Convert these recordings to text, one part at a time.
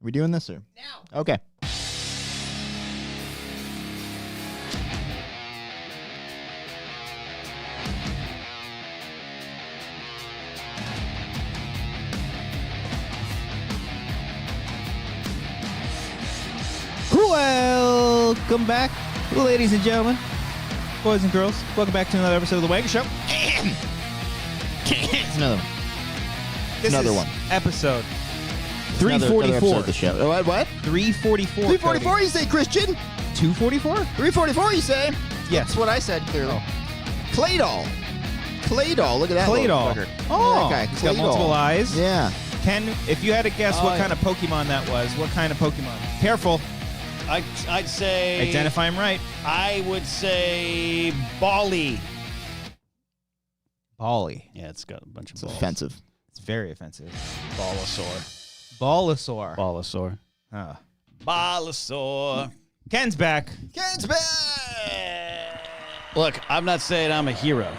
we doing this or? Now. Okay. Welcome back, ladies and gentlemen, boys and girls. Welcome back to another episode of The Wanger Show. It's another one. This Another is one. Episode Another 344. episode of the show. What? 344. 344, you say, Christian? 244? 344, you say? Yes. That's what I said, clearly. Oh. Claydol. Claydol, look at that. Claydol. little fucker. Oh, That guy, he's got Claydol. multiple eyes. Yeah. Ken, if you had to guess what kind of Pokemon that was, what kind of Pokemon? Careful. I'd say... Identify him right. I would say Bally. Bally. Yeah, it's got a bunch of It's balls. offensive. It's very offensive. Ballasaur. Ballasaur. Ballasaur. Huh. Ballasaur. Ken's back. Ken's back! Look, I'm not saying I'm a hero,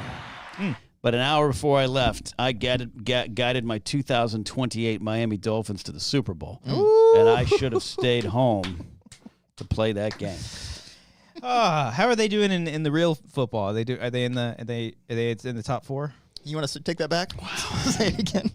but an hour before I left, I guided my 2028 Miami Dolphins to the Super Bowl, and I should have stayed home to play that game. How are they doing in the real football? Are they in the top 4? You want to take that back? Wow. Say it again.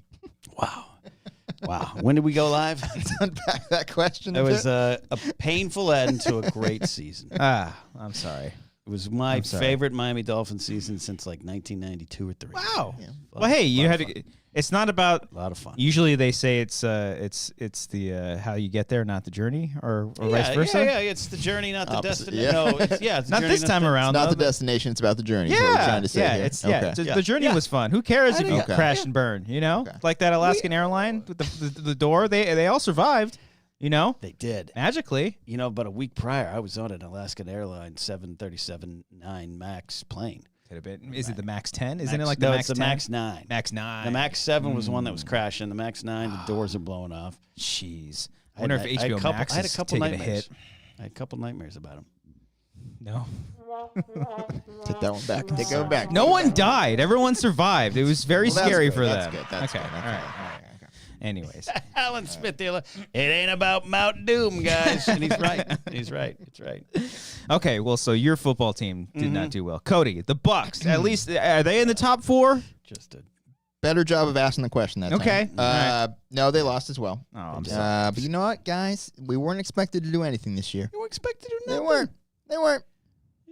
Wow. When did we go live? Let's unpack that question. It was a painful end to a great season. I'm sorry. It was my favorite Miami Dolphins season since like 1992 or 3. Wow. Yeah. Well, hey, you had to. It's not about A lot of fun. Usually they say it's the how you get there, not the journey, or vice versa. Yeah, it's the journey, not the Opposite, destination. yeah. No, it's the Not journey, this time around. Not though. the destination, it's about the journey. is what we're Yeah, trying to say here. it's Okay. the journey was fun. Who cares if you Okay. crash and burn? You know, Okay. like that Alaskan airline with the door. They all survived. You know, They did. magically. You know, but a week prior, I was on an Alaskan Airlines 737-9 MAX plane. Could have been. Is it the Max 10? Isn't Max- it like the no, Max it's the 10? Max 9. Max 9. The Max 7 was the one that was crashing. The Max 9, the doors are blowing off. Jeez. I wonder if I had HBO a couple- Max I had a is couple taking a nightmares. hit. I had a couple nightmares about him. No. Take that one back. Take that one back. No one died. Everyone survived. It was very Well, that's scary good. for That's them. good. That's okay. good. All right. Anyways. Alan Smith, it ain't about Mount Doom, guys. And he's right. He's right. It's right. Okay, well, so your football team did not do well. Cody, the Bucs, at least, are they in the top 4? Just a Better job of asking the question that Okay. time. No, they lost as well. Oh, I'm sorry. But you know what, guys? We weren't expected to do anything this year. You were expected to do They nothing. weren't. They weren't.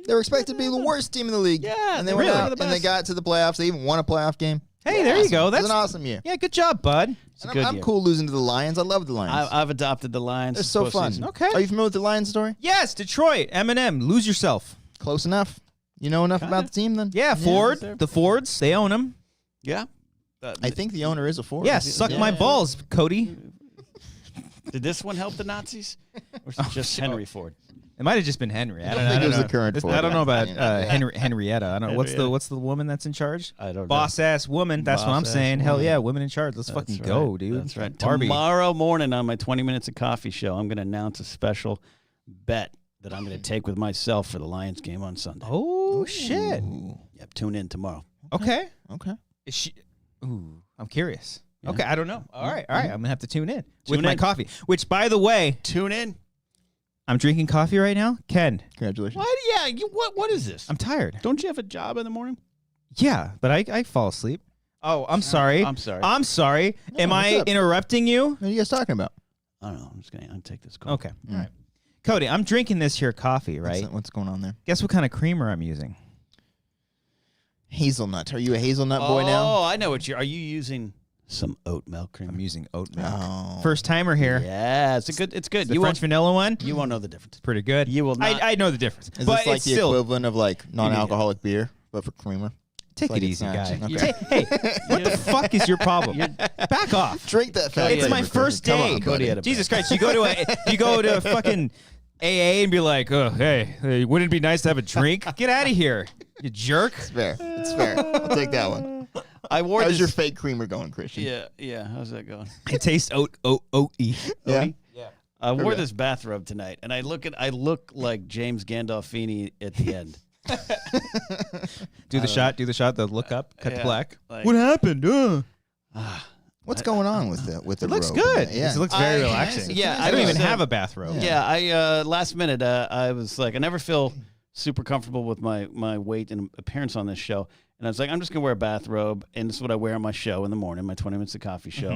They were expected to be the worst team in the league. Yeah, and they they went were out the and they best. got to the playoffs. They even won a playoff game. Hey, there you go. It was That's an awesome year. Yeah, good job, bud. It's a And good I'm year. cool losing to the Lions. I love the Lions. I've adopted the Lions. They're so fun. postseason. Okay. Are you familiar with the Lions story? Yes, Detroit, Eminem, lose yourself. Close enough. You know enough Kinda. about the team then? Yeah, Ford, there. the Fords, they own them. Yeah. I think the owner is a Ford. Yeah, suck my balls, Cody. Did this one help the Nazis? Or is it just Henry Ford? It might have just been Henry. I don't think it was know. the current Ford. I don't know about Yeah. Henrietta. I don't know. Henrietta. What's the woman that's in charge? I don't know. Boss ass woman. That's what I'm Boss-ass saying. Hell woman. yeah, women in charge. Let's fucking That's go, right. dude. That's right. Barbie. Tomorrow morning on my 20 Minutes of Coffee show, I'm going to announce a special bet that I'm going to take with myself for the Lions game on Sunday. Oh shit. Ooh. Yep, tune in tomorrow. Okay. Okay. Is she? Ooh, I'm curious. Yeah. Okay, I don't know. All right. I'm gonna have to tune in with Tune my in. coffee. Which, by the way, Tune in. I'm drinking coffee right now. Ken, Congratulations. What? Yeah. What is this? I'm tired. Don't you have a job in the morning? Yeah, but I fall asleep. Oh, I'm sorry. I'm sorry. I'm sorry. Am what's I up? interrupting you? What are you guys talking about? I don't know. I'm just going to take this call. Okay. All right. Cody, I'm drinking this here coffee, right? What's going on there? Guess what kind of creamer I'm using? Hazelnut. Are you a hazelnut boy now? Oh, I know what you're. Are you using some oat milk cream? I'm using oat milk. Oh. First timer here. Yeah, it's good. It's good. The You French won't. vanilla one. You won't know the difference. Pretty good. You will not. I know the difference. Is but this like it's the still. equivalent of like non-alcoholic beer, but for creamer? Take like it it's easy, not. guy. Okay. Hey, what the fuck is your problem? Back off. Drink that fat. It's flavor, my Christian. first Come day. on, Cody buddy. had a Jesus Christ, you go to fucking AA and be like, oh, hey, wouldn't it be nice to have a drink? Get out of here, you jerk. It's fair. It's fair. I'll take that one. I wore How's this. your fake creamer going, Christian? Yeah. How's that going? It tastes oaty. Yeah. I wore Okay. this bathrobe tonight, and I look like James Gandolfini at the end. Do the shot, the look up, cut to Yeah, black. like- What happened? What's going on with the It looks robe? good. Yeah. It looks very relaxing. Yeah, I don't even was, have a bathrobe. Yeah, I last minute I was like, I never feel super comfortable with my weight and appearance on this show, and I was like, I'm just gonna wear a bathrobe, and this is what I wear on my show in the morning, my 20 minutes of coffee show,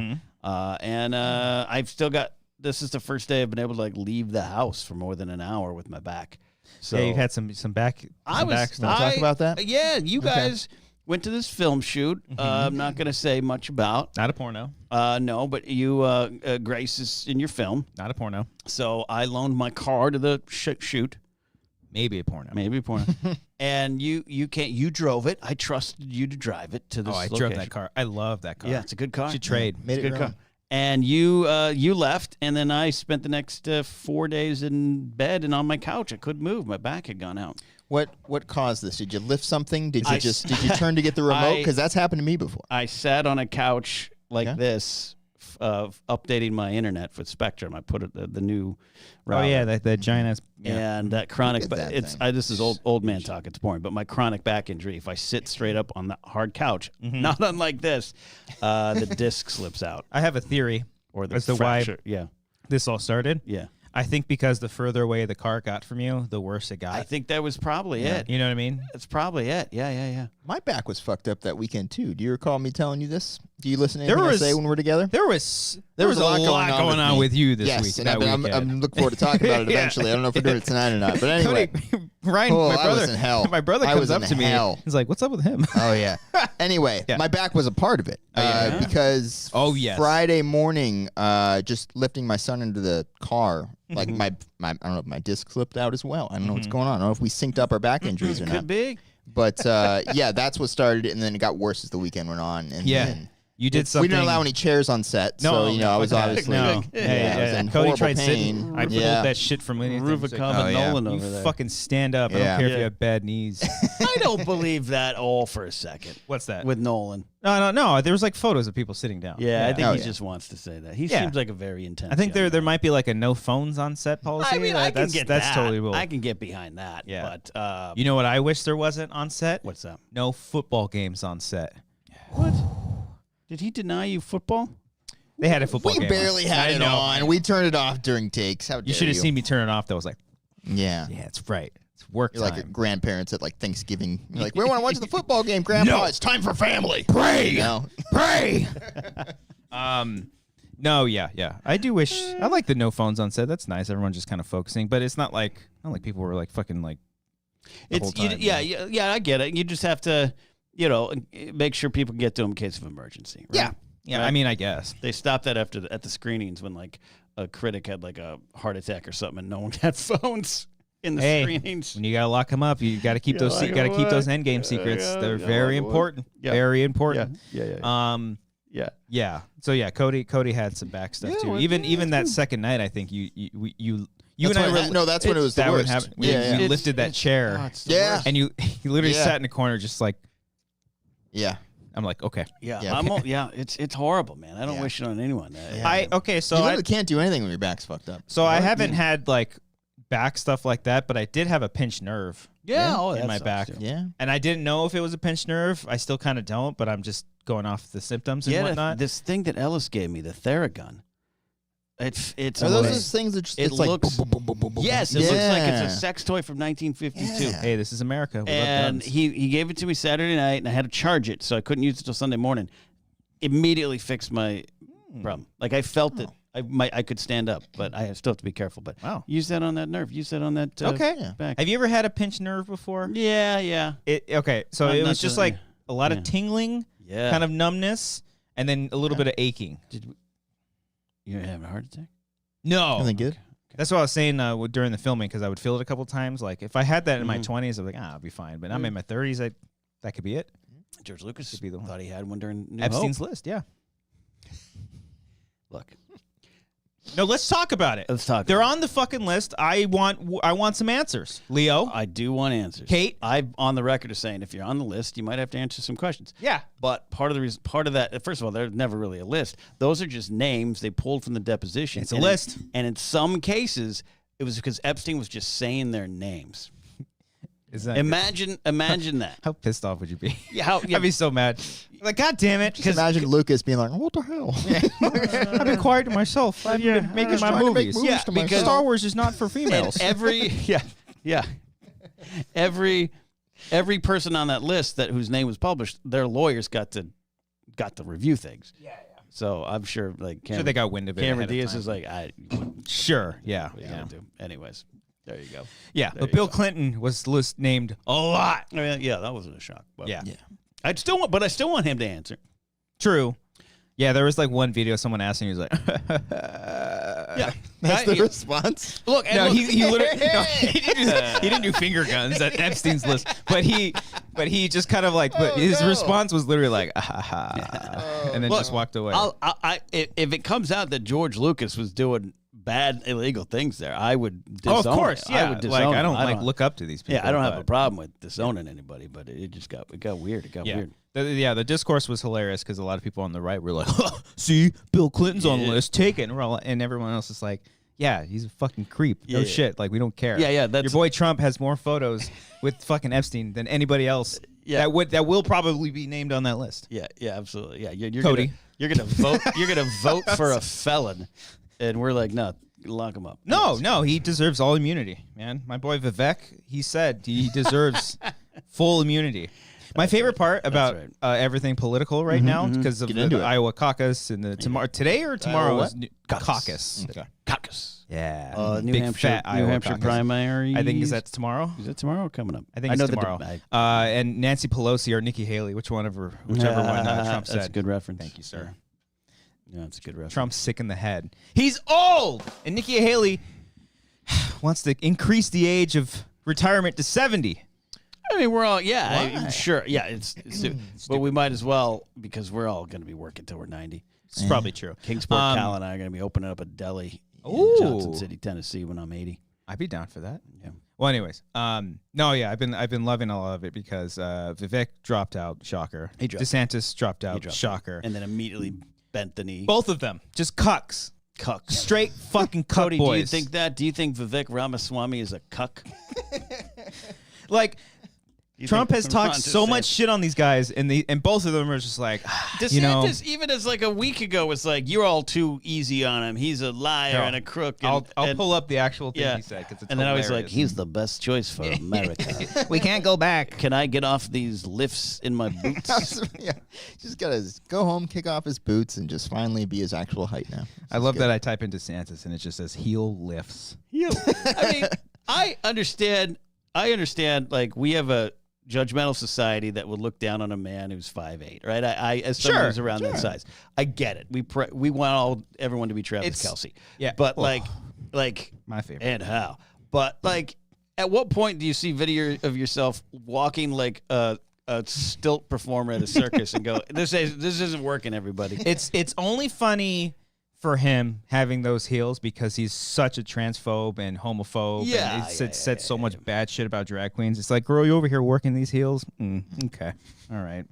and I've still got. This is the first day I've been able to like leave the house for more than an hour with my back. So Yeah, you had some back. Back stuff. Talk about that? Yeah, you guys went to this film shoot. I'm not going to say much about. Not a porno. No, but you, Grace is in your film. Not a porno. So I loaned my car to the shoot. Maybe a porno. Maybe a porno. And you drove it. I trusted you to drive it to this I location. drove that car. I love that car. Yeah, it's a good car. Should trade. Made It's a it good your car. And you left, and then I spent the next 4 days in bed and on my couch. I couldn't move. My back had gone out. What caused this? Did you lift something? Did you I- did you turn to get the remote? Because that's happened to me before. I sat on a couch like Yeah. this, updating my internet for Spectrum. I put the new Oh router. yeah, that giant ass. And that chronic, Look at but that it's thing. this is old man talk. It's boring, but my chronic back injury. If I sit straight up on the hard couch, Mm-hmm. not unlike this, the disc slips out I have a theory or the as to why fracture. Yeah, this all started. yeah. I think because the further away the car got from you, the worse it got. I think that was probably it. You know what I mean? That's probably it. Yeah. My back was fucked up that weekend too. Do you recall me telling you this? Do you listen to There anything was- I say when we're together? There was a lot going on me. with you this yes, week. and that I'm weekend. looking forward to talking about it Yeah. eventually. I don't know if we're doing it tonight or not, but anyway. Cody, Ryan, Oh, my I brother, was in hell. my brother I comes was up in to me. hell. He's like, "What's up with him?" Oh yeah. Anyway, Yeah. my back was a part of it yeah? because Oh, yes. Friday morning, just lifting my son into the car, like my I don't know if my disc slipped out as well. I don't know what's going on. I don't know if we synced up our back injuries or not. Could be. But yeah, that's what started it, and then it got worse as the weekend went on. And Yeah. then You did something. we didn't allow any chairs on set, so I was fuck that. obviously no. I was in Cody horrible tried pain. sitting. I pulled Yeah. that shit from anything. Rubicon He's like, and Nolan you over there. fucking stand up. I Yeah. don't care if Yeah. you have bad knees. I don't believe that all for a second. What's that? With Nolan? No. There was like photos of people sitting down. Yeah, I think Oh, he yeah. just wants to say that. He Yeah. seems like a very intense. I think young there man. might be like a no phones on set policy. I mean, I can that's, get that's that. totally cool. I can get behind that. Yeah. But You know what I wish there wasn't on set? what's that? No football games on set. What? Did he deny you football? They had a football We game. barely had I it know. on. We turned it off during takes. How You dare should have seen me turn it off. That was like, Yeah. yeah, it's right. It's work You're time. like grandparents at like Thanksgiving. You're like, we want to watch the football game, Grandpa. No. It's time for family. Pray. No. Pray. No, yeah. I do wish I like the no phones on set. That's nice. Everyone just kind of focusing, but it's not like people were like fucking like. The whole time, yeah. I get it. You just have to, make sure people get to them in case of emergency. Right? Yeah. Right. I mean, I guess. They stopped that at the screenings when like a critic had like a heart attack or something, and no one had phones in the Hey, screenings. when you gotta lock them up, you gotta keep Yeah, those. like You gotta keep what? those end game secrets. Yeah, They're yeah, very like what? important. Yeah. Very important. Yeah. Yeah. So yeah, Cody had some back stuff Yeah, too. well, even that second night, I think you That's and I when were that's when it was the that would worst. happen. Yeah, You yeah. lifted that chair, Yeah. and you literally Yeah. sat in the corner, just like Yeah. I'm like, okay. Yeah, it's horrible, man. I don't Yeah. wish it on anyone. Okay, so you I literally can't do anything when your back's fucked up. I haven't had like back stuff like that, but I did have a pinched nerve in my back, Yeah. and I didn't know if it was a pinched nerve. I still kind of don't, but I'm just going off the symptoms and whatnot. This thing that Ellis gave me, the Theragun. It's Are those amazing. those things that just It it's like looks- boom, boom, boom, boom, boom, Yes, it boom. looks like it's Yeah. a sex toy from 1952. Yeah. Hey, this is America. We And love guns. he gave it to me Saturday night, and I had to charge it, so I couldn't use it till Sunday morning. Immediately fixed my problem. Like I felt it. I could stand up, but I still have to be careful. But Wow. use that on that nerve. Use that on that Okay. Yeah. back. Have you ever had a pinched nerve before? Yeah. Okay, so Not it was just necessarily. like a lot Yeah. of tingling, Yeah. kind of numbness, and then a little bit of aching. You're having a heart attack? No, Everything good? that's what I was saying during the filming because I would feel it a couple times. Like if I had that in my Mhm. 20s, I was like, I'll be fine. But I'm in my 30s, that could be it. George Lucas Could be the one. thought he had one during New Epstein's Hope. list, yeah. Look, No, let's talk about it. let's talk. They're about on the fucking list. I want some answers. Leo, it. I do want answers. Kate? I'm on the record as saying if you're on the list, you might have to answer some questions. yeah. But part of that, first of all, there's never really a list. Those are just names they pulled from the deposition. It's a And list. and in some cases, it was because Epstein was just saying their names. Is that Imagine that. how pissed off would you be? Yeah, how, I'd be so mad. Like, God damn it. Just imagine Lucas being like, what the hell? I've been quiet to myself. I've been making my trying to make movies. movies to Because myself. Star Wars is not for females. Every person on that list whose name was published, their lawyers got to review things. Yeah. So I'm sure like Sure they got wind of it. Cameron ahead of Diaz time. is like, Sure. Yeah. what are you gonna do? Anyways, there you go. Yeah. There But you Bill go. Clinton was named a lot. I mean, yeah, that wasn't a shock. But Yeah. I still want him to answer. True. Yeah, there was like one video someone asked him, he was like, Yeah, That's the response. Look, and no, look, he literally he didn't do finger guns at Epstein's list, but he just kind of like, but his response was literally like, and then Look, just walked away. if it comes out that George Lucas was doing bad illegal things there, I would disown oh, of course, it. yeah. I would disown like I him. don't look up to these people. Yeah, I don't have a but- problem with disowning anybody, but it got weird. It got Yeah. weird. The discourse was hilarious because a lot of people on the right were like, "See, Bill Clinton's on the list, taken," and everyone else is like, "Yeah, he's a fucking creep. No Yeah. shit. Like we don't care." Yeah, Your boy Trump has more photos with fucking Epstein than anybody else. Yeah. that will probably be named on that list. Yeah, absolutely. Yeah, you're Cody. You're gonna vote. You're gonna vote for a felon, and we're like, no, lock him up. No, he deserves all immunity, man. My boy Vivek, he said he deserves full immunity. My favorite part about right. everything political right now because of Get the into it. Iowa caucus and the today or tomorrow Iowa is what? caucus. Okay. Caucus. Yeah, New big Hampshire, fat New Iowa Hampshire caucus. primary. I think is that tomorrow. Is that tomorrow or coming up? I think know it's the tomorrow. debate. And Nancy Pelosi or Nikki Haley, whichever one Trump said. That's a good reference. Thank you, sir. Yeah, that's a good reference. Trump's sick in the head. He's old, and Nikki Haley wants to increase the age of retirement to 70. I mean, we're all sure. Yeah, it's but we might as well because we're all going to be working till we're 90. It's probably true. Kingsport Cal and I are going to be opening up a deli Ooh. in Johnson City, Tennessee when I'm 80. I'd be down for that. Yeah. Well, anyways, I've been loving all of it because Vivek dropped out, shocker. He dropped DeSantis dropped out, dropped shocker. And then immediately bent the knee. Both of them just cucks, Cucks. straight fucking cuck Cody, boys. do you think that? Do you think Vivek Ramaswamy is a cuck? Like Trump has talked Ron so much DeSantis- shit on these guys, and both of them are just like, DeSantis, you know, even as like a week ago, was like, "You're all too easy on him. He's a liar Here, and a crook." And, I'll pull up the actual thing yeah. he said because it's and then I was like, hilarious. "He's the best choice for America." we can't go back. Can I get off these lifts in my boots? Yeah, just gotta go home, kick off his boots, and just finally be his actual height now. I love that I type into DeSantis and it just says heel lifts. I mean, I understand. Like we have a judgmental society that would look down on a man who's 5'8", right? I as someone Sure, who's around that size, I get it. We want everyone to be Travis Kelce. Yeah. But Oh. like My favorite. and how? But like, at what point do you see video of yourself walking like a stilt performer at a circus and go, this isn't working, everybody? It's only funny for him having those heels because he's such a transphobe and homophobe. Yeah, and he's said so much bad shit about drag queens. It's like, girl, you over here working these heels? Okay, all right,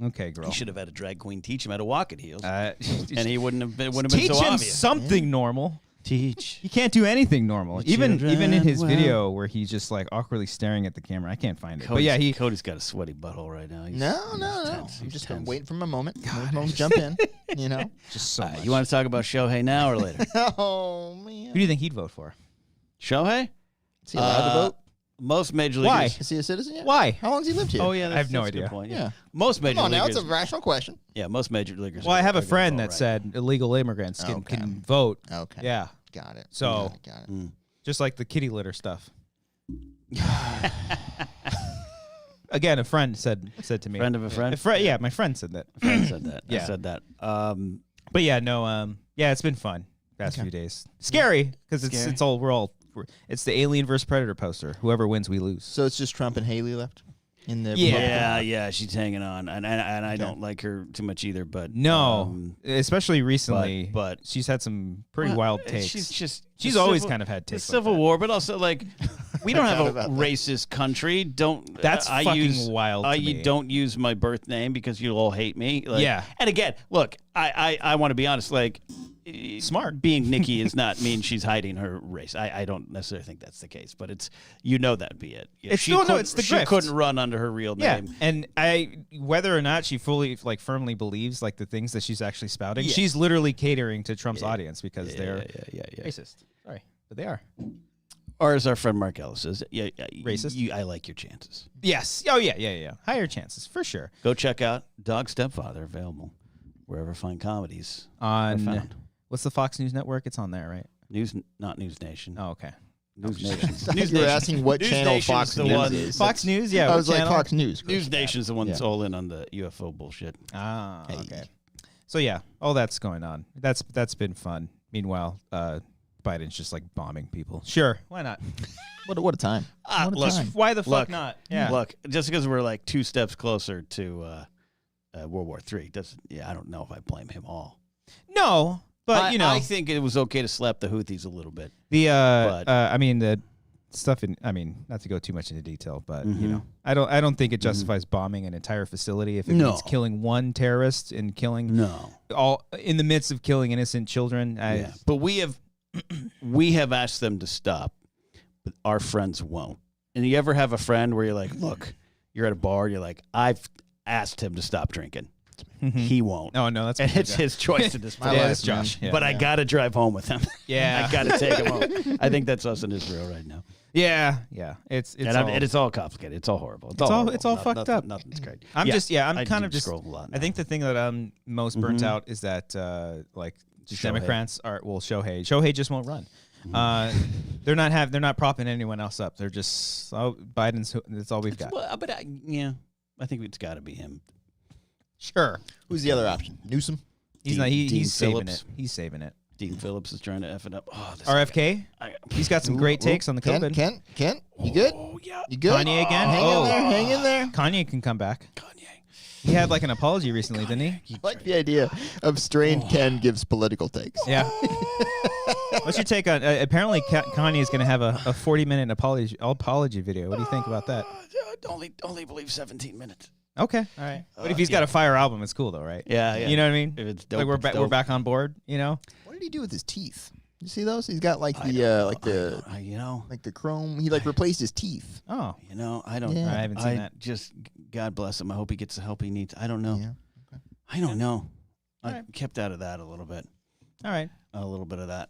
okay, girl. He should have had a drag queen teach him how to walk in heels, and and he wouldn't have been teach so him obvious. something normal. Teach. He can't do anything normal. Even children in his well. video where he's just like awkwardly staring at the camera. I can't find it. But yeah, Cody's got a sweaty butthole right now. No. He's I'm just tense. waiting for my moment. Jump in. You know. just so much. You want to talk about Shohei now or later? Oh Who man. do you think he'd vote for? Shohei? Is he allowed to vote? Most major Why? leaguers. Is he a citizen yet? Why? How long's he lived here? Oh yeah, I have no that's a good idea. point, Yeah. Most major Come on now, leaguers. it's a rational question. Yeah, most major leaguers. Well, I have a are gonna friend vote that right. said illegal immigrants can, Okay. can vote. Okay. Yeah, Got it. So- got it. just like the kitty litter stuff. Again, a friend said to me. Friend of a friend? Yeah, my friend said that. Friend said that. Yeah. I said that. But yeah, no. Yeah, it's been fun past few days. Scary because it's the Alien vs Predator poster. Whoever wins, we lose. So it's just Trump and Haley left in the Yeah, she's hanging on, and I don't like her too much either. But No, especially recently. but- she's had some pretty wild takes. She's always kind of had the takes. Civil War, but also like we don't have a about that. racist country. Don't That's I fucking use, wild to me. Don't use my birth name because you'll all hate me. Like, Yeah. And again, look, I want to be honest. Like Smart. Being Nikki does not mean she's hiding her race. I don't necessarily think that's the case, but it's that'd be it. It's it's the she grift. couldn't run under her real name. And whether or not she fully firmly believes like the things that she's actually spouting, Yeah. she's literally catering to Trump's audience because they're yeah. racist. Sorry, but they are. Or as our friend Mark Ellis says, Racist? I like your chances. Yes. Oh yeah. Higher chances for sure. Go check out Dog Stepfather, available wherever fine comedies are On found. what's the Fox News Network? It's on there, right? Not News Nation. Oh, okay. News Nation. You were asking what News channel Nation's Fox the News one. is. Fox News, yeah. I what was like channel? Fox News. News Nation's the one that's all in on the UFO bullshit. Ah, Hey. okay. So yeah, all that's going on. That's been fun. Meanwhile, Biden's just like bombing people. Sure, why not? What a time. What a look, time. Why the fuck Look, not? Yeah. Look, just because we're like 2 steps closer to World War III, I don't know if I blame him all. No, but I think it was okay to slap the Houthis a little bit. the but- I mean the stuff in not to go too much into detail, but I don't think it justifies bombing an entire facility if it No. means killing one terrorist and killing all in the midst of killing innocent children. Yeah. But we have asked them to stop, but our friends won't. And you ever have a friend where you're like, look, you're at a bar, you're like, I've asked him to stop drinking. He won't. Oh no, that's And it's his choice to display. yeah, that's Josh. Yeah. But I got to drive home with him. Yeah. I got to take him home. I think that's us in Israel right now. yeah. It's It's all complicated. It's all horrible. It's all fucked nothing, up. Nothing's great. I'm I kind do of just scroll a lot I now. think the thing that I'm most burnt out is that like Shohei. Democrats are Shohei just won't run. They're not propping anyone else up. They're just Biden's. That's all we've got. Well, but I think it's got to be him. Sure. Who's the other option? Newsom? He's Dean- not. Dean He's saving Phillips. it. He's saving it. Dean Phillips is trying to F it up. Oh, this RFK. He's got some great takes on the COVID. Kent? You good? Oh, yeah. You good? Kanye again? Hang Oh. in there. Hang in there. Kanye can come back. Kanye. He had like an apology recently, didn't he? I like the idea of strained Ken gives political takes. Yeah. What's your take on? Apparently, Kanye is going to have a 40-minute apology video. What do you think about that? Only believe 17 minutes. Okay, all right. But if he's got a fire album, it's cool though, right? Yeah. You know what I mean? If it's dope, Like it's we're dope. back on board. You know? What did he do with his teeth? You see those? He's got like the the chrome. He like replaced his teeth. Oh, I don't. Yeah. I haven't seen that. Just God bless him. I hope he gets the help he needs. I don't know. Yeah. I don't know. I Alright. kept out of that a little bit. all right. A little bit of that.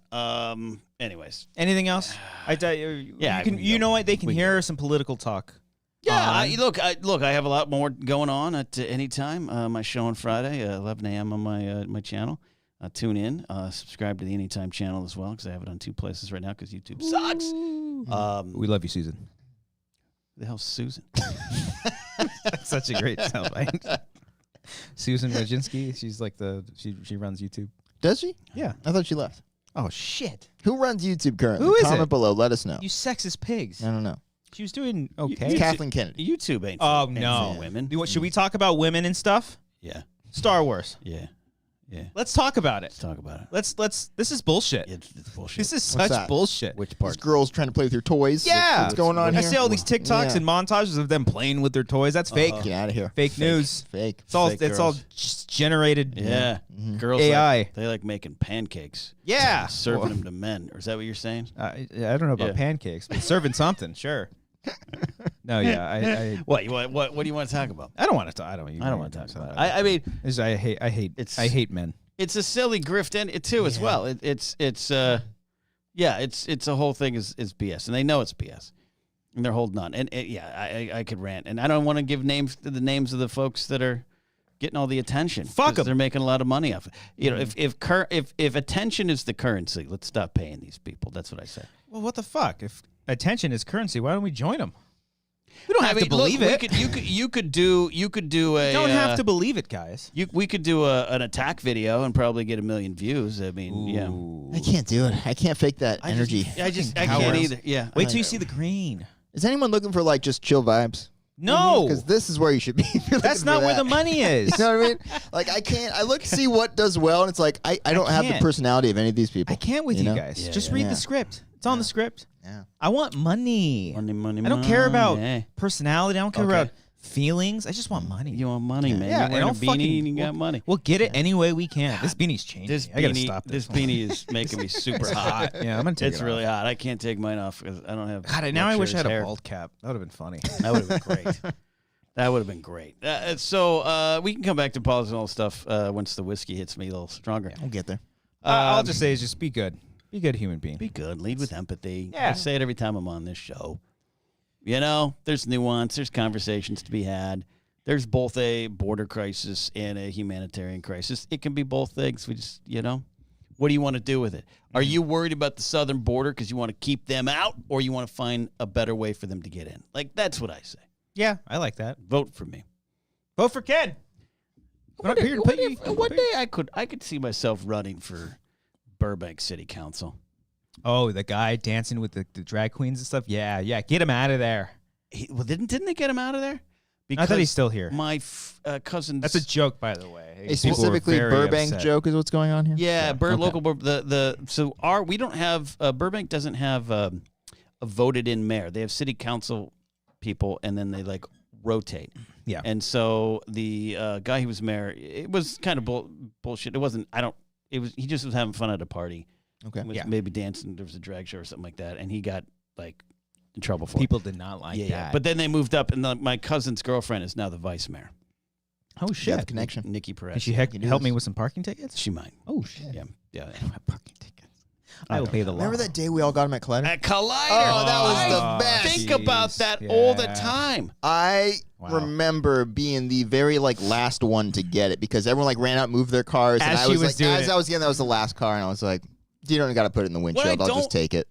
Anyways. Anything else? I tell you, Yeah, you can. we You can know go. what? They can We hear some political talk. Yeah, on- look. I have a lot more going on at any time. My show on Friday, 11 a.m. on my channel. Tune in. Subscribe to the Anytime channel as well because I have it on 2 places right now because YouTube sucks. We love you, Susan. The hell's Susan? Such a great soundbite. Susan Wojcinski. She's like she runs YouTube. Does she? Yeah. I thought she left. Oh shit! Who runs YouTube currently? Who is Comment it? below. Let us know. You sexist pigs. I don't know. She was doing okay. It's Kathleen Kennedy. YouTube ain't. Oh ain't no, for women. Should we talk about women and stuff? Yeah, Star Wars. yeah. Let's talk about it. Let's talk about it. Let's. This is bullshit. It's bullshit. This is What's such that? bullshit. Which These part? girls trying to play with your toys. Yeah. What's going on I here? see all these TikToks Yeah. and montages of them playing with their toys. That's fake. Get out of here. Fake news. Fake. It's all. Fake It's all girls. just generated. Yeah, girls. AI. They like making pancakes. Yeah. Serving Well, them to men. Or is that what you're saying? I don't know about Yeah. pancakes, but serving something, sure. No, yeah. What do you want to talk about? I don't want to talk. I don't want to talk about it. I mean, I hate men. it's a silly grift too as well. It's a whole thing is BS, and they know it's BS, and they're holding on. And I could rant, and I don't want to give names to the names of the folks that are getting all the attention. Fuck 'cause 'em. They're making a lot of money off it. You know, if attention is the currency, let's stop paying these people. That's what I say. Well, what the fuck? If attention is currency, why don't we join them? We don't have to believe look, it. You could do a. You don't have to believe it, guys. We could do an attack video and probably get 1 million views. I mean, yeah. I can't do it. I can't fake that energy. I can't cowards. either. Yeah. Wait till you see the green. Is anyone looking for like just chill vibes? No, Because this is where you should be. if you're that's looking not for where the that. money is. You know what I mean? Like I can't. I look see what does well, and it's like I don't have the can't. personality of any of these people. I can't with you know? guys. Yeah, Just yeah. read Yeah. the script. It's on the script. Yeah. I want money. Money, I don't care about money. personality. I don't care Okay. about feelings. I just want money. You want money, man. Yeah, You're and wearing a I'll beanie and you got money. We'll get it any way we can. This beanie's changing. This I gotta beanie, stop this this. beanie is making me super hot. Yeah, I'm gonna take It's it really off. hot. I can't take mine off because I don't have. God, now I wish I had luxurious a hair. bald cap. That would have been funny. That would have been great. That would have been great. So we can come back to politics and all stuff once the whiskey hits me a little stronger. We'll get there. I'll just say is just be good. Be a good human being. Be good. Lead with empathy. Yeah. I say it every time I'm on this show. You know, there's nuance. There's conversations to be had. There's both a border crisis and a humanitarian crisis. It can be both things. We just, what do you want to do with it? Are you worried about the southern border because you want to keep them out, or you want to find a better way for them to get in? Like, that's what I say. Yeah, I like that. Vote for me. Vote for Ken. One day I could see myself running for Burbank City Council. Oh, the guy dancing with the drag queens and stuff. Yeah, get him out of there. Didn't they get him out of there? I thought he's still here. My cousin's. That's a joke, by the way. A People were specifically very Burbank upset. joke is what's going on here? Yeah, Okay. local. We don't have Burbank doesn't have a voted in mayor. They have city council people, and then they rotate. Yeah. And so the guy who was mayor, it was kind of bullshit. It wasn't. He just was having fun at a party. Okay. Was Yeah. maybe dancing. There was a drag show or something like that, and he got in trouble for it. People did not like Yeah. that. But then they moved up, and my cousin's girlfriend is now the vice mayor. oh You shit, have connection. Nikki Perez. Can she you do help me this. with some parking tickets? She might. Oh shit. Yeah. Parking tickets. I will pay the law. Remember that day we all got him at Collider? At Collider. Oh, that was the I best. think about that all the time. I Wow. remember being the very last one to get it because everyone ran out and moved their cars. And As I she was was doing as it. I was getting, that was the last car, and I was like, you don't got to put it in the windshield. I'll just take it.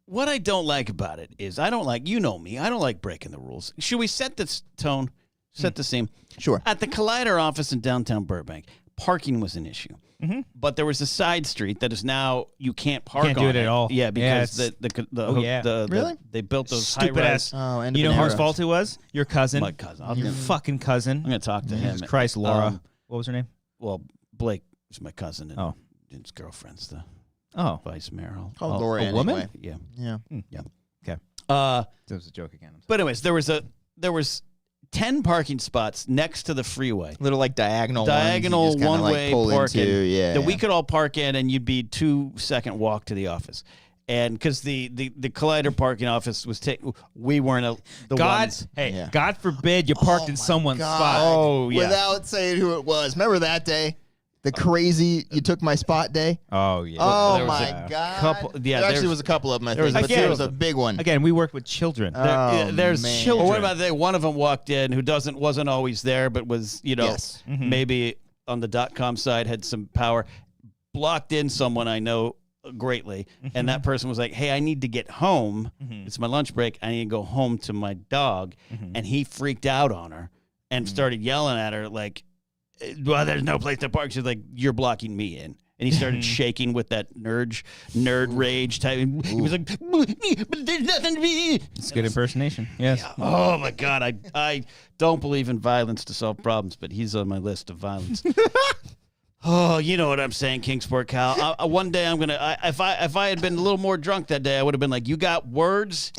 What I don't like about it is I don't like me. I don't like breaking the rules. Should we set this tone? Set the scene. Sure. At the Collider office in downtown Burbank, parking was an issue. Mm-hmm. But there was a side street that is now you can't park Can't on do it at all. Yeah, because Yeah, the they built those Stupid high-rise. ass. Oh, end You of know an whose era. fault it was? Your cousin. My cousin. I'm Your fucking cousin. going to talk to him. Jesus Christ, Laura. Um, what was her name? Well, Blake is my cousin, and Oh. his girlfriend's the Oh, vice mayor. Call I'll- Laura a woman? anyway. Yeah. Yeah. okay. That That was a joke again. But anyways, there was 10 parking spots next to the freeway. Little diagonal Diagonal ones you just kinda, one-way pull parking into. Yeah. that we could all park in, and you'd be 2-second walk to the office. And because the Collider parking office was we weren't the ones. Hey, Yeah. God forbid you parked in someone's spot. Oh, yeah. Without saying who it was. Remember that day? The crazy you took my spot day? Oh yeah. Oh there was my a God. couple- yeah, there actually there's- was a couple of them, I there was think. a But few there of was a them. big one. Again, we work with children. Oh, There's man. children. What about that? One of them walked in who wasn't always there, but was Yes. maybe on the .com side had some power. Blocked in someone I know greatly, and that person was like, "Hey, I need to get home. It's my lunch break. I need to go home to my dog," and he freaked out on her and started yelling at her like, "Well, there's no place to park." She's like, "You're blocking me in." And he started shaking with that nerd rage type. He was like, "But there's nothing to be." It's good impersonation. Yes. Oh my God, I don't believe in violence to solve problems, but he's on my list of violence. Oh, you know what I'm saying, Kingsport Cal. One day I'm gonna. If I had been a little more drunk that day, I would have been like, "You got words?"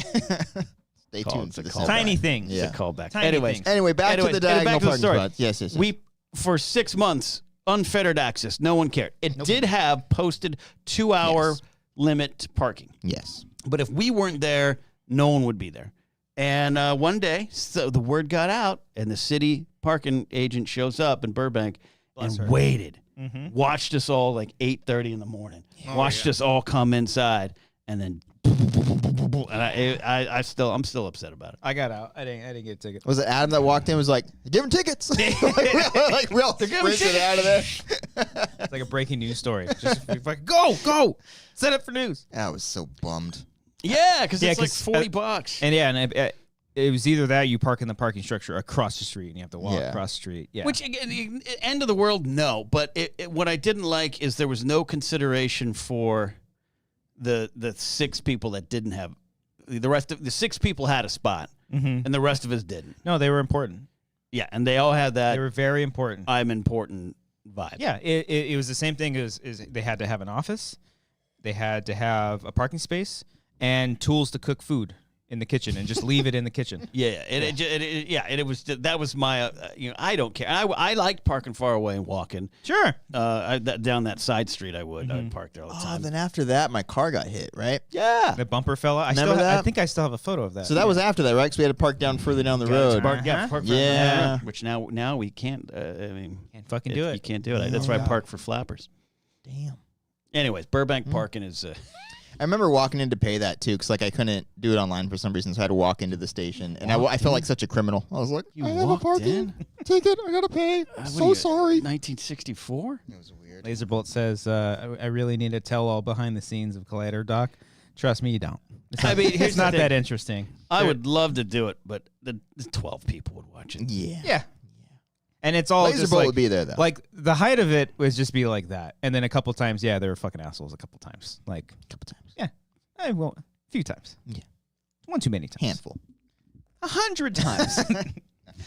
Stay Call- tuned it's for a this. call. Tiny things. Yeah. It's a callback. Tiny Anyways, things. Anyway, back to the getting diagonal back to the parking story. spots. Yes. We for 6 months unfettered access. No one cared. It did have posted 2-hour Yes. limit parking. Yes. But if we weren't there, no one would be there. And one day, so the word got out, and the city parking agent shows up in Burbank Bless and her. waited, watched us all like 8:30 in the morning, watched us all come inside, and then, and I'm still upset about it. I got out. I didn't get a ticket. Was it Adam that walked in and was like, give him tickets? like we all sprinted out of there. It's like a breaking news story. Just like, go, set up for news. I was so bummed. Yeah, because Yeah, it's like 'cause, $40. And yeah, and it was either that you park in the parking structure across the street and you have to walk Yeah. across the street. Yeah. Which, again, the end of the world, no. But what I didn't like is there was no consideration for the 6 people that didn't have the rest of the 6 people had a spot, and the rest of us didn't. No, they were important. Yeah, and they all had that They were very important. I'm important vibe. Yeah, it was the same thing as they had to have an office, they had to have a parking space, and tools to cook food in the kitchen and just leave it in the kitchen. Yeah, and it was that was my I don't care. I liked parking far away and walking. Sure. Down that side street I would park there all the time. Then after that, my car got hit, right? Yeah, The bumper fell out. Remember that? I think I still have a photo of that. So that was after that, right? Because we had to park down further down the road. park Uh-huh. further Yeah. down the road, which now we can't. I mean, Can't fucking do it. You can't do it. That's why I park for flappers. Damn. Anyways, Burbank parking is. I remember walking in to pay that too, because like I couldn't do it online for some reason, so I had to walk into the station, and I felt like such a criminal. I was like, You I have a walked parking in? ticket. I gotta pay. So sorry. 1964. It was weird. Laserbolt says, I really need to tell all behind the scenes of Collider, Doc. Trust me, you don't. It's not, here's it's the not thing. that interesting. I would love to do it, but the 12 people would watch it. Yeah. Yeah. And it's all just Laserbolt like, would be there though. like the height of it was just be like that. And then a couple times, they were fucking assholes a couple times. Like, a couple times. yeah. A few times. Yeah. One too many times. Handful. 100 times.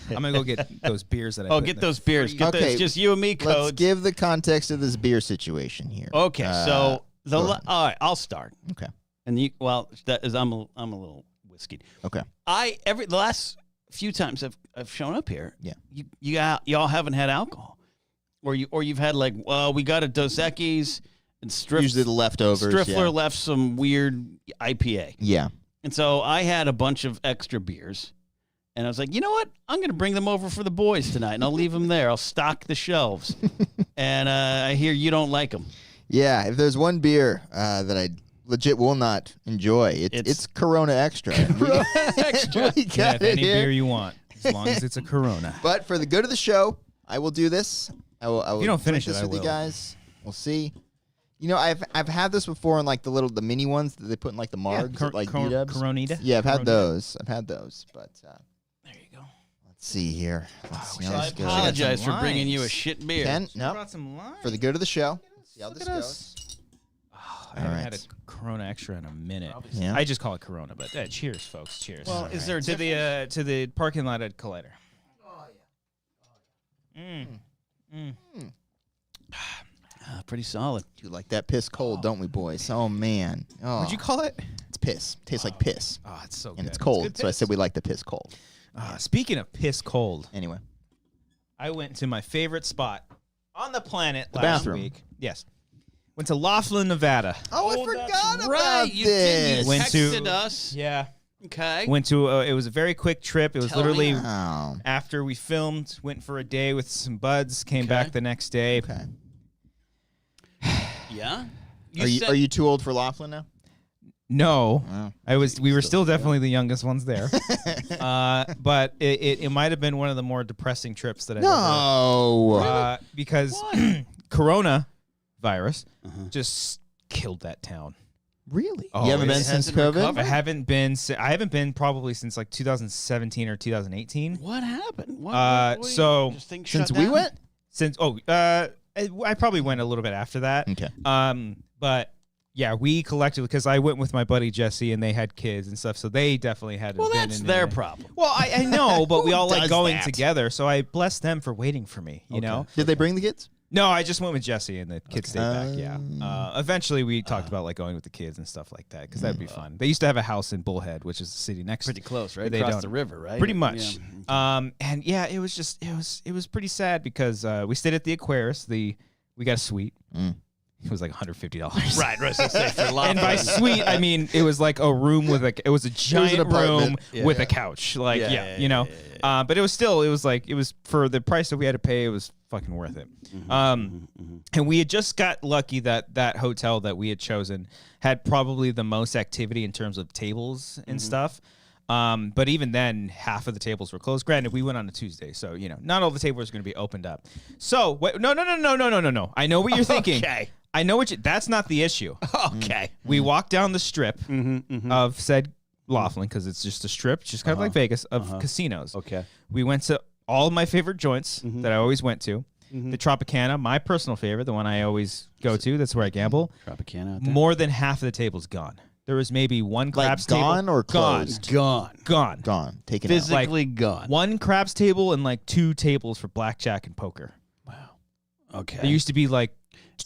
I'm going to go get those beers that I Oh, put get in those beers. Get Okay, those, just you and me Let's codes. give the context of this beer situation here. Okay, so go ahead. all right, I'll start. Okay. And that is I'm a little whiskeyed. Okay. The last few times I've shown up here. Yeah. Y'all haven't had alcohol, or you've had like, well, we got a Dos Equis and Usually the leftovers. Striffler left some weird IPA, Yeah. and so I had a bunch of extra beers, and I was like, you know what, I'm gonna bring them over for the boys tonight, and I'll leave them there. I'll stock the shelves, and I hear you don't like them. Yeah. If there's one beer that I legit will not enjoy, it's Corona Extra. Corona Extra. We Yeah, got if it any here. beer you want, as long as it's a Corona. But for the good of the show, I will do this. I will. If you don't finish drink it, this I with you will. guys. We'll see. You know, I've had this before in like the mini ones that they put in like the margs at, like B-dubs. Coronita. Yeah, I've had Coronita. those. But There you go. let's see here. Let's see how I this goes. apologize for Some bringing you a lines. shit beer. Ken, no, Brought some lime. for the good of the show. See how Look this at goes. us. I haven't had a Alright. Corona Extra in a minute. Yeah. I just call it Corona, but cheers, folks. Cheers. Well, is there a to the parking lot at Collider? Pretty solid. Do like that piss cold, don't we, boys? Oh man. Oh, What'd you call it? It's piss. Tastes like piss, Oh, it's so good. and it's cold. good So I piss. said we like the piss cold. Speaking of piss cold, Anyway, I went to my favorite spot on the planet The last bathroom. week. Yes. Went to Laughlin, Nevada. oh, I forgot about Right, you did. You Went to- texted us. Yeah. Okay. Went to it was a very quick trip. It was Tell me. literally Oh, after we filmed, went for a day with some buds, came Okay. back the next day. okay. Yeah. Are you too old for Laughlin now? No, Oh. we were still definitely the youngest ones there. But it might have been one of the more depressing trips that I've No. because Corona virus just killed that town. Really? Oh, You haven't it been since hasn't COVID? recovered? I haven't been probably since like 2017 or 2018. What happened? So just things Since shut we down? went? Since I probably went a little bit after that. Okay. But yeah, we collectively, because I went with my buddy Jesse and they had kids and stuff, so they definitely had. Well, been that's in their there. problem. Well, I know, but we all like does going that? together, so I bless them for waiting for me. You know. Did they bring the kids? No, I just went with Jesse and the kids stayed back. Yeah. Eventually, we talked about like going with the kids and stuff like that because that'd be fun. They used to have a house in Bullhead, which is the city next. Pretty close, right? They Across don't. the river, right? Pretty much. Yeah. And yeah, it was just it was pretty sad because we stayed at the Aquarius. We got a suite. It was like $150. Right. So say for And by suite, I mean it was like a room with it was a giant room apartment. with a couch. Like Yeah, you know. But it was for the price that we had to pay, it was fucking worth it. And we had just got lucky that hotel that we had chosen had probably the most activity in terms of tables and stuff. But even then, half of the tables were closed. Granted, we went on a Tuesday, so you know, not all the tables are going to be opened up. So no. I know what you're thinking. Okay. I know what that's not the issue. Okay. We walked down the strip of said Laughlin because it's just a strip, just kind of like Vegas, of casinos. Okay. We went to all of my favorite joints that I always went to. The Tropicana, my personal favorite, the one I always go to. That's where I gamble. Tropicana out there. More than half of the tables gone. There was maybe one craps gone table. or closed? Gone. Gone. Taken out. Physically gone. One craps table and like 2 tables for blackjack and poker. Okay. There used to be like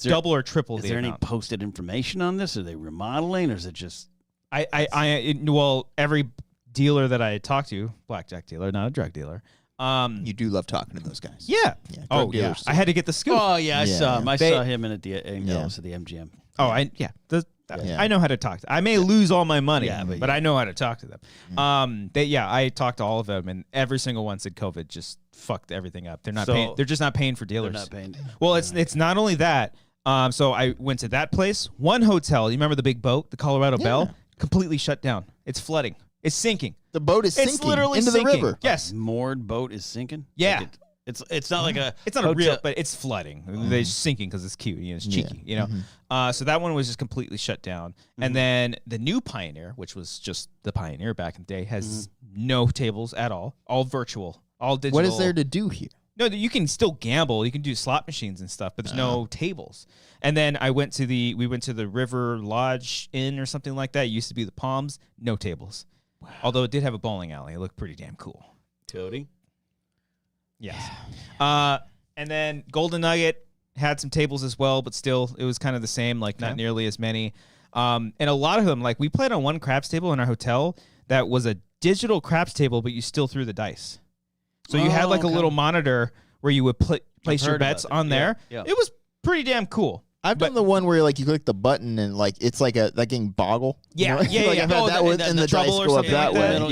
there- double or triple Is the there any amount. posted information on this? Are they remodeling, or is it just? Well, every dealer that I had talked to, blackjack dealer, not a drug dealer. You do love talking to those guys. Yeah. drug Oh, yeah. dealers. I had to get the scoop. Oh yeah, I saw him. I They- saw him in at the MGM. Oh, I know how to talk to. I may lose all my money, Yeah, but but I know how to talk to them. I talked to all of them, and every single one said COVID just fucked everything up. They're not paying. They're just not paying for They're dealers. not paying. Well, it's not only that. So I went to that place. One hotel. You remember the big boat, the Colorado Belle? Completely shut down. It's flooding. It's sinking. The boat is sinking It's literally into sinking. the river. Yes. Moored boat is sinking. Yeah. Like it's not like a. It's not a real, but it's flooding. They're sinking because it's cute. It's cheeky. So that one was just completely shut down. And then the new Pioneer, which was just the Pioneer back in the day, has no tables at all virtual, all digital. What is there to do here? No, you can still gamble. You can do slot machines and stuff, but there's no tables. And then we went to the River Lodge Inn or something like that. It used to be the Palms. No tables. Wow. Although it did have a bowling alley. It looked pretty damn cool. Cody. Yes. And then Golden Nugget had some tables as well, but still it was kind of the same, like not nearly as many. And a lot of them, like we played on one craps table in our hotel that was a digital craps table, but you still threw the dice. So you had like a little monitor where you would place your bets on there. Yeah. It was pretty damn cool. I've done the one where like you click the button and like it's like a game boggle. Yeah, Like, yeah. I've had that with, and the dice trouble or go up something that like way. that.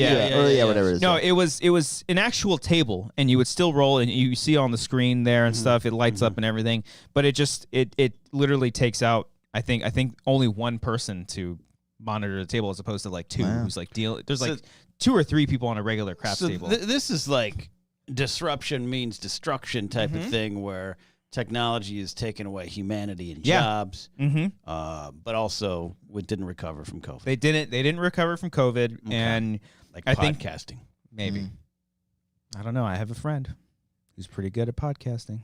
Yeah, whatever it is. No, it was an actual table, and you would still roll, and you see on the screen there and stuff. It lights up and everything, but it literally takes out. I think only one person to monitor the table as opposed to like two. Who's like deal? There's like 2 or 3 people on a regular craps table. This is like disruption means destruction type of thing where technology is taking away humanity and jobs, but also it didn't recover from COVID. They didn't recover from COVID, and Like I think podcasting. maybe. I don't know. I have a friend who's pretty good at podcasting.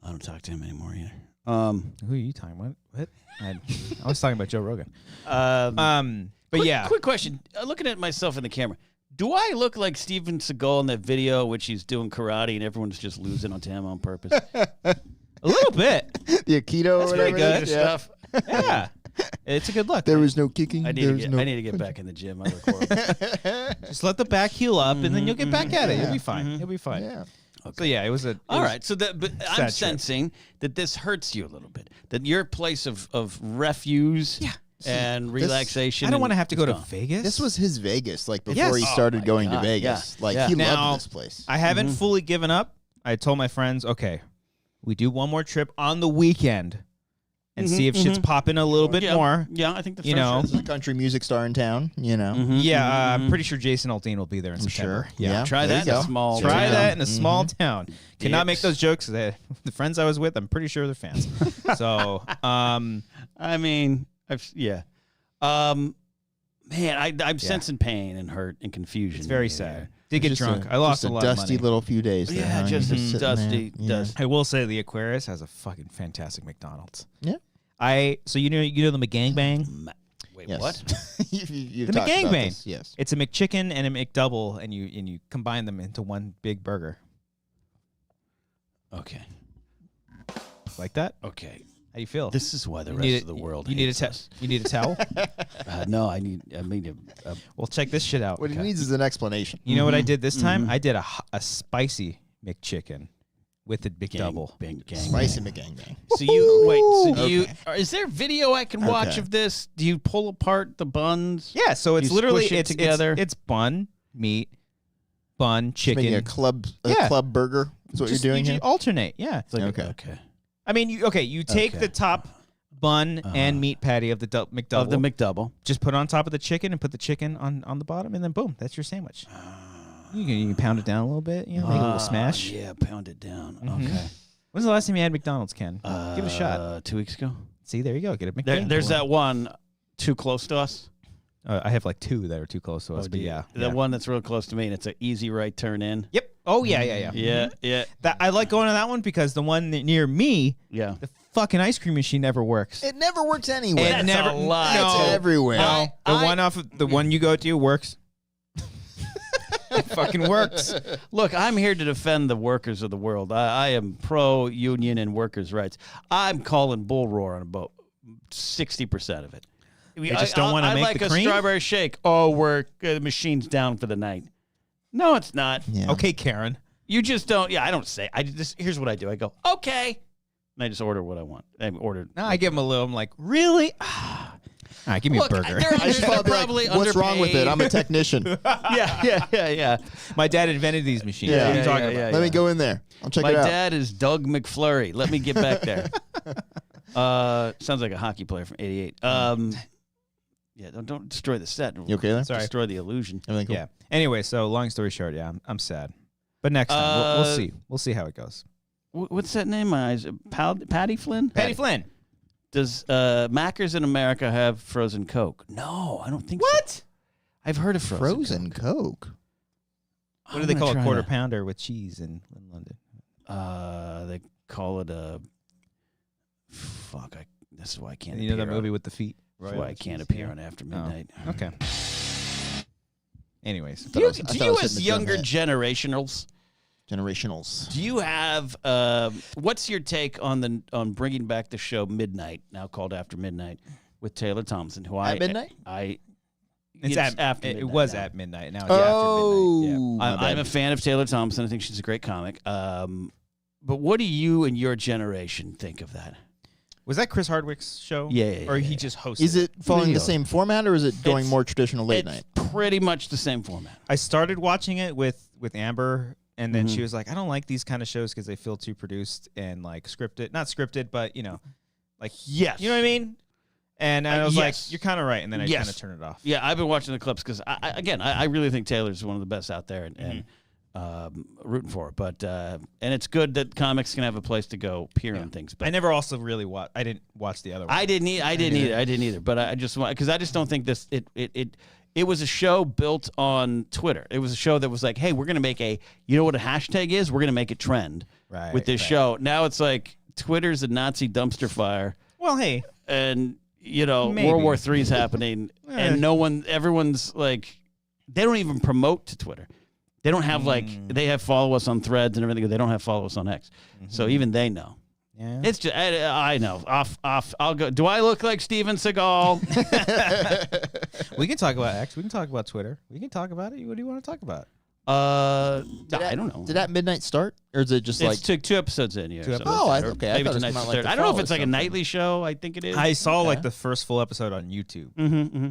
I don't talk to him anymore either. Who are you talking about? What? I was talking about Joe Rogan. But quick, yeah. Quick question. Looking at myself in the camera, do I look like Steven Seagal in that video which he's doing karate and everyone's just losing onto him on purpose? A little bit. The Aikido or pretty whatever. good. it is, yeah. Stuff. Yeah. It's a good look. There was no kicking. I need to get back in the gym. I look horrible. Just let the back heal up, and then you'll get back at it. You'll be fine. You'll be fine. Yeah. So yeah, it was a. All right, so but I'm trip. sensing that this hurts you a little bit. That your place of refuse and relaxation. I don't want to have to go to gone. Vegas. This was his Vegas, like before Yes. he Oh started my going to God, Vegas. yeah, Like yeah. he Now, loved this place. I haven't fully given up. I told my friends, okay, we do one more trip on the weekend and see if shit's popping a little bit more. Yeah, I think that's You know. There's a country music star in town, you know. Yeah, I'm pretty sure Jason Aldean will be there in September. Sure. Yeah. Try There that you in a go. small Try town. that in a small town. Cannot make Dicks. those jokes. The friends I was with, I'm pretty sure they're fans. So, I mean, man, I'm sensing pain and hurt and confusion. it's very here. sad. Did get Just drunk. I lost just a lot dusty of money. little few days. there, Yeah, huh? just You're a sitting dusty, there. dusty. I will say the Aquarius has a fucking fantastic McDonald's. Yeah. So you know the McGangbang? Wait, Yes. what? You've The talked about McGangbang. this, yes. It's a McChicken and a McDouble, and you combine them into one big burger. Okay. Like that? Okay. How you feel? This is why the You rest need of the world You need a hates us. You need a towel? No, I need a Well, check this shit out. What he needs is an explanation. You know what I did this time? I did a spicy McChicken with the McDouble. gang. Spicy McGangbang. So you wait. So do Okay. you? Is there video I can watch Okay. of this? Do you pull apart the buns? Yeah, so it's You literally squish it it's together? It's bun, meat, bun, chicken. Making a club Yeah. burger. Is what Just- you're doing you here. alternate, yeah. It's like, Okay. Okay. I mean, you take Okay. the top bun and meat patty of the McDouble. Of the McDouble. just put it on top of the chicken and put the chicken on the bottom, and then boom, that's your sandwich. You can pound it down a little bit, make a little smash. Yeah, pound it down. Okay. When's the last time you had McDonald's, Ken? Give it a shot. 2 weeks ago. See, there you go. Get a McDonald's. There's that one too close to us. I have like 2 that are too close to us, but yeah. The one that's real close to me, and it's an easy right turn in. Yep. Oh yeah. Yeah. That I like going to that one because the one near me, Yeah. the fucking ice cream machine never works. It never works anywhere. It never. a lie. No, It's everywhere. No, the one you go to works. It fucking works. Look, I'm here to defend the workers of the world. I am pro union and workers' rights. I'm calling bull roar on about 60% of it. They just don't want to I'd make like the a cream? strawberry shake. Oh, the machine's down for the night. No, it's not. Yeah. Okay, Karen. You just don't. Yeah, I don't say. Here's what I do. I go, okay. And I just order what I want. I ordered. No, I give him a little. I'm like, really? All right, give me Look, a burger. they're I just thought, probably like, what's wrong with it? I'm a technician. yeah. My dad invented these machines. Yeah. What are you Yeah, talking yeah, about? yeah. Let me go in there. I'll check My it out. dad is Doug McFlurry. Let me get back there. Sounds like a hockey player from '88. Yeah, don't destroy the set. You okay there? Sorry. Destroy the illusion. Everything cool? Yeah. Anyway, so long story short, yeah, I'm sad. But next time, we'll see. We'll see how it goes. What's that name? Patty Flynn? Patty Flynn. Does Macca's in America have frozen Coke? No, I don't think so. What? I've heard of Frozen Coke. What do they call a quarter pounder with cheese in London? They call it a. Fuck! This is why I can't. You know that appear movie with the feet? That's why I can't appear on After Midnight. Okay. Anyways. Do you, I thought I was as hitting the younger drum generationals, Generationals. do you have what's your take on bringing back the show Midnight, now called After Midnight, with Taylor Thompson, who At midnight? It's after it midnight was now. at midnight. Now it's after midnight. Yeah. I'm a fan of Taylor Thompson. I think she's a great comic. But what do you and your generation think of that? Was that Chris Hardwick's show? Yeah. Or he just hosted? Is it following Video. the same format, or is it going It's- more traditional late It's night? pretty much the same format. I started watching it with Amber, and then Mhm. she was like, "I don't like these kind of shows because they feel too produced and like scripted. Not scripted, but like Yes. you know what I mean." And I was yes. like, "You're kind of right," and then I Yes. kind of turned it off. Yeah, I've been watching the clips because, I really think Taylor's one of the best out there, and rooting for her. But and it's good that comics can have a place to go peer on things. But I never also really watched. I didn't watch the other one. I didn't either. But I just want, because I just don't think this. It was a show built on Twitter. It was a show that was like, hey, we're gonna make you know what a hashtag is? We're gonna make it trend with this show. Now it's like Twitter's a Nazi dumpster fire, Well, hey, and Maybe. World War III's happening, and everyone's like, they don't even promote to Twitter. They don't have they have follow us on Threads and everything. They don't have follow us on X. So even they know. yeah. It's just, I know. Off. I'll go. Do I look like Steven Seagal? We can talk about X. We can talk about Twitter. We can talk about it. What do you want to talk about? I don't know. Did that midnight start, or is it just It's like? two episodes in. Yeah. Two so episodes. Oh, or okay. I Maybe thought it was tonight's not the like third. the I don't know if fall it's or like a something. nightly show. I think it is. I saw Okay. like the first full episode on YouTube. Mm-hmm.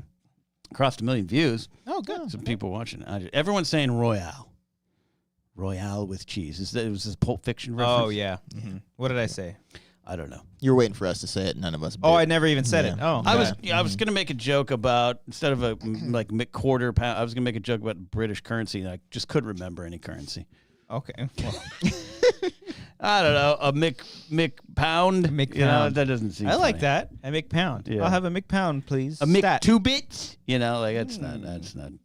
Crossed 1 million views. Oh, good. Some people watching it. Everyone's saying Royale with cheese. It was this Pulp Fiction reference. Oh yeah. What did I say? I don't know. You're waiting for us to say it. None of us. Oh, did. I never even said it. Yeah. Oh, I was gonna make a joke about, instead of a like quarter pound, I was gonna make a joke about British currency, and I just couldn't remember any currency. okay. Well, I don't know, a Mick pound. Mick You know, pound. that doesn't seem. I like funny. that. A McPound. Yeah. I'll have a McPound, please. A Mick Stat. 2 bits. You know, like that's not.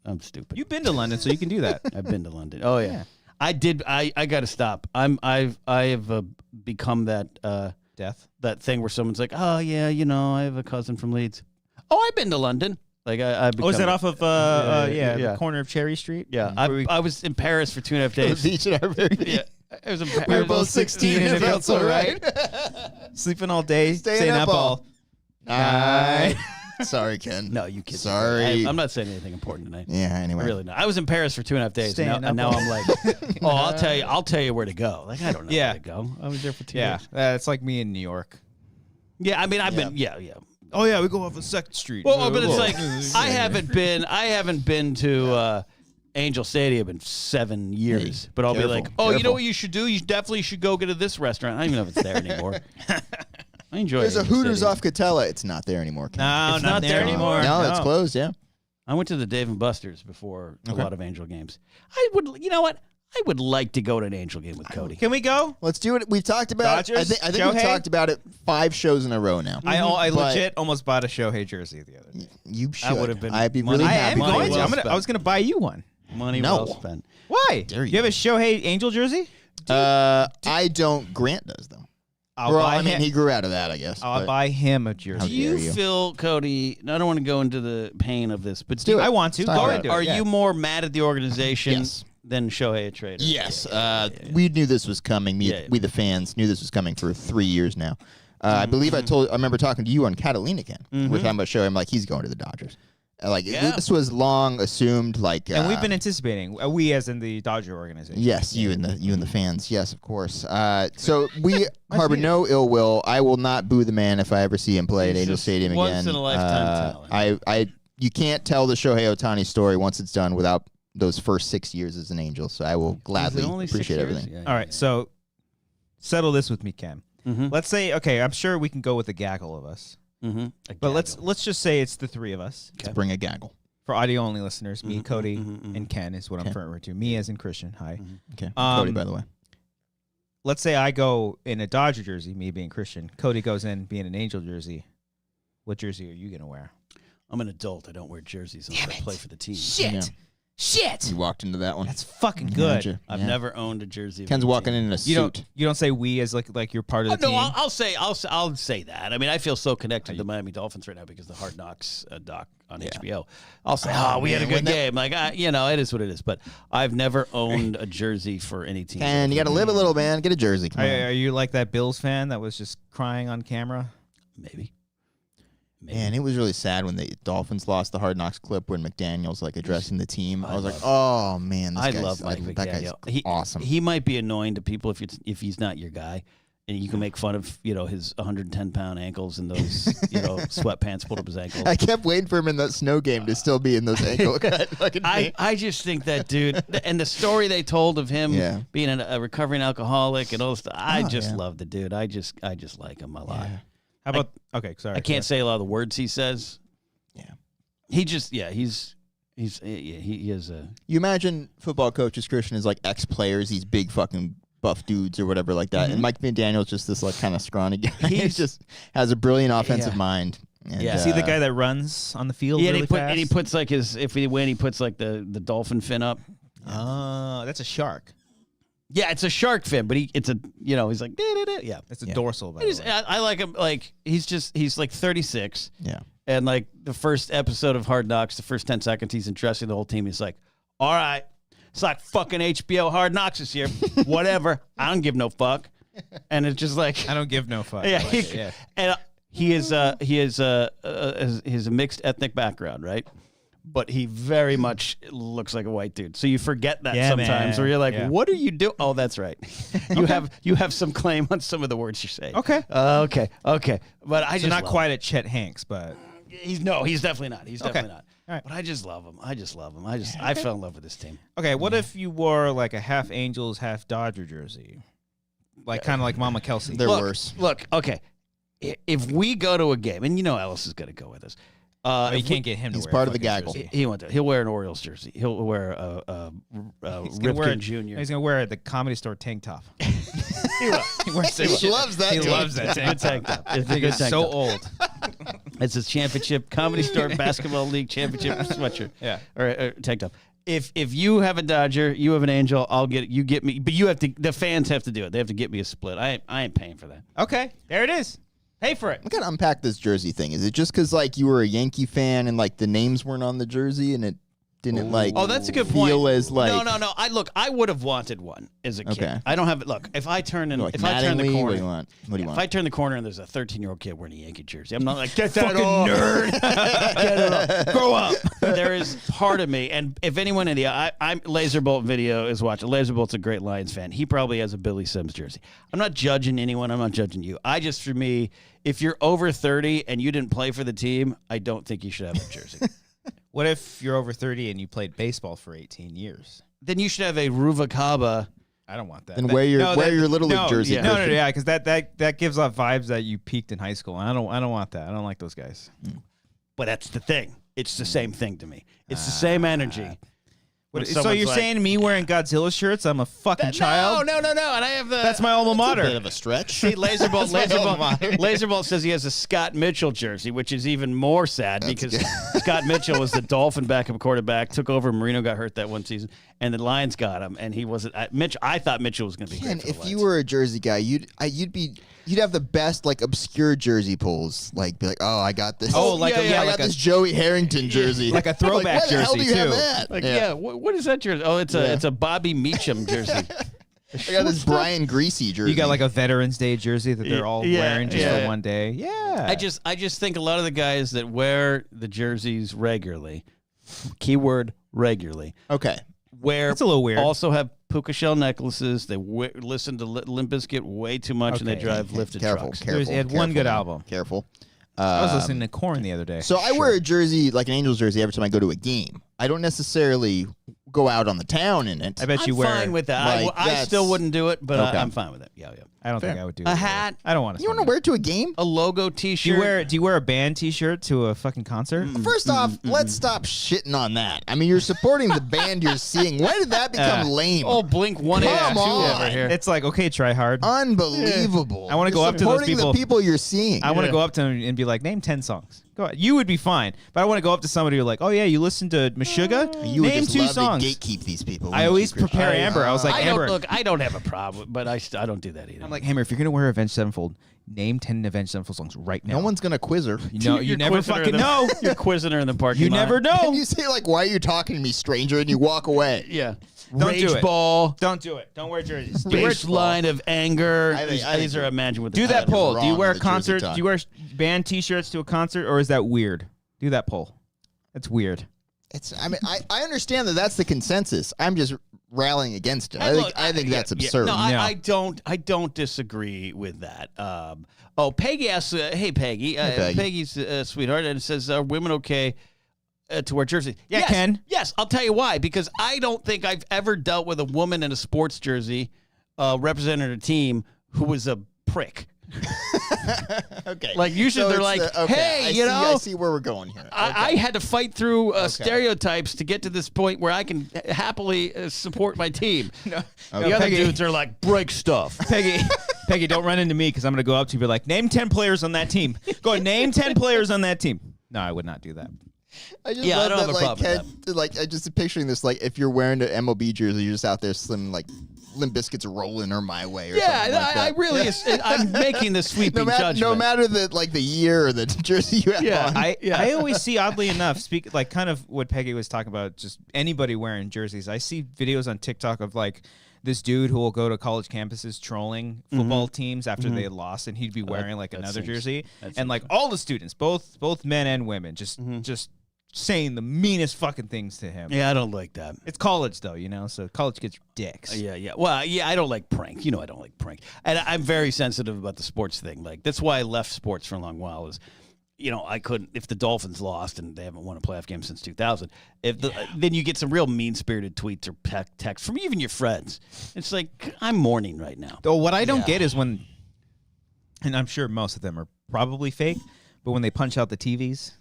I'm stupid. You've been to London, so you can do that. I've been to London. Oh yeah. Yeah. I did. I got to stop. I have become that Death. that thing where someone's like, oh yeah, I have a cousin from Leeds. Oh, I've been to London. Like I. Oh, is that off of yeah. the corner of Cherry Street? Yeah, Where we- I was in Paris for 2.5 days. Each and every. Yeah, I was in Paris. We were both 16 and it felt so right. sleeping all day, Staying up all night. Sorry, Ken. No, you kidding? Sorry. I'm not saying anything important tonight. Yeah. Anyway. Really not. I was in Paris for 2.5 days, Staying and up now all- I'm like, oh, I'll tell you where to go. Like I don't know Yeah. where to go. I was there for 2 Yeah, days. it's like me in New York. Yeah, I mean, I've Yeah. been, yeah. Oh yeah, we go off of 2nd Street. Well, but it's like I haven't been to Angel Stadium in 7 years. Hey, But I'll careful, be like, oh, you know careful. what you should do? You definitely should go to this restaurant. I don't even know if it's there anymore. I enjoy. There's a Angel Hooters Stadium. off Catella. It's not there anymore. Ken. No, It's not not there there anymore. anymore? No, it's closed. Yeah. I went to the Dave and Buster's before a Okay. lot of Angel games. I would, you know what? I would like to go to an Angel game with Cody. Can we go? Let's do it. We've talked about. Dodgers? I think we've Shohei? talked about it 5 shows in a row now. I But legit almost bought a Shohei jersey the other day. You should. That would've been I'd be money- really I happy. am Money going well to. spent. I was going to buy you one. Money No. well spent. Why? Dare You have a Shohei Angel jersey? I don't. Grant does though. I'll Well, buy I mean, him. he grew out of that, I guess. I'll but- buy him a jersey. How Do you dare you. feel, Cody? I don't want to go into the pain of this, but do it. I want to. Let's talk Go about ahead. it. Are Yeah. you more mad at the organization Yes. than Shohei a trader? Yes, we knew this was coming. Yeah. We, the fans, knew this was coming for 3 years now. I believe I remember talking to you on Catalina, Ken. We're talking about Shohei. I'm like, he's going to the Dodgers. This was long assumed, like, and we've been anticipating. We, as in the Dodger organization. Yes, you and the fans. Yes, of course. So we harbor no ill will. I will not boo the man if I ever see him play at Angel Stadium again. Once in a lifetime talent. You can't tell the Shohei Ohtani story once it's done without those first 6 years as an Angel. So I will gladly appreciate everything. Yeah, all right, so settle this with me, Ken. Let's say, okay, I'm sure we can go with a gaggle of us. But let's just say it's the three of us. Let's bring a gaggle. For audio only listeners, me, Cody, and Ken is what I'm referring to. Me as in Christian. Hi. Okay. Cody, by the way. Let's say I go in a Dodger jersey, me being Christian. Cody goes in being an Angel jersey. What jersey are you gonna wear? I'm an adult. I don't wear jerseys unless I play for the team. Shit. You walked into that one. That's fucking good. Gotcha. I've never owned a jersey. Ken's walking in a suit. You don't say we as like you're part of the team. No, I'll say that. I mean, I feel so connected to the Miami Dolphins right now because of the Hard Knocks doc on HBO. I'll say, we had a good game. Like, it is what it is. But I've never owned a jersey for any team. And you got to live a little, man. Get a jersey. Come on. Are you like that Bills fan that was just crying on camera? Maybe. Man, it was really sad when the Dolphins lost the Hard Knocks clip when McDaniel's like addressing the team. I was like, oh man, I love Mike McDaniel. That guy's awesome. He might be annoying to people if he's not your guy, and you can make fun of his 110-pound ankles and those sweatpants pulled up his ankles. I kept waiting for him in that snow game to still be in those ankle. I just think that dude, and the story they told of him being a recovering alcoholic and all this stuff. I just love the dude. I just like him a lot. Yeah. How about okay? Sorry, I can't say a lot of the words he says. Yeah, he is a. You imagine football coaches, Christian, is like ex-players, these big fucking buff dudes or whatever like that, and Mike McDaniel's just this like kind of scrawny guy. He just has a brilliant offensive mind. And, Is he the guy that runs on the field really fast? And he puts like if we win, he puts like the dolphin fin up. Oh, that's a shark. Yeah, it's a shark fin, but he's like, yeah. It's a dorsal, by the way. I like him, like, he's like 36. Yeah. And like the first episode of Hard Knocks, the first 10 seconds, he's addressing the whole team. He's like, all right, it's like fucking HBO Hard Knocks this year. Whatever. I don't give no fuck. And it's just like. I don't give no fuck. Yeah. And he has a mixed ethnic background, right? But he very much looks like a white dude. So you forget that sometimes, where you're like, what are you doing? Oh, that's right. You have some claim on some of the words you say. Okay. Okay. But I just not quite at Chet Hanks, but he's definitely not. He's definitely not. All right. But I just love him. I fell in love with this team. Okay, what if you wore like a half Angels, half Dodger jersey? Like kind of like Mama Kelsey. They're worse. Look, okay. If we go to a game, and Ellis is going to go with us. You can't get him to He's wear part a of the fucking gaggle. jersey. He won't do it. He'll wear an Orioles jersey. He'll wear Ripken Jr. He's gonna wear the Comedy Store tank top. He will. He loves that. He loves that tank top. It's a good tank so top. old. It's his championship Comedy Store Basketball League championship sweatshirt. Yeah. Or tank top. If you have a Dodger, you have an Angel, I'll get it. You get me, but you have to. The fans have to do it. They have to get me a split. I ain't paying for that. Okay, there it is. Pay for it. I gotta unpack this jersey thing. Is it just because like you were a Yankee fan and like the names weren't on the jersey and it didn't like? Oh, that's a good point. Feel as like no. I would have wanted one as a kid. Okay. I don't have it. Look, if I turn in, like if I turn the Mattingly, corner, what do you want? What do you if want? I turn the corner and there's a 13-year-old kid wearing a Yankee jersey, I'm not like get that Fucking off. nerd. Get it off. Grow up. There is part of me, and if anyone in the I'm Laserbolt video is watching. Laserbolt's a great Lions fan. He probably has a Billy Sims jersey. I'm not judging anyone. I'm not judging you. For me, if you're over 30 and you didn't play for the team, I don't think you should have a jersey. What if you're over 30 and you played baseball for 18 years? Then you should have a Ruvacaba. I don't want that. Then wear your Little League jersey. yeah. No, because that gives off vibes that you peaked in high school. I don't want that. I don't like those guys. But that's the thing. It's the same thing to me. It's the same energy. So you're saying me wearing Godzilla shirts? I'm a fucking child? No. And I have the. That's my alma mater. A bit of a stretch. See, Laserbolt says he has a Scott Mitchell jersey, which is even more sad because Scott Mitchell was the Dolphin backup quarterback, took over. Marino got hurt that one season, and the Lions got him, and he wasn't. I thought Mitchell was going to be great for the if Lions. you were a jersey guy, you'd have the best like obscure jersey pulls. Like be like, oh, I got this. Oh, like I got this Joey Harrington jersey, like a throwback like, where the hell jersey do you have too. that? What is that jersey? Oh, it's a Bobby Meacham jersey. I got this Brian Greasy jersey. You got like a Veterans Day jersey that they're all wearing just for one day. Yeah. I just think a lot of the guys that wear the jerseys regularly, keyword regularly. Okay. That's a little weird. Also have puka shell necklaces. They listen to Limp Bizkit way too much, and they drive lifted trucks. He had one good album. Careful. I was listening to Korn the other day. So I wear a jersey, like an Angels jersey, every time I go to a game. I don't necessarily go out on the town in it. I bet you I'm wear. fine with that. Like, I still wouldn't do it, but I'm fine with it. Yeah. I don't think I would do A it. hat. I don't want to. You want to wear it to a game? A logo T-shirt. Do you wear a band T-shirt to a fucking concert? First off, let's stop shitting on that. I mean, you're supporting the band you're seeing. When did that become lame? Oh, Blink 182 Come on. over here. It's like, okay, try hard. Unbelievable. I wanna go You're up to those supporting people. the people you're seeing. I want to go up to them and be like, name 10 songs. Go ahead. You would be fine, but I want to go up to somebody who's like, oh yeah, you listen to Meshuggah? You would Name just 2 love songs. to gatekeep these people. I always prepare Amber. I was like, Amber. I don't have a problem, but I don't do that either. I'm like, Hammer, if you're gonna wear Avenged Sevenfold, name 10 Avenged Sevenfold songs right now. No one's gonna quiz her. You never fucking know. You're quizzing her in the parking You lot. never And know. you say like, "Why are you talking to me, stranger?" And you walk away. Yeah. Don't Rage do it. ball. Don't do it. Don't wear jerseys. Do wear- Baseline of anger. I think These are imagine what Do that I'm poll. Do you wrong wear on the jersey concert? talk. Do you wear band T-shirts to a concert, or is that weird? Do that poll. That's weird. I mean, I understand that that's the consensus. I'm just rallying against it. I think that's absurd. No, I don't disagree with that. Peggy asks, hey Peggy, Peggy's a sweetheart, and it says, are women okay to wear jerseys? Yeah, yes, Ken. Yes, I'll tell you why. Because I don't think I've ever dealt with a woman in a sports jersey representing a team who was a prick. Okay. Like usually So they're it's like, hey, I see where we're going here. I had to fight through stereotypes to get to this point where I can happily support my team. The other Peggy. dudes are like, break stuff. Peggy, don't run into me because I'm going to go up to you and be like, name 10 players on that team. Go ahead, name 10 players on that team. No, I would not do that. I just Yeah, I love don't that, have a like, problem with like, I just picturing this, like, if you're wearing an MLB jersey, you're just out there slim, like, Limp Bizkit's rolling her my way or something like that. I really, I'm making this sweeping judgment. No matter the year or the jersey you have on. I always see, oddly enough, like kind of what Peggy was talking about, just anybody wearing jerseys. I see videos on TikTok of like this dude who will go to college campuses trolling football teams after they had lost, and he'd be wearing like another jersey, and like all the students, both men and women, just saying the meanest fucking things to him. Yeah, I don't like that. It's college though, so college kids are dicks. Yeah. Well, I don't like prank. I don't like prank. And I'm very sensitive about the sports thing. Like, that's why I left sports for a long while is, I couldn't, if the Dolphins lost and they haven't won a playoff game since 2000, then you get some real mean-spirited tweets or texts from even your friends. It's like, I'm mourning right now. Though what I don't get is when, and I'm sure most of them are probably fake, but when they punch out the TVs,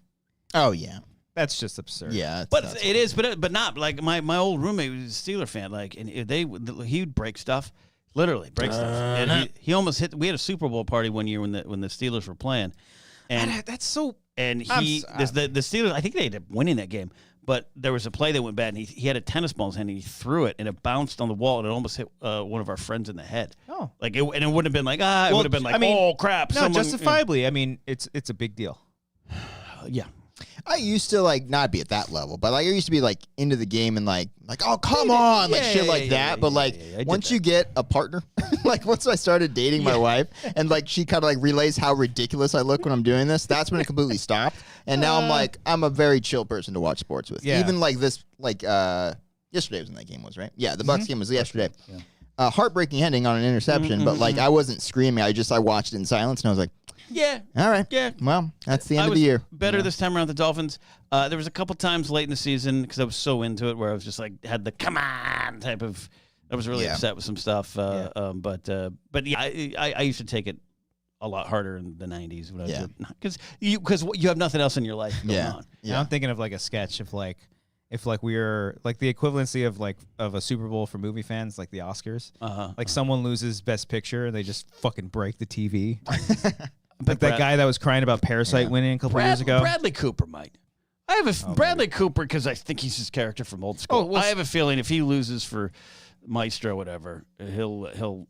Oh, yeah. that's just absurd. Yeah. But it is, but not like my old roommate was a Steeler fan. Like, and he would break stuff, literally break stuff. And he almost hit. We had a Super Bowl party one year when the Steelers were playing, and That's so. the Steelers. I think they ended up winning that game. But there was a play that went bad, and he had a tennis ball in his hand, and he threw it, and it bounced on the wall, and it almost hit one of our friends in the head. Oh. Like, and it wouldn't have been like, it would have been like, oh, crap. No, justifiably. I mean, it's a big deal. Yeah. I used to like not be at that level, but like I used to be like into the game and like oh come on, like shit like that. But like once you get a partner, like once I started dating my wife and like she kind of like relays how ridiculous I look when I'm doing this, that's when it completely stopped. And now I'm like I'm a very chill person to watch sports with. Yeah. Even like this, like yesterday was when that game was, right? Yeah, the Bucs game was yesterday. Heartbreaking ending on an interception, but like I wasn't screaming. I watched it in silence and I was like, Yeah. all right. Yeah. Well, that's the end I of was the year. better this time around the Dolphins. There was a couple times late in the season because I was so into it where I was just like had the come on type of. I was really upset with some stuff. But yeah, I used to take it a lot harder in the 90s when I was because you have nothing else in your life going on. Yeah, I'm thinking of like a sketch of like. If like we were like the equivalency of a Super Bowl for movie fans, like the Oscars, like someone loses Best Picture and they just fucking break the TV. Like that guy that was crying about Parasite winning a couple years ago. Bradley Cooper might. I have Bradley Cooper because I think he's his character from Old School. I have a feeling if he loses for Maestro, whatever, he'll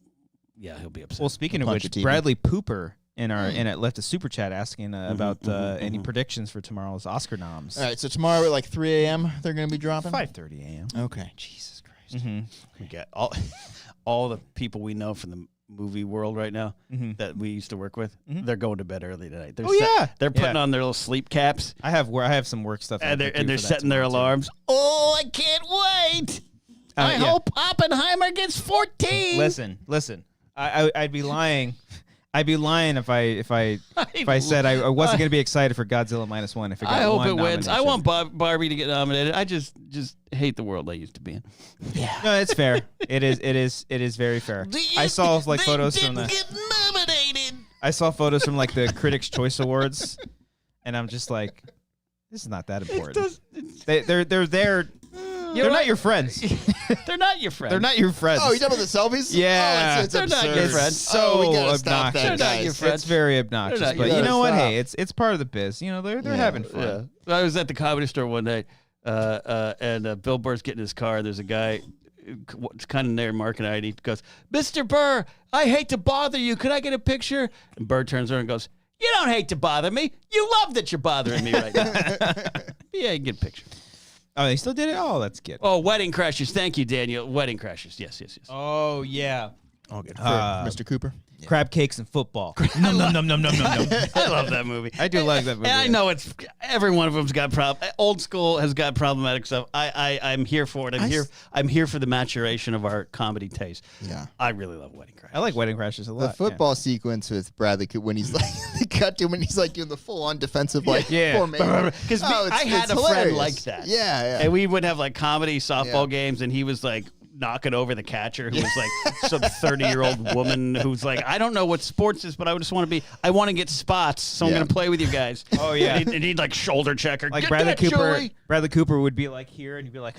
be upset. Well, speaking of which, Bradley Pooper in it left a super chat asking about any predictions for tomorrow's Oscar noms. All right, so tomorrow at like 3 a.m. they're going to be dropping? 5:30 a.m. Okay. Jesus Christ. We got all the people we know from the movie world right now that we used to work with. They're going to bed early tonight. They're putting on their little sleep caps. I have some work stuff, and they're setting their alarms. Oh, I can't wait! I hope Oppenheimer gets 14. Listen. I'd be lying. I'd be lying if I said I wasn't going to be excited for Godzilla -1 if it got I hope one it wins. I nomination. want Barbie to get nominated. I just hate the world I used to be in. Yeah. No, it's fair. It is very fair. I saw like photos from the. Get nominated. I saw photos from like the Critics' Choice Awards, and I'm just like, this is not that important. They're there. They're not your friends. They're not your friends. They're not your friends. Oh, you talking about the selfies? Yeah. Oh, it's They're not absurd. your friends. So we gotta stop obnoxious. that, They're not guys. your friends. It's very obnoxious, They're not but your you know what? friends. Hey, it's part of the biz. You know, they're having fun. Yeah. I was at the Comedy Store one night, and Bill Burr's getting his car. There's a guy, it's kind of near Mark and I, and he goes, "Mr. Burr, I hate to bother you. Could I get a picture?" And Burr turns around and goes, "You don't hate to bother me. You love that you're bothering me right now." Yeah, you can get a picture. Oh, they still did it? Oh, that's good. Oh, Wedding Crashers. Thank you, Daniel. Wedding Crashers. Yes. Oh, yeah. Oh, good. Mr. Mr. Cooper. Yeah. Crab cakes and football. Num, num, num, num, num, num, num. I love that movie. I do like that movie. And I know it's every one of them's got old school has got problematic stuff. I'm here for it. I'm here for the maturation of our comedy taste. Yeah. I really love Wedding Crashers. I like Wedding Crashers a lot. The football sequence with Bradley Cooper when he's like they cut to when he's like doing the full on defensive formation. Because I had a friend like that. Yeah. And we would have like comedy softball games, and he was like knocking over the catcher who was like some 30-year-old woman who's like, I don't know what sports is, but I just want to get spots, so I'm going to play with you guys. Oh, yeah. And he'd like shoulder checker. Like Get Bradley that, Cooper. Joey. Bradley Cooper would be like here, and he'd be like,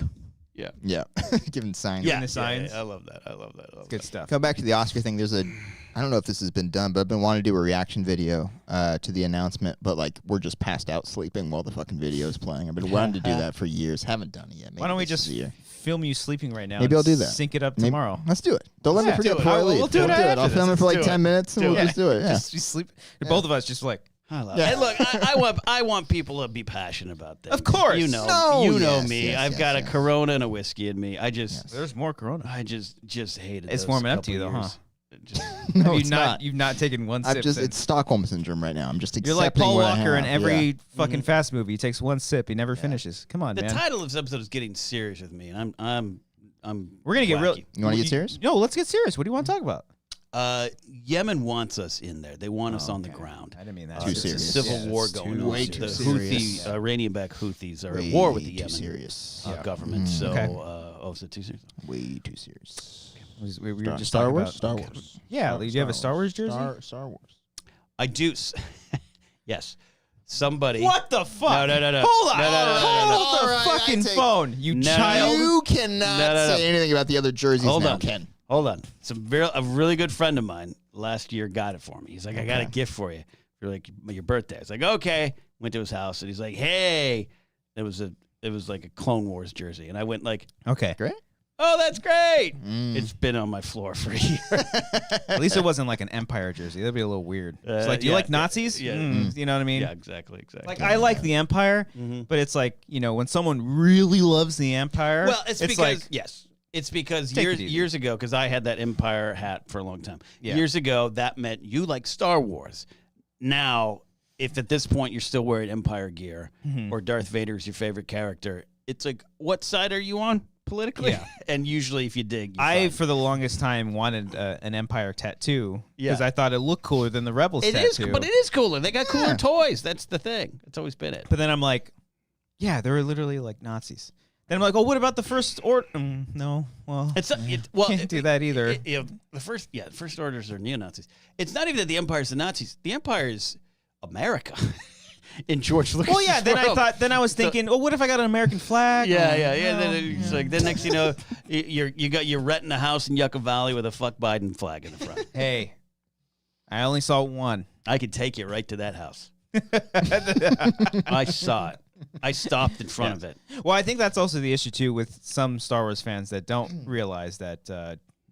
Yeah. Giving signs. Yeah, the signs. I love that. good stuff. Come back to the Oscar thing. There's I don't know if this has been done, but I've been wanting to do a reaction video to the announcement, but like we're just passed out sleeping while the fucking video is playing. I've been wanting to do that for years. Haven't done it yet. Maybe Why don't we this just is the year. film you sleeping right now? Maybe and I'll do that. Sync it up Maybe- tomorrow. Let's do it. Don't let me forget do it. before I leave. We'll do it after I'll film it this. for like Let's do 10 minutes and Do we'll it. just do it. Yeah. Just we sleep. Both of us just like, I love Yeah. it. And look, I want people to be passionate about that. Of course. You know, No, you know yes, me. yes, I've yes, got yes. a Corona and a whiskey in me. I just there's more Corona. I just hated It's those warming up couple to you, though, huh? years. Just- No, Have it's you not. You've not taken one sip. It's since. Stockholm syndrome right now. I'm just accepting You're like Paul what I Walker in have. every Yeah. fucking fast movie. He takes one sip. He never finishes. Come on, the man. title of this episode is getting serious with me, and I'm We're gonna get real. wacky. You want to get serious? No, let's get serious. What do you want to talk about? Yemen wants us in there. They want us on the ground. I didn't mean that. Too There's serious. a civil Yeah, war it's going too- on. way The too serious. Houthis, Iranian-backed Houthis are Way at war with the too Yemen serious. government. So, Okay. is it too serious? Way too serious. We were just Star talking Wars? about- Star Wars. Yeah, do you have a Star Wars jersey? Star Wars. I do. Yes. Somebody. What the fuck? No. Hold on. No, no, no, no, no, Hold no. the All right, fucking I take- phone, you No. child. You cannot No. say anything about the other jerseys Hold now, on. Ken. Hold on. A really good friend of mine last year got it for me. He's like, I got a gift for you for like your birthday. I was like, okay. Went to his house and he's like, hey. It was like a Clone Wars jersey, and I went like, Okay. Great. oh, that's great. Mm. It's been on my floor for a year. At least it wasn't like an Empire jersey. That'd be a little weird. It's like, do you yeah, like Nazis? yeah. You know what I mean? Yeah, exactly. Like I like the Empire, but it's like, you know, when someone really loves the Empire, Well, it's because like, yes, it's because Take it easy. years ago, because I had that Empire hat for a long time. Yeah. Years ago, that meant you like Star Wars. Now, if at this point you're still wearing Empire gear or Darth Vader is your favorite character, it's like, what side are you on politically? Yeah. And usually, if you dig, you're I fine. for the longest time wanted an Empire tattoo because Yeah. I thought it looked cooler than the Rebels It is, tattoo. but it is cooler. They got cooler Yeah. toys. That's the thing. It's always been it. But then I'm like, yeah, they were literally like Nazis. Then I'm like, oh, what about the First Order? No, well, It's well, can't do that either. The first orders are neo Nazis. It's not even that the Empire's the Nazis. The Empire is America. In George Lucas. Well, yeah. Then I was thinking, oh, what if I got an American flag? Yeah. Oh, Then no, it's like then next you know, you're renting a house in Yucca Valley with a fuck Biden flag in the front. Hey, I only saw one. I could take you right to that house. I saw it. I stopped in front of it. Well, I think that's also the issue too with some Star Wars fans that don't realize that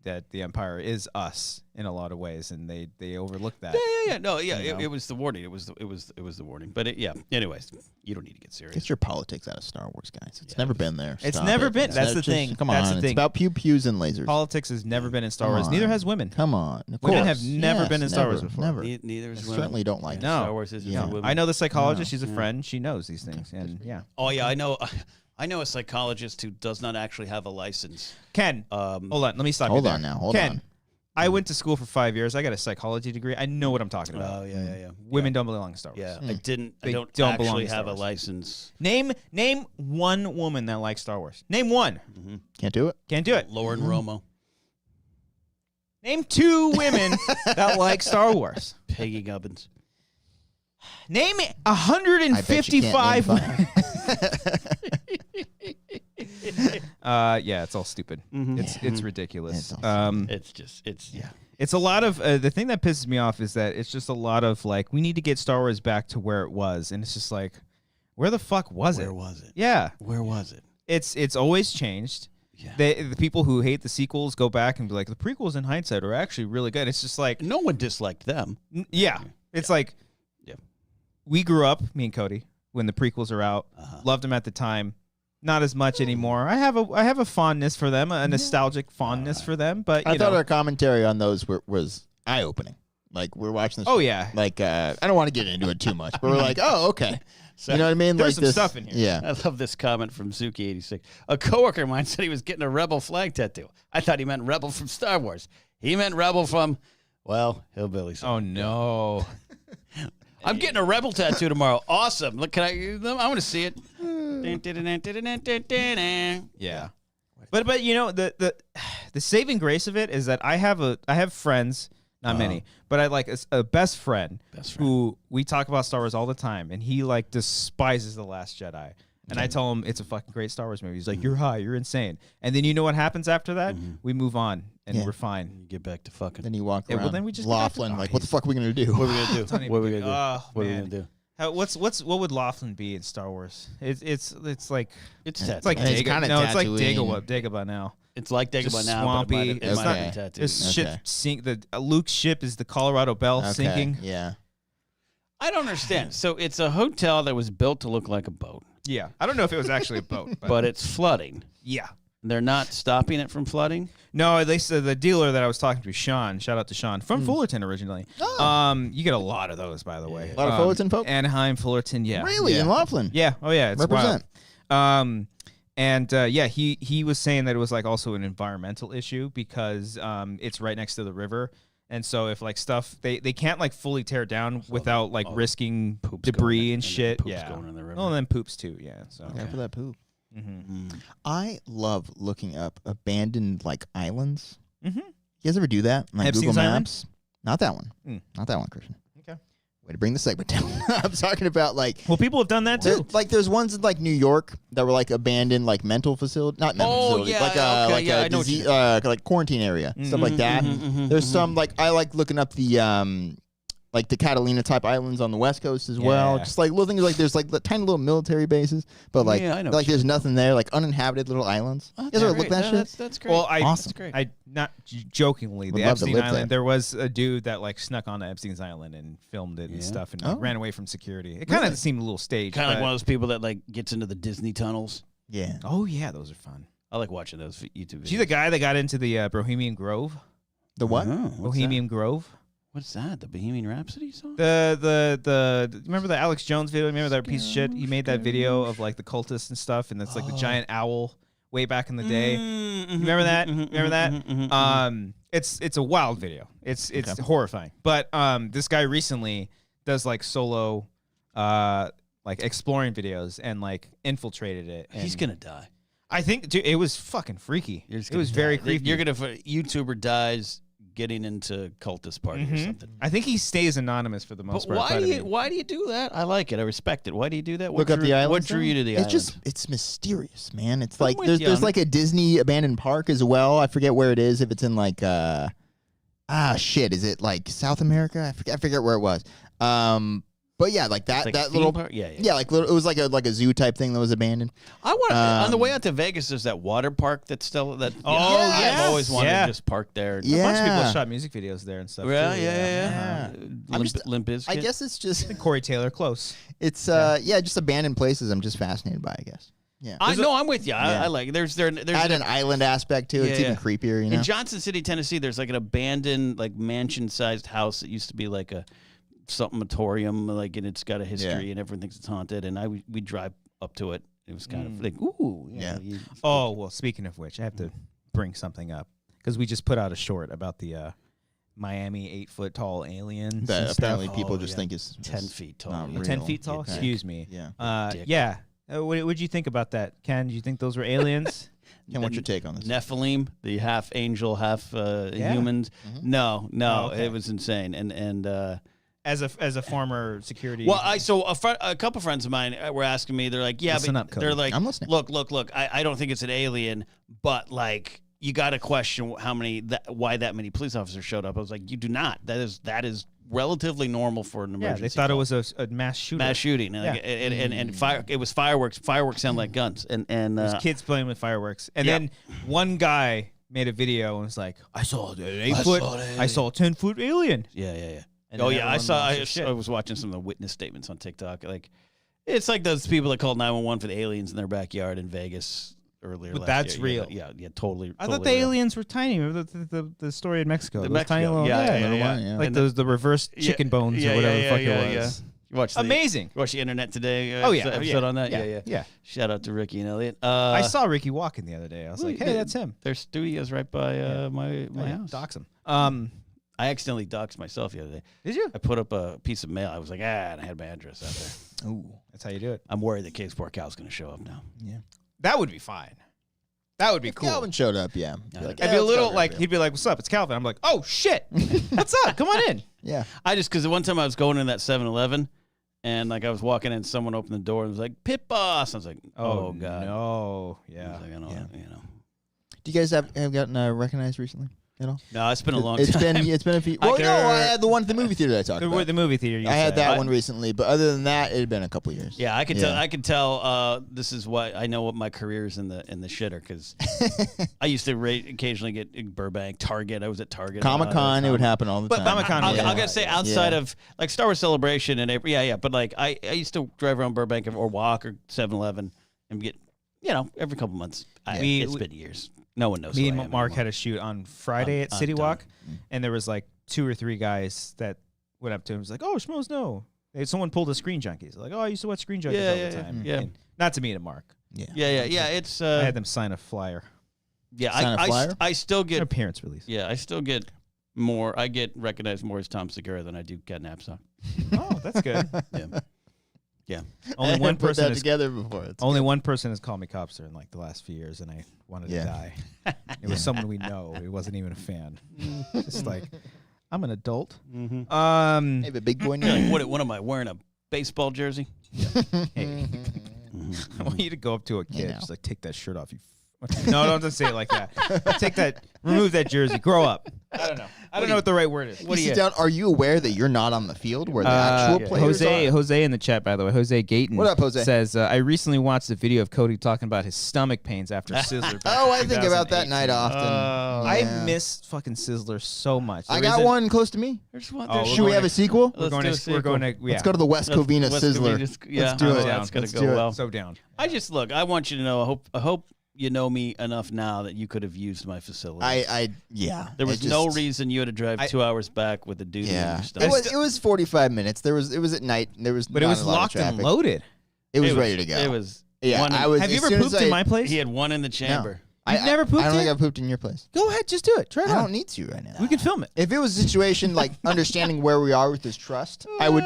that the Empire is us in a lot of ways, and they overlook that. Yeah. No, yeah. It was the warning. It was the warning. But yeah. Anyways, you don't need to get serious. Get your politics out of Star Wars, guys. It's never been there. It's Stop never it. been. That's the just- thing. Come That's on. the It's thing. about pews and lasers. Politics has never been in Star Come Wars. Neither on. has women. Come on. Of Women course. have never Yes, been in Star Wars never, before. Never. Neither is women. Certainly don't like No. Star Wars isn't Yeah. for women. I know the psychologist. No. She's a friend. She knows these things, and yeah. Oh yeah, I know. I know a psychologist who does not actually have a license. Ken, hold on. Let me stop you Hold there. on now. Hold Ken, on. I went to school for 5 years. I got a psychology degree. I know what I'm talking about. Oh yeah. Women don't belong in Star Wars. Yeah, I didn't. I They don't don't belong actually in Star have a Wars. license. Name one woman that likes Star Wars. Name one. Can't do it. Can't do it. Lauren Romo, Name two women that like Star Wars. Peggy Gubbins. Name I bet you can't 155 name women. five. Yeah, it's all stupid. Mm-hmm. It's ridiculous. It's all It's yeah. It's a lot of the thing that pisses me off is that it's just a lot of like we need to get Star Wars back to where it was, and it's just like, where the fuck was it? Where was it? Yeah, Where was it? it's always changed. Yeah. The people who hate the sequels go back and be like, the prequels in hindsight are actually really good. It's just like, No one disliked them. yeah, it's like, Yeah. we grew up, me and Cody, when the prequels are out, Uh-huh. loved them at the time. Not as much anymore. I have a fondness for them, a nostalgic fondness for them. But I you thought know, our commentary on those was eye opening. Like we're watching this. oh yeah, Like I don't want to get into it too much, but we're like, oh okay. You know what I mean? There's like some this, stuff in here. Yeah. I love this comment from Zuki86. A coworker of mine said he was getting a Rebel flag tattoo. I thought he meant Rebel from Star Wars. He meant Rebel from, well, Hillbillies. oh no. I'm getting a Rebel tattoo tomorrow. Awesome. Look, I want to see it. Yeah. But you know the saving grace of it is that I have friends, not many, but I like a best friend who we talk about Star Wars all the time, and he like despises The Last Jedi. And I tell him it's a fucking great Star Wars movie. He's like, you're high, you're insane. And then you know what happens after that? We move on and Yeah. we're fine. You get back to fucking. Then you walk Yeah, around. well, then we just get back to Laughlin, the- like, what the fuck are we gonna do? What are we gonna Don't do? even What are we get- gonna do? Oh, What are we man. gonna do? What would Laughlin be in Star Wars? It's like It's it's Tatooine. like And it's kinda no, it's like Tatooine. Dagobah now. It's like Dagobah just now, swampy. but it might It's have not- been Tatooine. This Okay. ship sink. The Luke's ship is the Colorado Belle Okay, sinking. Yeah. I don't understand. So it's a hotel that was built to look like a boat, Yeah, I don't know if it was actually a boat, but it's flooding. yeah. They're not stopping it from flooding. No, at least the dealer that I was talking to, Sean. Shout out to Sean from Fullerton originally. You get a lot of those, by the way. A lot of Fullerton folk? Anaheim, Fullerton, yeah. Really? Yeah. In Laughlin? Yeah. Oh yeah. It's Represent. wild. Yeah, he was saying that it was like also an environmental issue because it's right next to the river. And so if like stuff they can't like fully tear it down without like risking debris and shit. Poop's Yeah. going in the river. Oh, and then poops too. Yeah. So Yeah, for that poop. Mhm. I love looking up abandoned like islands. Mhm. You guys ever do that? Like Epstein's Google Island? Maps? Not that one. Mm. Not that one, Christian. Okay. Way to bring the segment down. I'm talking about like Well, people have done that too. there's ones in like New York that were like abandoned like mental facility, not mental Oh, facility, yeah, like okay, like yeah, I a know what you disease, like quarantine area, stuff like that. There's some like I like looking up the like the Catalina type islands on the West Coast as well. Yeah. Just like little things like there's like the tiny little military bases, but like Yeah, I know like what you there's nothing there, like uninhabited little islands. You guys ever look at that shit? That's great. Well, Awesome. I not jokingly, Would the love to Epstein live Island. there. There was a dude that like snuck onto Epstein's Island and filmed it and stuff, and like, Oh. ran away from security. It kind of seemed a little staged. kind of like but- one of those people that like gets into the Disney tunnels. Yeah. Oh yeah, those are fun. I like watching those YouTube videos. See the guy that got into the Bohemian Grove? The what? Oh, what's Bohemian Grove. that? What's that? The Bohemian Rhapsody song? The remember the Alex Jones video? Remember that piece of shit? He made that video of like the cultists and stuff, and that's like the giant owl way back in the day. You remember that? Remember that? It's a wild video. It's horrifying. But this guy recently does like solo like exploring videos and like infiltrated it. And He's gonna die. I think dude, it was fucking freaky. You're just It was gonna very die. creepy. You're gonna YouTuber dies getting into cultist party or something. I think he stays anonymous for the most But part. why do you do that? I like it. I respect it. Why do you do that? Look up the island. What drew you to the It's island? just it's mysterious, man. It's I'm like with there's you on like a Disney abandoned park as well. I forget where it is. If it's in like shit, is it like South America? I forget where it was. But yeah, like that little park? Yeah. like it was like a zoo type thing that was abandoned. I want on the way out to Vegas. There's that water park that's still that. I've always wanted to just park there. Yeah. A bunch of people have shot music videos there and stuff. Yeah. Limp Bizkit. I guess it's just Corey Taylor close. It's just abandoned places. I'm just fascinated by, I guess. Yeah. I'm with you. I like. There's add an island aspect to it. It's even creepier. You know. In Johnson City, Tennessee, there's like an abandoned like mansion-sized house that used to be like a something-atorium, like, and it's got a history and everyone thinks it's haunted. And we drive up to it. It was kind of like, ooh, well, speaking of which, I have to bring something up because we just put out a short about the Miami 8-foot tall aliens that apparently people just think is 10 feet tall. 10 feet tall. Excuse me. Yeah. What did you think about that, Ken? Did you think those were aliens? Ken, what's your take on this? Nephilim, the half angel, half humans. No, it was insane. And as a former security, well, a couple friends of mine were asking me. They're like, Listen up, Cody. they're like, I'm listening. Look. I don't think it's an alien, but like, you got to question why that many police officers showed up. I was like, you do not. That is relatively normal for an emergency. They thought it was a mass shooting. Mass shooting, and fire. It was fireworks. Fireworks sound like guns, and there's kids playing with fireworks. And then one guy made a video and was like, I saw an 8-foot. I saw a 10-foot alien. Yeah. And I was watching some of the witness statements on TikTok. Like, it's like those people that called 911 for the aliens in their backyard in Vegas earlier. But that's real. Yeah, totally. I thought the aliens were tiny. Remember the story in Mexico? The Mexico. Tiny little, yeah. Like the reverse chicken bones or whatever the fuck it was. You watched amazing. You watched the Internet Today episode on that? Yeah. Shout out to Ricky and Elliot. I saw Ricky walking the other day. I was like, hey, that's him. Their studio's right by my house. Dox him. I accidentally doxed myself the other day. Did you? I put up a piece of mail. I was like, and I had my address out there. Ooh, that's how you do it. I'm worried that Case Poor Cal's going to show up now. Yeah. That would be fine. That would be cool. Calvin showed up, yeah. Like, I'd be a little like, he'd be like, what's up? It's Calvin. I'm like, oh, shit. What's up? Come on in. Yeah. Because the one time I was going in that 7-Eleven, and like I was walking in, someone opened the door and was like, Pit Boss. I was like, oh God. No. Yeah. I was like, you know. Do you guys have gotten recognized recently at all? No, it's been a long time. It's been a few. Well, I had the one at the movie theater that I talked about. The movie theater. I had that one recently, but other than that, it had been a couple years. Yeah, I could tell. I could tell. This is why I know what my career is in the shitter, because I used to occasionally get in Burbank, Target. I was at Target. Comic-Con, it would happen all the time. But Comic-Con, I gotta say, outside of like Star Wars Celebration and April, but like I used to drive around Burbank or walk or 7-Eleven and get, every couple months. It's been years. No one knows. Me and Mark had a shoot on Friday at City Walk, and there was like 2 or 3 guys that went up to him. Was like, "Oh, Schmoes, no." Someone pulled a Screen Junkies. Like, "Oh, I used to watch Screen Junkies all the time." Yeah. And not to me, to Mark. Yeah. It's. I had them sign a flyer. Yeah, sign a flyer? I still get appearance release. Yeah, I still get more. I get recognized more as Tom Segura than I do Ken Napzok. Oh, that's good. Yeah. Only one person put that together before. Only one person has called me Copster in like the last few years, and I wanted to die. It was someone we know. It wasn't even a fan. Just like, I'm an adult. Mm-hmm. Hey, but big boy. What am I wearing? A baseball jersey? Hey. I want you to go up to a kid, just like, take that shirt off. No, don't say it like that. Remove that jersey. Grow up. I don't know. I don't know what the right word is. What sit down. Are you aware that you're not on the field where the actual players are? Jose in the chat, by the way. Jose Gayton. What up, Jose? Says, I recently watched a video of Cody talking about his stomach pains after Sizzler. I think about that night often. I miss fucking Sizzler so much. I got one close to me. Should we have a sequel? We're going to Let's go to the West Covina Sizzler. Let's do it. That's going to go well. So down. I want you to know, I hope you know me enough now that you could have used my facility. There was no reason you had to drive 2 hours back with a dude in your stomach. It was 45 minutes. It was at night. But it was locked and loaded. It was ready to go. It was. Yeah, have you ever pooped in my place? He had one in the chamber. No. You've never pooped? I don't think I've pooped in your place. Go ahead, just do it. Try it out. I don't need to right now. We can film it. If it was a situation like understanding where we are with this trust, I would.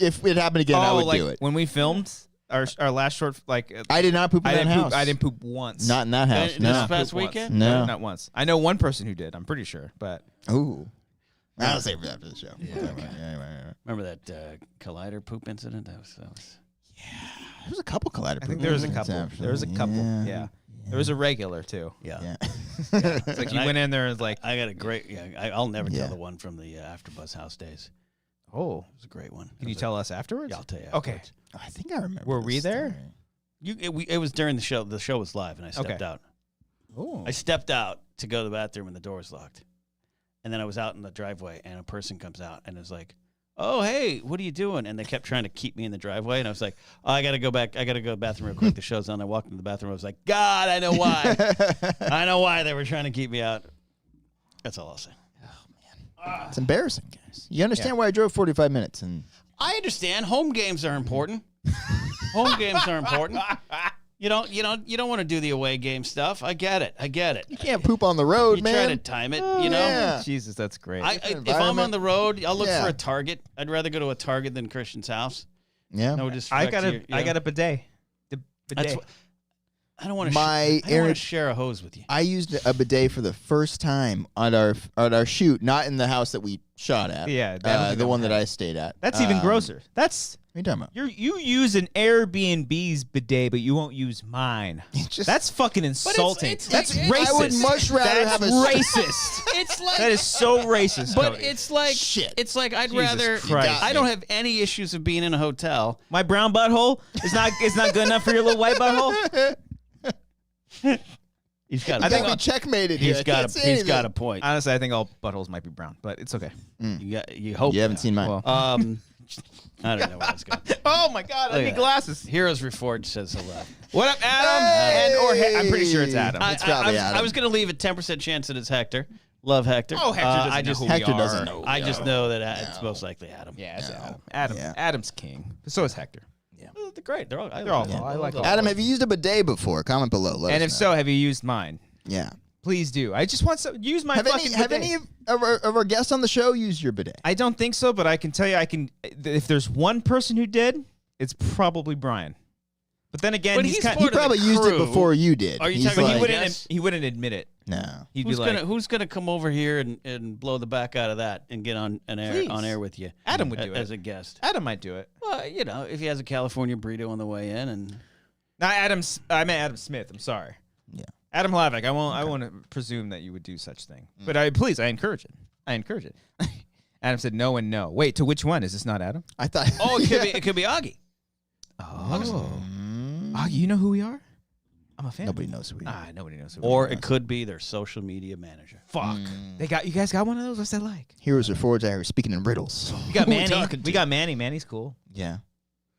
If it happened again, I would do it. When we filmed our last short, I did not poop in that house. I didn't poop once. Not in that house. This past weekend? No, not once. I know one person who did. I'm pretty sure, but ooh, I'll save that for the show. Yeah, remember that Collider poop incident? That was. Yeah, there was a couple Collider. I think there was a couple. There was a couple. Yeah. There was a regular too. Yeah. It's like you went in there and was like, I got a great. I'll never tell the one from the AfterBuzz House days. Oh, It was a great one. can you tell us afterwards? Yeah, I'll tell you. Okay. Afterwards. I think I remember. Were we this there? story. It was during the show. The show was live, and I stepped out. Oh. I stepped out to go to the bathroom, and the door was locked. And then I was out in the driveway, and a person comes out and is like, "Oh, hey, what are you doing?" And they kept trying to keep me in the driveway, and I was like, "Oh, I got to go back. I got to go to the bathroom real quick. The show's on." I walked into the bathroom. I was like, "God, I know why. I know why they were trying to keep me out." That's all I'll say. It's embarrassing, guys. You understand why I drove 45 minutes and I understand. Home games are important. Home games are important. You don't want to do the away game stuff. I get it. you can't poop on the road, You man. try to time it, you know. yeah. Jesus, that's great. If I'm on the road, I'll look Yeah. for a Target. I'd rather go to a Target than Christian's house. Yeah. No I disrespect got to a your- I got a bidet. The That's bidet. what, I don't want to. My I don't want Aaron- to share a hose with you. I used a bidet for the first time on our shoot, not in the house that we shot at. Yeah, that the was one that okay. I stayed at. That's even grosser. That's What are you talking about? you use an Airbnb's bidet, but you won't use mine. Just- That's fucking insulting. That's it's- racist. I would much rather That's have a racist. It's like That is so racist. But Cody. it's like Shit. It's like I'd Jesus rather. Christ. I don't have any issues of being in a hotel. My brown butthole is not good enough for your little white butthole. He's got. I A think we point. checkmated here. He's I got. can't say He's got a anything. point. Honestly, I think all buttholes might be brown, but it's okay. You hope. You haven't seen mine. Well, I don't know where I was going. oh my God, I Look need at that. glasses. Heroes Reforged says hello. What up, Adam? Hey! I'm pretty sure it's Adam. It's probably I Adam. was going to leave a 10% chance that it's Hector. Love Hector. Oh, Hector doesn't I know just who Hector we are. doesn't know. I just know that it's most likely Adam. Yeah, it's No. Adam. Adam. Yeah. Adam's king. So is Hector. Well, they're great. They're all. They're all cool. I like all. Adam, have you used a bidet before? Comment below. Let And us if know. so, have you used mine? Yeah. Please do. I just want to use my Have fucking any bidet. of our guests on the show used your bidet? I don't think so, but I can tell you, if there's one person who did, it's probably Brian. But then again, But he's he's kind part He of the probably used it crew. before you did. Are you He's talking but about like, Yes. he wouldn't admit it. No. He'd Who's be like, who's gonna come over here and blow the back out of that and get on Please. air with you? Adam would do it. as a guest. Adam might do it. Well, if he has a California burrito on the way in, and Not Adam. I meant Adam Smith. I'm sorry. Yeah. Adam Hlavik. I won't presume that you would do such thing. But I encourage it. I encourage it. Adam said no and no. Wait, to which one? Is this not Adam? I thought. it could be Augie. Oh. You know who we are? I'm a fan. Nobody knows who we are. Nobody knows who Or we are. it could be their social media manager. Fuck. You guys got one of those? What's that like? Heroes are forged. I speaking in riddles. We got Who we Manny. talking We to? got Manny. Manny's cool. Yeah.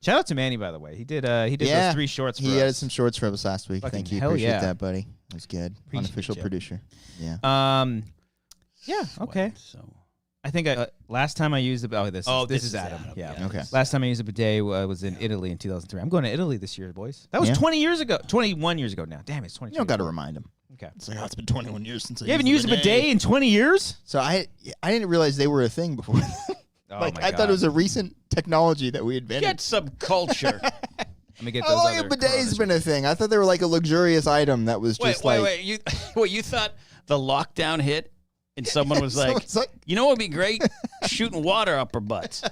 Shout out to Manny, by the way. He did Yeah. those 3 shorts for He us. added some shorts for us last week. Fucking Thank you. hell Appreciate yeah. that, buddy. It was good. Appreciate Unofficial you. producer. Yeah. Sweat, Okay. So I think last time I used it. Oh, this is Adam. Adam. Yeah. Okay. Last time I used a bidet was in Italy in 2003. I'm going to Italy this year, boys. That was Yeah. 20 years ago. 21 years ago now. Damn, it's 22. You don't got to remind him. Okay. It's like, it's been 21 years since I You haven't used a bidet in 20 years? So I didn't realize they were a thing before. Oh like my I God. thought it was a recent technology that we invented. get some culture. Let me get How those long other have bidets Coronas. been a thing? I thought they were like a luxurious item that was just wait. You thought the lockdown hit and someone was like, Someone's like- you know what would be great? Shooting water up our butts.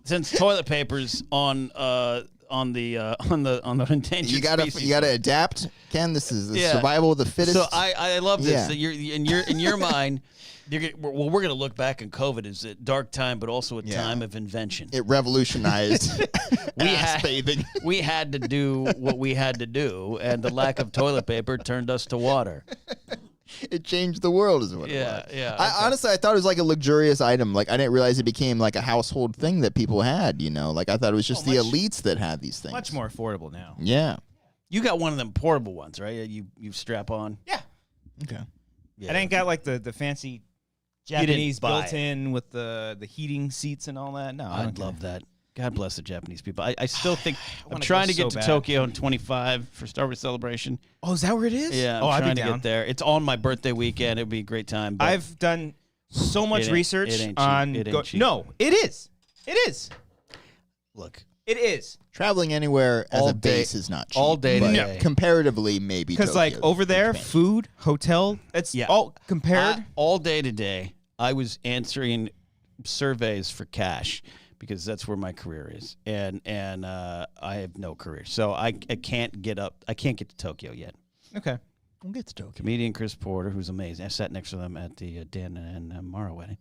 Since toilet paper's on the endangered you gotta species. adapt, Ken. This is the Yeah. survival of the fittest. So I love this. Yeah. So you're in your mind. We're gonna look back on COVID as a dark time, but also a Yeah. time of invention. It revolutionized ass bathing. We had to do what we had to do, and the lack of toilet paper turned us to water. It changed the world, is what it Yeah, was. yeah. I honestly, I thought it was like a luxurious item. Like I didn't realize it became like a household thing that people had. You know, like I thought it was just the elites that had these things. Much more affordable now. Yeah. You got one of them portable ones, right? You strap on. Yeah. Okay. Yeah. I ain't got like the fancy didn't Japanese buy built in with the heating seats and all that. No, I I'd don't love that. God bless the Japanese people. I still think I'm wanna trying go to get so to bad. Tokyo in 25 for Star Wars Celebration. Oh, is that where it is? Yeah, I'm oh, I'd trying be to down. get there. It's on my birthday weekend. It'd be a great time. But I've done so much It ain't- research it ain't cheap. on. It ain't cheap. No, it is. It is. look, It is. Traveling anywhere as All a day- base is not cheap. all day but today. comparatively, maybe Because like Tokyo over is there, expensive. food, hotel, it's Yeah. all compared. all day today, I was answering surveys for cash because that's where my career is, and I have no career, so I can't get up. I can't get to Tokyo yet. Okay. We'll get to Tokyo. Comedian Chris Porter, who's amazing. I sat next to them at the Dan and Mara wedding.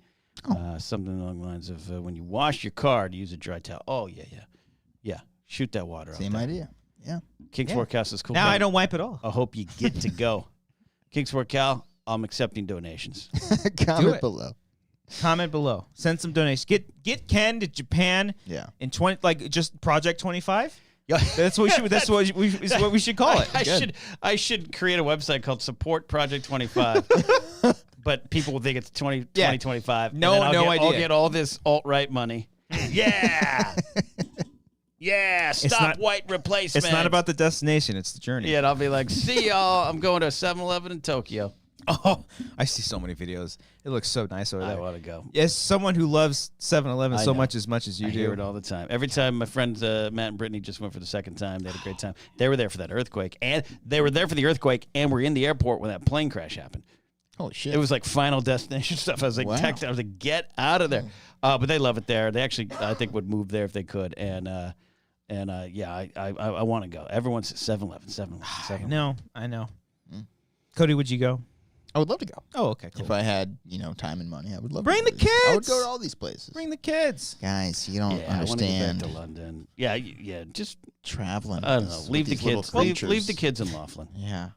something along the lines of when you wash your car to use a dry towel. Oh, yeah. Shoot that water out. Same idea. Yeah. Kings Forecast is cool. Now I don't wipe at all. I hope you get to go. Kings for Cal, I'm accepting donations. Comment below. Comment below. Send some donations. Get Ken to Japan. Yeah. In just Project 25. Yeah. That's what we should. That's what we should call it. I should create a website called Support Project 25. But people will think it's 2025. No idea. I'll get all this alt-right money. Yeah. Yeah, stop white replacement. It's not about the destination. It's the journey. Yeah, and I'll be like, see y'all. I'm going to a 7-Eleven in Tokyo. Oh, I see so many videos. It looks so nice over there. I want to go. As someone who loves 7-Eleven so much as you I do. hear it all the time. Every time my friends Matt and Brittany just went for the second time, they had a great time. They were there for that earthquake, and they were there for the earthquake, and were in the airport when that plane crash happened. Holy shit. It was like Final Destination stuff. I was like, texting. I was like, get out of there. But they love it there. They actually, I think, would move there if they could. And yeah, I want to go. Everyone says 7-Eleven, 7-Eleven. No, I know. Cody, would you go? I would love to go. Oh, okay, cool. If I had, time and money, I would love Bring to the go. I would kids! go to all these places. Bring the kids. Guys, you don't I want to go back understand to London. Yeah, just traveling. I don't know. Leave the kids. Leave the kids in Laughlin. Yeah.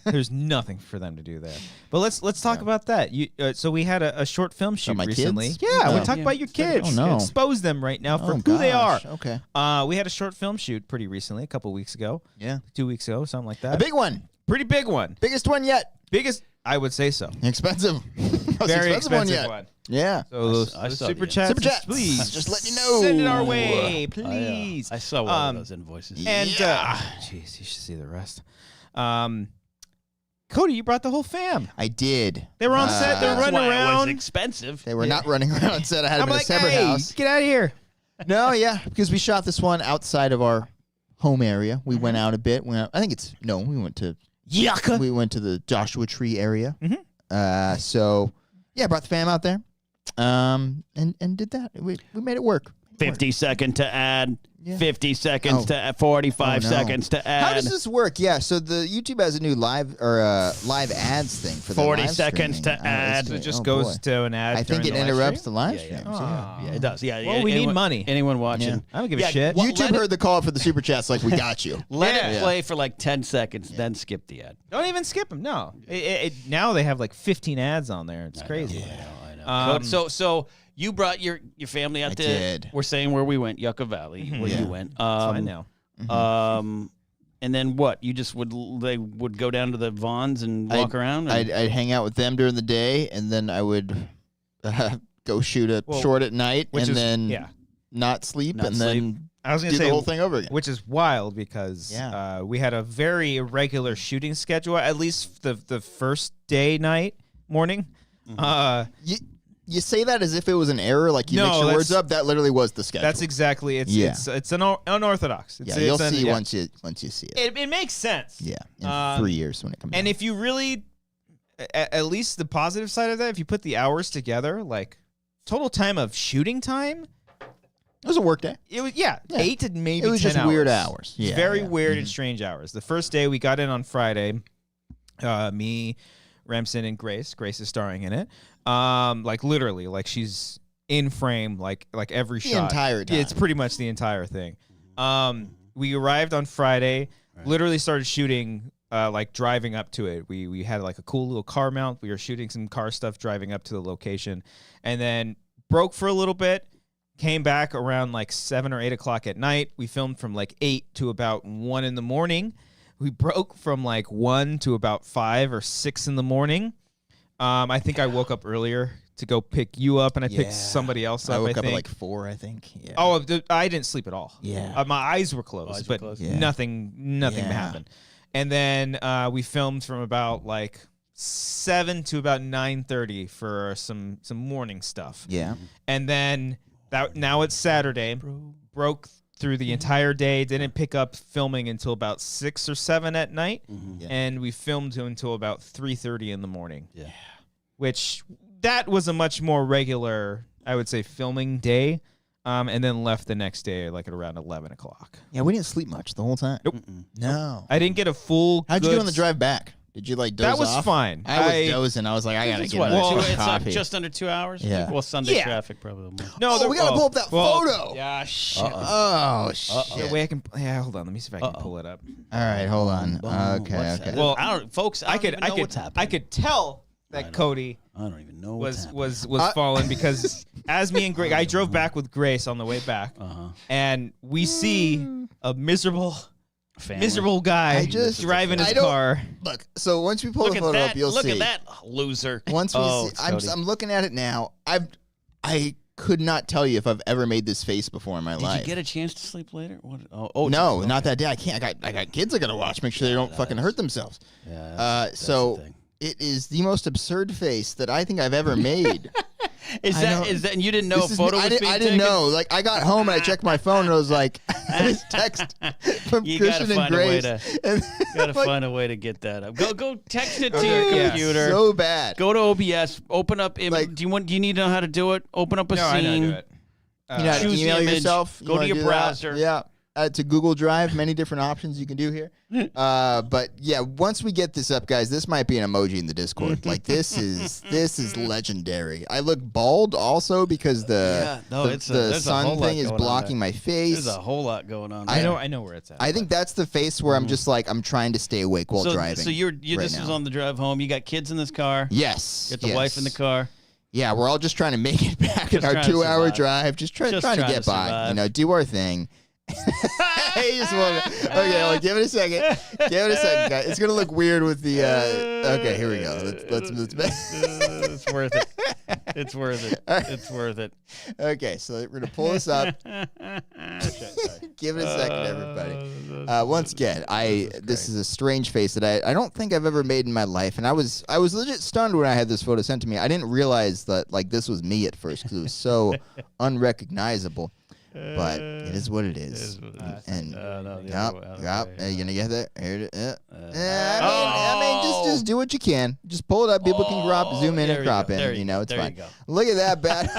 There's nothing for them to do there. But let's talk about that. So we had a short film shoot my recently. kids? Yeah, Oh. we talk about your kids. Oh, no. Expose them right now for Oh, who they are. gosh. Okay. We had a short film shoot pretty recently, a couple weeks ago. Yeah. 2 weeks ago, something like that. A big one. Pretty big one. Biggest one yet. Biggest, I would say so. Expensive. Most Very expensive one yet. one. Yeah. So I the saw super the- chats, Super chats. please. Just letting you know. Send it our way, please. I saw one of those invoices. And jeez, you should see the rest. Cody, you brought the whole fam. I did. They were on set. They were That's running why it around. was expensive. They were not running around on set. I had I'm them in like, a separate hey, house. get out of here. No, yeah, because we shot this one outside of our home area. We went out a bit. We went to Yucca. we went to the Joshua Tree area. Mhm. So yeah, brought the fam out there. And did that. We made it work. 50 seconds to add. Yeah. 50 seconds Oh. to add. 45 Oh, no. seconds to add. How does this work? Yeah, so the YouTube has a new live ads thing for the 40 live seconds streaming. to add. So it just Oh, goes boy. to an ad. I think during it the live interrupts the stream? live Yeah, stream. yeah. so yeah. Yeah, it does. Yeah. Well, we need money. Anyone watching? Yeah. I don't give a shit. well, YouTube heard the call for the super chats like we got you. Let Yeah. it play for like 10 seconds, then skip the ad. Don't even skip them. No. Now they have like 15 ads on there. It's crazy. I know. So you brought your family out I to. did. We're saying where we went, Yucca Valley, where Yeah. you went. It's fine now. And then what? You just they would go down to the Vons and walk around. I'd hang out with them during the day, and then I would go shoot a short at night, and then not sleep, Not and sleep. then I was do gonna say the whole thing over again. which is wild because we had a very irregular shooting schedule. At least the first day, morning. You say that as if it was an error, like you No, mix your that's- words up. That literally was the schedule. That's exactly it's unorthodox. Yeah, you'll see once you see it. It makes sense. Yeah, in 3 years when it comes. And out. if you really, at least the positive side of that, if you put the hours together, like total time of shooting time, it was a work day. it was 8 to maybe It was 10 just hours. weird hours. Yeah, Very yeah. weird and strange hours. The first day we got in on Friday, me, Remsen, and Grace. Grace is starring in it. Like literally, like she's in frame, like every The shot. entire time. It's pretty much the entire thing. We arrived on Friday. Literally started shooting. Like driving up to it, we had like a cool little car mount. We were shooting some car stuff driving up to the location, and then broke for a little bit. Came back around like 7 or 8 o'clock at night. We filmed from like 8 to about 1 in the morning. We broke from like 1 to about 5 or 6 in the morning. I think I woke up earlier to go pick you up, and I picked somebody else up. I woke up think. at like 4, I think. Yeah. Oh, I didn't sleep at all. Yeah. My eyes were closed, but Yeah. nothing Yeah. happened. And then we filmed from about like 7 to about 9:30 for some morning stuff. Yeah. And then now it's Saturday. Broke through the entire day. Didn't pick up filming until about 6 or 7 at night. Yeah. And we filmed until about 3:30 in the morning. Yeah. Which that was a much more regular, I would say, filming day. And then left the next day like at around 11 o'clock. Yeah, we didn't sleep much the whole time. Nope. No. I didn't get a full. How'd you do on the drive back? Did you like doze That was off? fine. I was dozing. I was like, I gotta It's get what? another It's coffee. just under 2 hours. Yeah. Well, Sunday Yeah. traffic probably. More. No, we gotta pull up that photo. Yeah, shit. Oh shit. The way I can. Yeah, hold on. Let me see if I can pull it up. All right, hold on. What's Okay. that? Well, I don't, folks. I don't even know what's happening. I could tell that Cody I don't even know what's was happening. fallen because as me and Grace, I drove back with Grace on the way back, and we see a miserable guy driving his car. Look, so once we pull the photo up, you'll see. Look at that loser. Once we see, it's Cody. I'm looking at it now. I could not tell you if I've ever made this face before in my life. Did you get a chance to sleep later? What? No, not that day. I can't. I got kids I gotta watch. Make sure they don't fucking hurt themselves. Yeah. That's So the thing. it is the most absurd face that I think I've ever made. Is that? And you didn't know This a is- photo I was didn't, being I didn't taken? know. Like I got home and I checked my phone and I was like, this text from You gotta Christian and find a way Grace. to. And Gotta like, find a way to get that up. Go text it to your Yeah. computer. so bad. Go to OBS. Open up. Like- Do you need to know how to do it? Open up a No, I know how to scene. do it. You know how to choose the email image, yourself. You go to wanna your do that? browser. Yeah. To Google Drive, many different options you can do here. But yeah, once we get this up, guys, this might be an emoji in the Discord. Like this is legendary. I look bald also because the there's a sun whole lot thing is going on blocking my face. There's a whole lot going on. I there. know where it's at. I think that's the face where I'm just like I'm trying to stay awake while driving. So you're right this was now. on the drive home. You got kids in this car. Yes. You got the wife in the car. Yeah, we're all just trying to make it back in Just our trying to 2-hour survive. drive. Just trying to get by. survive. You know, do our thing. Hey, just wanna, okay, well, give it a second. Give it a second, guys. It's gonna look weird with the. Okay, here we go. Let's It's worth it. It's worth it. It's worth it. Okay, so we're gonna pull this up. Give it a second, everybody. Once again, this is a strange face that I don't think I've ever made in my life, and I was legit stunned when I had this photo sent to me. I didn't realize that like this was me at first because it was so unrecognizable. But it is what it is. And yep. Are you gonna get that? Here it is. I mean, just do what you can. Just pull it up. People can crop, zoom in, and crop in. You know, it's fine. Look at that bad.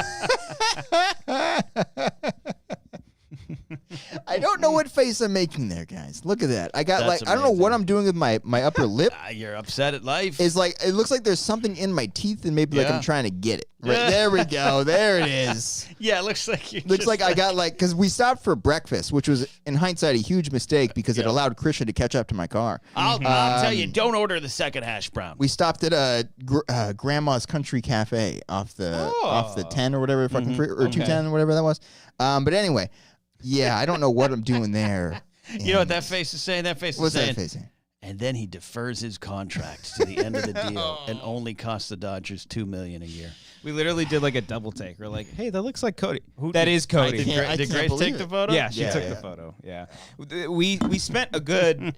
I don't know what face I'm making there, guys. Look at that. I got That's I don't know what I'm doing with my upper lip. You're upset at life. It's like it looks like there's something in my teeth, and maybe like I'm trying to get it. Right there we go. There it is. Yeah, it looks like you. Looks like I got because we stopped for breakfast, which was in hindsight a huge mistake because it allowed Christian to catch up to my car. I'll tell you, don't order the second hash brown. We stopped at Grandma's Country Cafe off the 10 or whatever fucking or 210 or whatever that was. But anyway, yeah, I don't know what I'm doing there. You know what that face is saying? That face What's is saying. that face saying? And then he defers his contract to the end of the deal and only costs the Dodgers $2 million a year. We literally did like a double take. We're like, hey, that looks like Cody. That is Cody. Did Grace take the photo? Yeah, she took the photo. Yeah, we spent a good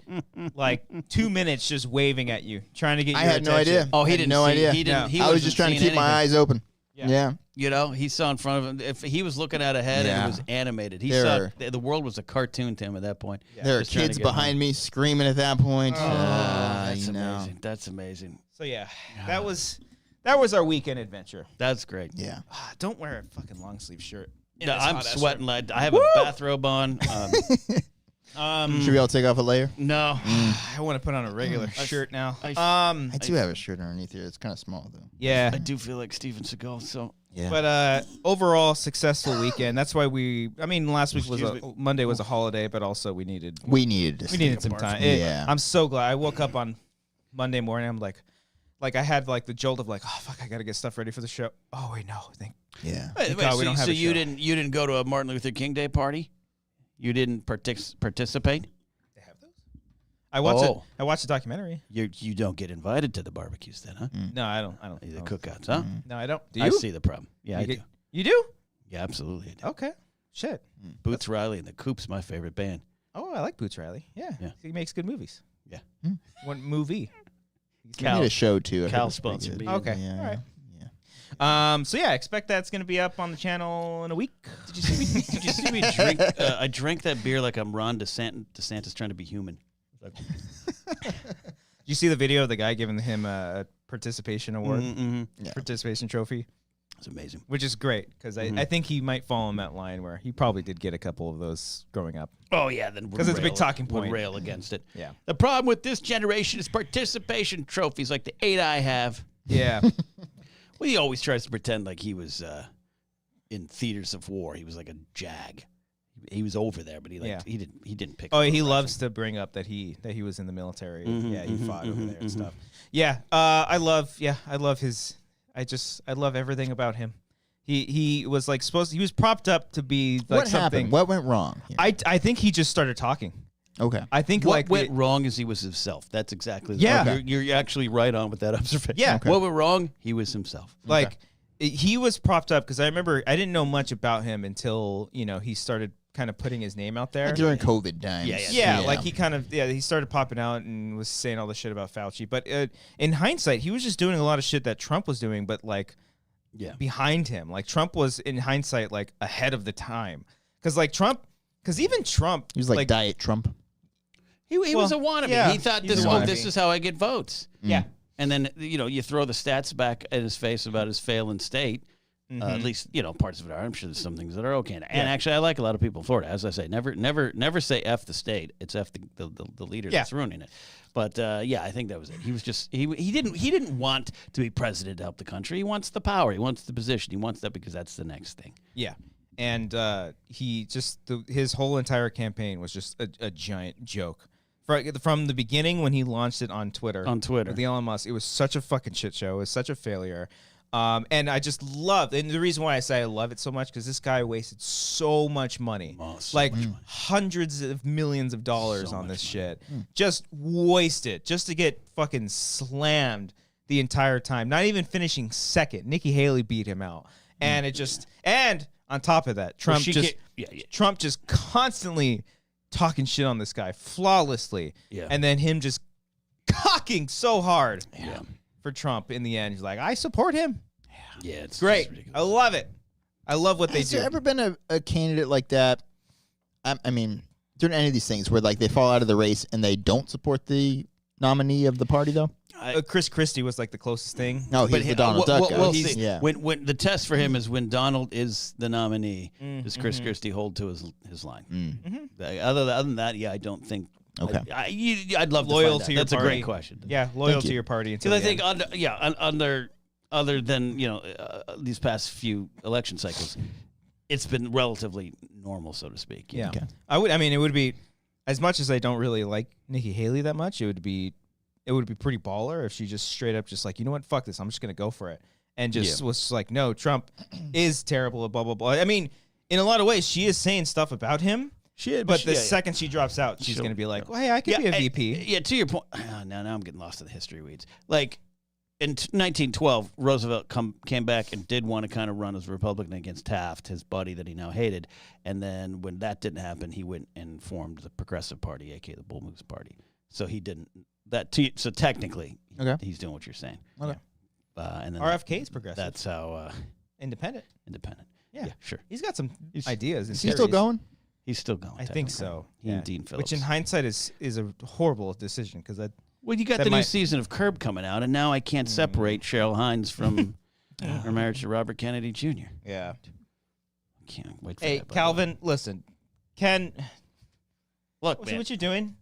like 2 minutes just waving at you, trying to get. I your had no attention. idea. Oh, he I had didn't. no see, idea. He didn't. He I was wasn't just trying to seeing keep my anything. eyes open. Yeah. Yeah. You know, he saw in front of him. If he was looking out ahead and it was animated, he There saw the world was a cartoon to him at that point. There are Just trying to kids get behind me screaming at that point. That's you know. amazing. That's amazing. So yeah, that was our weekend adventure. That's great. Yeah. Don't wear a fucking long sleeve shirt. in No, this I'm hot-ass sweating. Like, I have a bathrobe on. Should we all take off a layer? No. I want to put on a regular shirt now. I do have a shirt underneath here. It's kind of small though. Yeah, I do feel like Steven Seagal. So Yeah. but overall successful weekend. That's why last week was Monday was a holiday, but also we needed some time. Yeah. I'm so glad I woke up on Monday morning. I'm like I had like the jolt of like, oh fuck, I gotta get stuff ready for the show. Oh wait, no, Yeah. Wait, God, we don't have so a you show. didn't go to a Martin Luther King Day party? You didn't participate? They have those. I watched it. Oh. I watched the documentary. You don't get invited to the barbecues then, huh? No, I don't. The cookouts, huh? No, I don't. Do you? I see the problem. Yeah, I do. You do? Yeah, absolutely. I do. Okay. Shit. Boots Riley and the Coop's my favorite band. Oh, I like Boots Riley. Yeah. Yeah. He makes good movies. Yeah. What movie? We need a show too. I Cal think it's pretty sponsored good. me. Okay. Yeah. All right. Yeah. So yeah, expect that's gonna be up on the channel in a week. Did you see me drink? I drank that beer like I'm Ron DeSantis trying to be human. Did you see the video of the guy giving him a participation award, Mm-hmm. Yeah. participation trophy? It's amazing. Which is great because I think he might fall in that line where he probably did get a couple of those growing up. Oh, yeah. Then because it's a big talking point. Would rail against it. Yeah. The problem with this generation is participation trophies like the 8 I have. Yeah. Well, he always tries to pretend like he was in theaters of war. He was like a jag. He was over there, but he didn't pick. Oh, he loves to bring up that he was in the military. Yeah, he fought over there and stuff. Yeah, I love his. I love everything about him. He was like he was propped up to be like what happened? What went wrong here? I think he just started talking. Okay. I think what went wrong is he was himself. That's exactly you're actually right on with that observation. Yeah. Okay. What went wrong? He was himself. Like he was propped up because I remember I didn't know much about him until he started kind of putting his name out there like during COVID times. Yeah, like he started popping out and was saying all the shit about Fauci. But in hindsight, he was just doing a lot of shit that Trump was doing, but behind him. Like Trump was in hindsight like ahead of the time because even Trump, he was like Diet Trump. He was a wannabe. Yeah, he thought this is how I get votes. Yeah. And then you throw the stats back at his face about his failing state. At least parts of it are. I'm sure there's some things that are okay. And actually, I like a lot of people in Florida. As I say, never say F the state. It's F the leader that's ruining it. But I think that was it. He was just he didn't want to be president to help the country. He wants the power. He wants the position. He wants that because that's the next thing. Yeah, and he just his whole entire campaign was just a giant joke. From the beginning when he launched it on Twitter. With Elon Musk, it was such a fucking shit show. It was such a failure. And I just loved, and the reason why I say I love it so much because this guy wasted so much money, hundreds of millions of dollars on this shit, just wasted just to get fucking slammed the entire time. Not even finishing second. Nikki Haley beat him out, and and on top of that, Trump Trump just constantly talking shit on this guy flawlessly, and then him just cocking so hard. Yeah. For Trump in the end. He's like, I support him. Yeah, it's great. I love it. I love what they do. Has there ever been a candidate like that? I mean, during any of these things where like they fall out of the race and they don't support the nominee of the party though? Chris Christie was like the closest thing. No, he's the Donald Duck guy. We'll see. Yeah. When the test for him is when Donald is the nominee, does Chris Christie hold to his line? Other than that, I don't think. Okay, I'd love loyal to find to your That's party. A great question. Yeah, loyal to your party. Because I think other than these past few election cycles, it's been relatively normal, so to speak. Yeah, okay. It would be as much as I don't really like Nikki Haley that much. It would be pretty baller if she just straight up just like, you know what, fuck this, I'm just gonna go for it, and just was like, no, Trump is terrible, blah blah blah. I mean, in a lot of ways, she is saying stuff about him. But the second she drops out, she's going to be like, well, hey, I could be a VP. To your point. Now I'm getting lost in the history weeds. Like, in 1912, Roosevelt came back and did want to kind of run as a Republican against Taft, his buddy that he now hated. And then when that didn't happen, he went and formed the Progressive Party, a.k.a. the Bull Moose Party. So he didn't. So technically, he's doing what you're saying. Okay. And then RFK is progressive. That's how... Independent. Yeah, sure. He's got some ideas. Is he still going? He's still going. I think so. He and Dean Phillips. Which in hindsight is a horrible decision because you got the new season of Curb coming out, and now I can't separate Cheryl Hines from her marriage to Robert Kennedy Jr. Yeah. I can't wait for that. Hey, Calvin, listen. Ken, look, see what you're doing?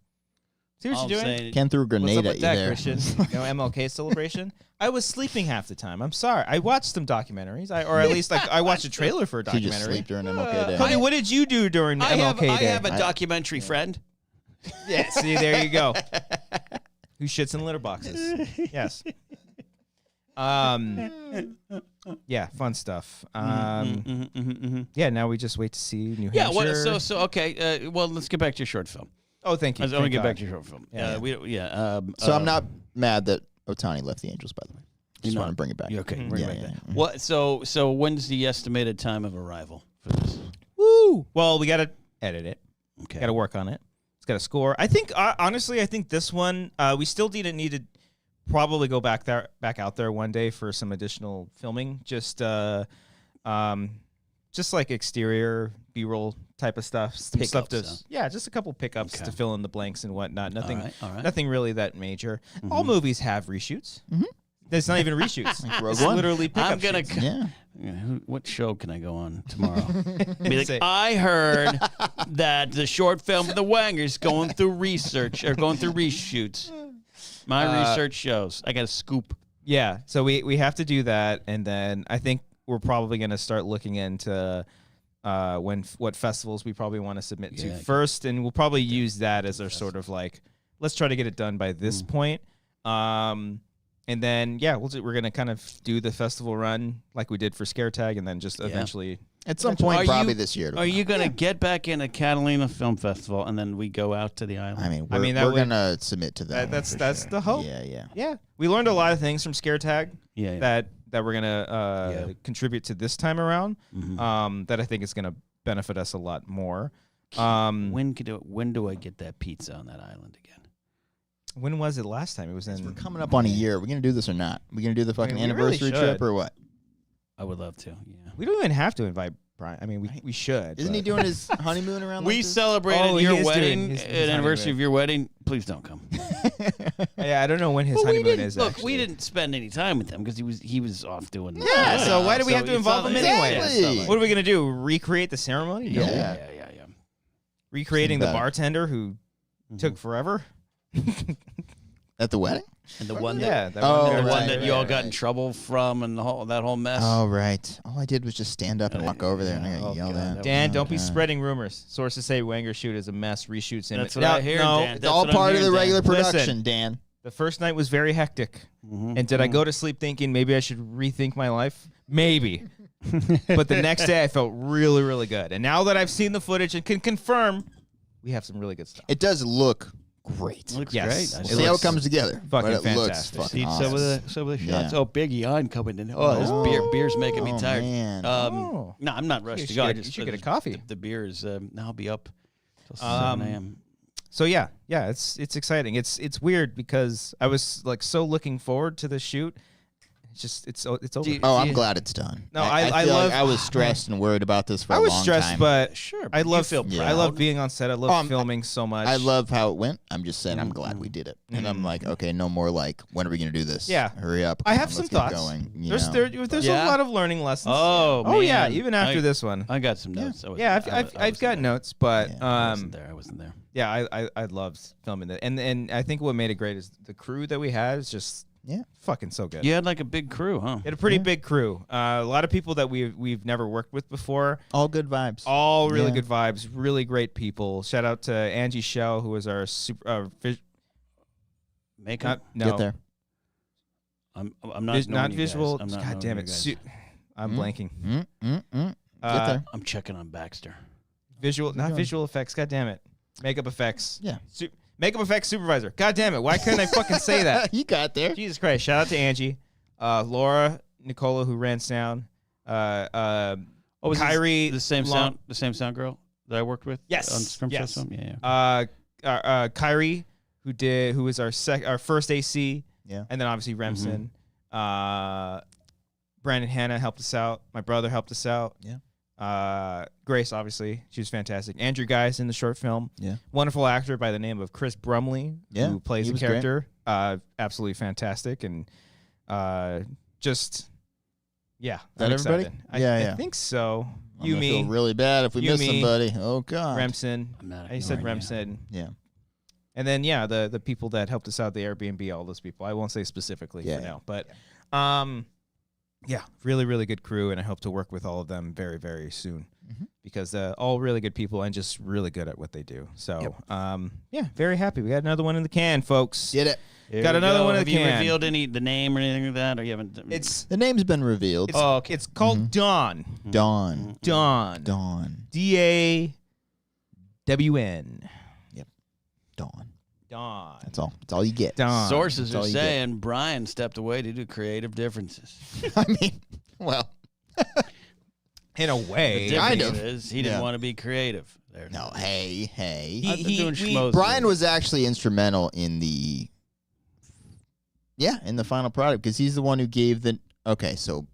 See what you're doing? Ken threw a grenade at you there. Christian? MLK celebration? I was sleeping half the time. I'm sorry. I watched some documentaries, or at least I watched a trailer for a documentary. You just sleep during MLK Day. Cody, what did you do during MLK Day? I have a documentary friend. Yeah, see, there you go. Who shits in litter boxes? Yes. Yeah, fun stuff. Yeah, now we just wait to see New Hampshire. Yeah, so okay. Well, let's get back to your short film. Oh, thank you. I want to get back to your short film. So I'm not mad that Ohtani left the Angels, by the way. Just want to bring it back. Okay, bring it back. What? So when's the estimated time of arrival for this? Woo! Well, we got to edit it. Okay. Got to work on it. It's got to score. I think honestly, I think this one we still need to probably go back out there one day for some additional filming. Just like exterior B-roll type of stuff. Some stuff just a couple pickups to fill in the blanks and whatnot. Nothing, all right. nothing really that major. All movies have reshoots. It's not even reshoots. Rogue It's One. literally pickup I'm gonna. shoots. Yeah. What show can I go on tomorrow? Be like, I heard that the short film of the Wangers going through research or going through reshoots. My research shows. I got a scoop. Yeah, so we have to do that, and then I think we're probably going to start looking into what festivals we probably want to submit to first, and we'll probably use that as our sort of like, let's try to get it done by this point. And then, we're going to kind of do the festival run like we did for Scare Tag, and then just eventually... At some point, probably this year. Are you going to get back in a Catalina Film Festival, and then we go out to the island? I mean, we're going to submit to that. That's the hope. Yeah. We learned a lot of things from Scare Tag Yeah. that we're going to contribute to this time around that I think is going to benefit us a lot more. When do I get that pizza on that island again? When was it last time? It was in... We're coming up on a year. Are we going to do this or not? Are we going to do the fucking we anniversary really trip should. or what? I would love to, yeah. We don't even have to invite Brian. I mean, we should. Isn't he doing his honeymoon around We like this? celebrated he your is wedding, doing his anniversary honeymoon. of your wedding. Please don't come. Yeah, I don't know when his Well, honeymoon is. Look, actually. we didn't spend any time with him because he was off doing. Yeah, so why do we have to it's involve not him like- anyway? Exactly. What are we gonna do? Recreate the ceremony? Yeah. Recreating the Better. bartender who took forever. At the wedding? And the one Yeah, that, that Oh, one the there. one right, that you all got right. in trouble from, and that whole mess. Oh, right. All I did was just stand up and walk over there and I got yelled at. Dan, don't be God. spreading rumors. Sources say Wanger shoot is a mess. Reshoots him. That's what I hear, Dan. It's That's all what I'm part of the hearing, Dan. regular Listen. production, Dan. The first night was very hectic. And did I go to sleep thinking maybe I should rethink my life? Maybe. But the next day I felt really, really good. And now that I've seen the footage and can confirm, we have some really good stuff. It does look great. It looks Yes. great. It We'll see how it looks comes together. fucking but it looks fantastic. fucking See awesome. some of the shots. Yeah. Oh, Biggie on coming in. Oh, this beer's making me Oh, tired. man. Oh. No, I'm not rushed You to should go. get- you should get a coffee. The beer is now I'll be up till 7 a.m. So yeah, it's exciting. It's weird because I was like so looking forward to the shoot. It's over. Oh, I'm glad it's done. No, I I feel love- like I was stressed and worried about this for I a was long stressed, time. but Sure, I but you love feel I love proud. being on set. I love filming so much. I love how it went. I'm just saying I'm glad we did it. And I'm like, okay, no more like, when are we going to do this? Yeah. Hurry up. I have Let's some get thoughts. Going, you There's know. there's Yeah? a lot of learning lessons. Oh, oh yeah, man. even after this one. I got some notes. Yeah, I've got notes, but I wasn't there. yeah, I loved filming it, and I think what made it great is the crew that we had is just fucking so good. You had like a big crew, huh? We had a pretty big crew. A lot of people that we've never worked with before. All good vibes. All really good vibes. Really great people. Shout out to Angie Shell, who was our super. Make 'em. No, Get there. I'm not not knowing you visual. guys. I'm not God damn knowing it. you guys. I'm blanking. Get there. I'm checking on Baxter. Visual, not visual effects. God damn it. Makeup effects. Yeah. Makeup effects supervisor. God damn it. Why couldn't I fucking say that? You got there. Jesus Christ. Shout out to Angie. Laura, Nicola, who ran sound. Was Kyrie. the same sound girl that I worked with? Yes. On Scrum Yes. System? Yeah. Kyrie, who was our first AC. Yeah. And then obviously Remsen. Brandon Hanna helped us out. My brother helped us out. Yeah. Grace, obviously, she was fantastic. Andrew Guys in the short film. Yeah. Wonderful actor by the name of Chris Brumley, Yeah, who plays he the was great. character. Absolutely fantastic. And just, yeah. That I'm everybody? excited. Yeah. I think so. I'm gonna feel really bad if we miss Yumi, somebody. Oh, God. Remsen. I'm not I said ignoring you. Remsen. Yeah. And then, the people that helped us out, the Airbnb, all those people. I won't say specifically for now. But, really, really good crew. And I hope to work with all of them very, very soon. Because all really good people and just really good at what they do. So, very happy. We got another one in the can, folks. Did it. Here Got we another go. one in Have the you can. revealed the name or anything like that, or you haven't? It's The name's been revealed. it's called Dawn. Dawn. Dawn. Dawn. DAWN. Dawn. Dawn. That's all. That's all you get. Dawn. Sources That's all are you get. saying Brian stepped away due to creative differences. I mean, well, In a The way. Kind difference of. is he didn't Yeah. want to be creative. There. no, hey. I've been doing schmoes. Brian was actually instrumental in the final product because he's the one who gave the. Okay, so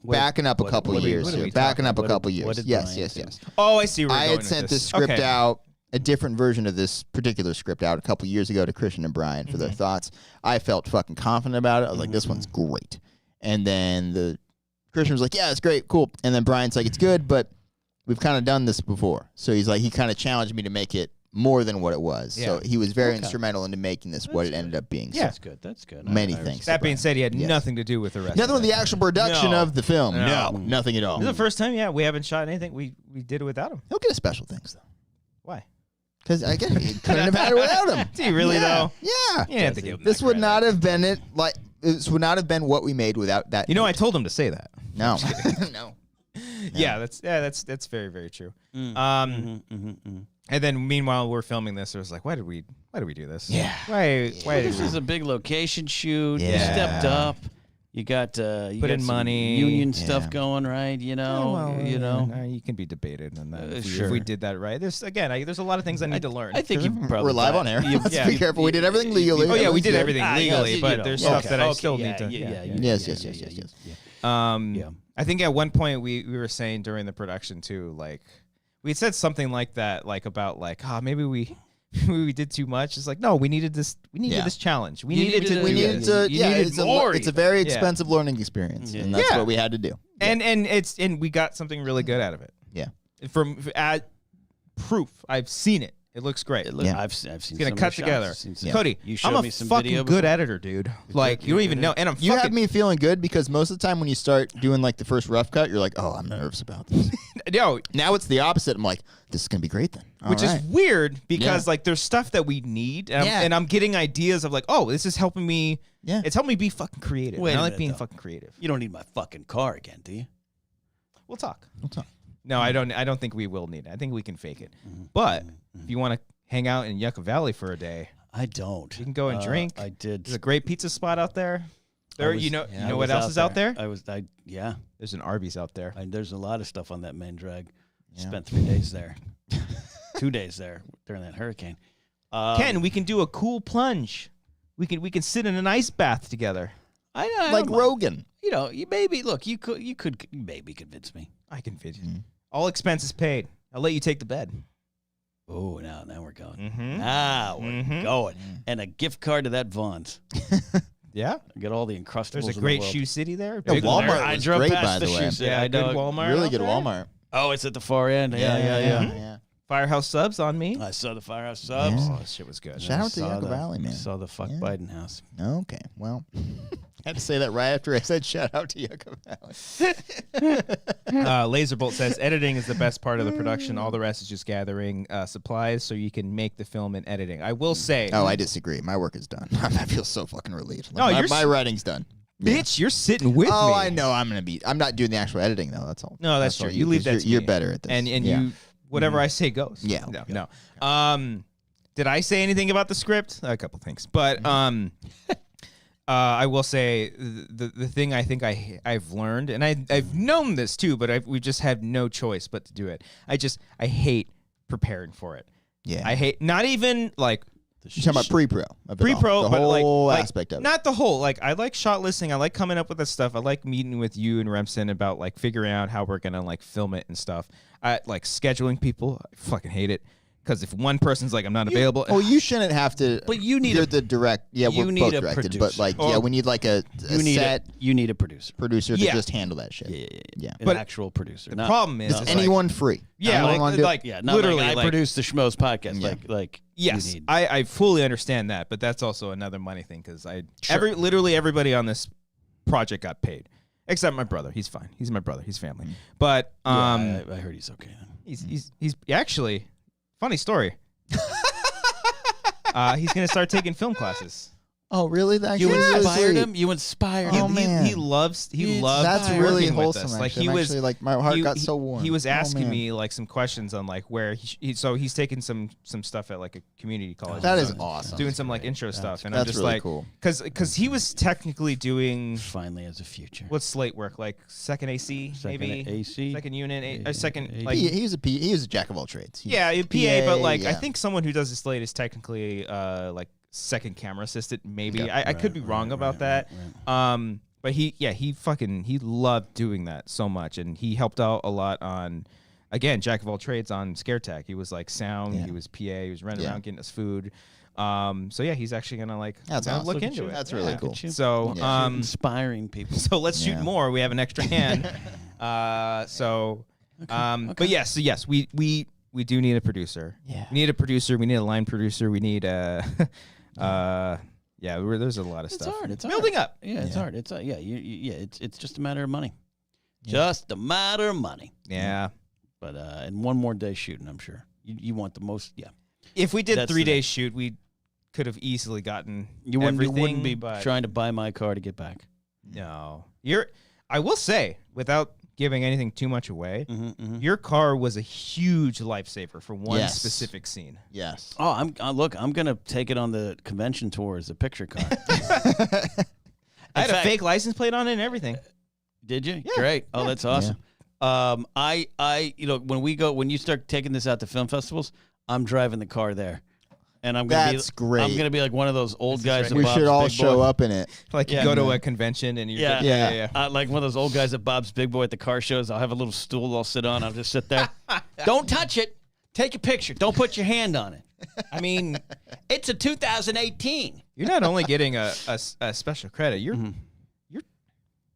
backing up a couple years here. Backing up a couple years. what did Yes, Brian yes, do? yes. Oh, I see where you're I going had sent with this script Okay. out a different version of this particular script out a couple years ago to Christian and Brian for their thoughts. I felt fucking confident about it. I was like, this one's great. And then the Christian was like, yeah, it's great, cool. And then Brian's like, it's good, but we've kind of done this before. So he's like, he kind of challenged me to make it more than what it was. Yeah. So he was very instrumental into making this what it ended up being. Yeah. That's good. That's good. Many thanks. That being said, he had nothing to do with the rest. Nothing with the actual production No. of the film. No. Nothing at all. This is the first time, we haven't shot anything. We did it without him. He'll get a special thanks, though. Why? Because, again, he couldn't have had it without him. Do you really, though? Yeah. You have to give him This that would credit. not have been it. Like, this would not have been what we made without that. You know, I told him to say that. No. No. Yeah, that's very, very true. And then meanwhile we're filming this. It was like, why did we do this? Yeah. Why did This is a big location shoot. You Yeah. stepped up. You got you Put got in some money. union Yeah. stuff going, right? You know, you can be debated on that. If sure. we did that right, there's a lot of things I need to learn. I think you probably We're live on air. Let's be careful. We did everything legally. Oh yeah, we did Everything's everything legally, but there's stuff that I still need to. good. Yes. I think at one point we were saying during the production too, like we said something like that, like about like, maybe we did too much. It's like, no, we needed this. We needed this challenge. We needed to. It's a very expensive learning experience, and that's what we had to do. And we got something really good out of it. Yeah. From proof, I've seen it. It looks great. I've seen. It's gonna some cut of the together. shots. Yeah. Cody, You showed I'm me a some fucking video good before? editor, dude. Like you don't even know, and I'm You fucking. had me feeling good because most of the time when you start doing like the first rough cut, you're like, oh, I'm nervous about this. Yo, Now it's the opposite. I'm like, this is gonna be great then. which All is right. weird because like there's stuff that we need, and I'm getting ideas of like, oh, this is helping me. Yeah. It's helping me be fucking creative. Wait And a I like minute, being though. fucking creative. You don't need my fucking car again, do you? We'll talk. We'll talk. No, I don't think we will need it. I think we can fake it. But if you want to hang out in Yucca Valley for a day, I don't. you can go and drink. I did. There's a great pizza spot out there. I was- You know I what was else is out there? Yeah. There's an Arby's out there. There's a lot of stuff on that main drag. Spent 3 days there. 2 days there during that hurricane. Ken, we can do a cool plunge. We can sit in an ice bath together. I Like don't mind. Rogan. You know, you could maybe convince me. I can fit you. All expenses paid. I'll let you take the bed. Oh, now we're going. Mm-hmm. Now we're going. And a gift card to that Vaughn's. Yeah. I got all the Encrustables. There's a in the great world. shoe city there. Yeah, Big Walmart one. I was drove great, past by the the way. shoe city. Yeah, I good know. Walmart. Really out good there. Walmart. Oh, it's at the far end. Yeah. Firehouse subs on me. I saw the Firehouse Subs. Oh, this shit was good. Shout out to Saw Yucca the- Valley, man. Saw the fuck Yeah. Biden house. Okay, well, I had to say that right after I said shout out to Yucca Valley. Laserbolt says editing is the best part of the production. All the rest is just gathering supplies so you can make the film and editing. I will say, Oh, I disagree. My work is done. I feel so fucking relieved. No, Like, you're my writing's done. bitch, you're sitting with me. Oh, I know. I'm not doing the actual editing though. That's all. No, that's all true. You leave that. You're to me. better at this. And yeah. you whatever I say goes. Yeah. No. Did I say anything about the script? A couple things, but I will say the thing I think I've learned, and I've known this too, but we just had no choice but to do it. I hate preparing for it. Yeah. I hate not even like You're talking about pre-pro. pre-pro, the but whole like aspect of it. not the whole. Like I like shot listing. I like coming up with that stuff. I like meeting with you and Remsen about like figuring out how we're gonna like film it and stuff. I like scheduling people. I fucking hate it because if one person's like I'm not available. Oh, you shouldn't have to. But you need You're a- the direct. Yeah, you we're need both a directed, producer. but like, yeah, we need like a set You need a producer. producer to Yeah. just handle that shit. Yeah. An But actual producer. the Not- problem is, not is like- Anyone free. yeah, Anyone wanna do it? like Yeah, not literally like I produce the Schmoes podcast. Yeah. Like Yes, you need, I fully understand that, but that's also another money thing because literally everybody on this project got paid except my brother. He's fine. He's my brother. He's family. But I heard he's okay. he's actually funny story. He's gonna start taking film classes. Oh, really? That You actually is inspired sweet. him. You inspired Oh, him. man. He loves That's really working with wholesome. us. Actually. Like he I'm was actually, like my heart got so warm. He was Oh, asking man. me like some questions on like where so he's taking some stuff at like a community college. That and is stuff, awesome. Doing some like intro stuff, and I'm that's just really like, cool. because he was technically doing Finally has a future. what's slate work like second AC Second maybe AC? second unit second A- like He was a jack of all trades. He's yeah PA, but like I yeah. think someone who does the slate is technically like second camera assistant maybe. Yep. I could be wrong about that. But he loved doing that so much, and he helped out a lot on again, jack of all trades on Scare Tech. He was like sound, he was PA, he was running around getting us food. So yeah, he's actually gonna like look into it. That's really cool. So inspiring people. So let's shoot more. We have an extra hand. But yes, we do need a producer. Yeah. We need a producer. We need a line producer. We need a there's a lot of stuff. It's building up. Yeah, it's hard. It's it's just a matter of money. Just a matter of money. Yeah. But and one more day shooting, I'm sure. You want the most, If we did 3 days shoot, we could have easily gotten everything. You wouldn't be trying to buy my car to get back. No. I will say, without giving anything too much away, your car was a huge lifesaver for one specific scene. Yes. Oh, I'm going to take it on the convention tour as a picture car. I had a fake license plate on it and everything. Did you? Yeah. Great. Oh, that's awesome. Yeah. When you start taking this out to film festivals, I'm driving the car there. And I'm gonna great. I'm gonna be like one of those old guys. We should all show up in it. Like you go to a convention and you like one of those old guys at Bob's Big Boy at the car shows. I'll have a little stool I'll sit on. I'll just sit there. Don't touch it. Take a picture. Don't put your hand on it. I mean, it's a 2018. You're not only getting a special credit.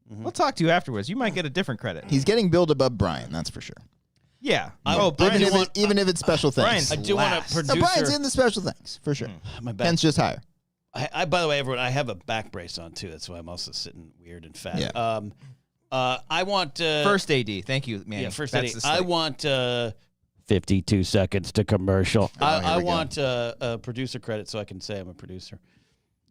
We'll talk to you afterwards. You might get a different credit. He's getting billed above Brian, that's for sure. Yeah. Even if it's special thanks. I do want a producer. Brian's in the special thanks, for sure. My back. Ken's just higher. I by the way, everyone, I have a back brace on, too. That's why I'm also sitting weird and fat. Yeah. I want... first AD. Thank you, man. Yeah, first AD. I want 52 seconds to commercial. I want a producer credit so I can say I'm a producer.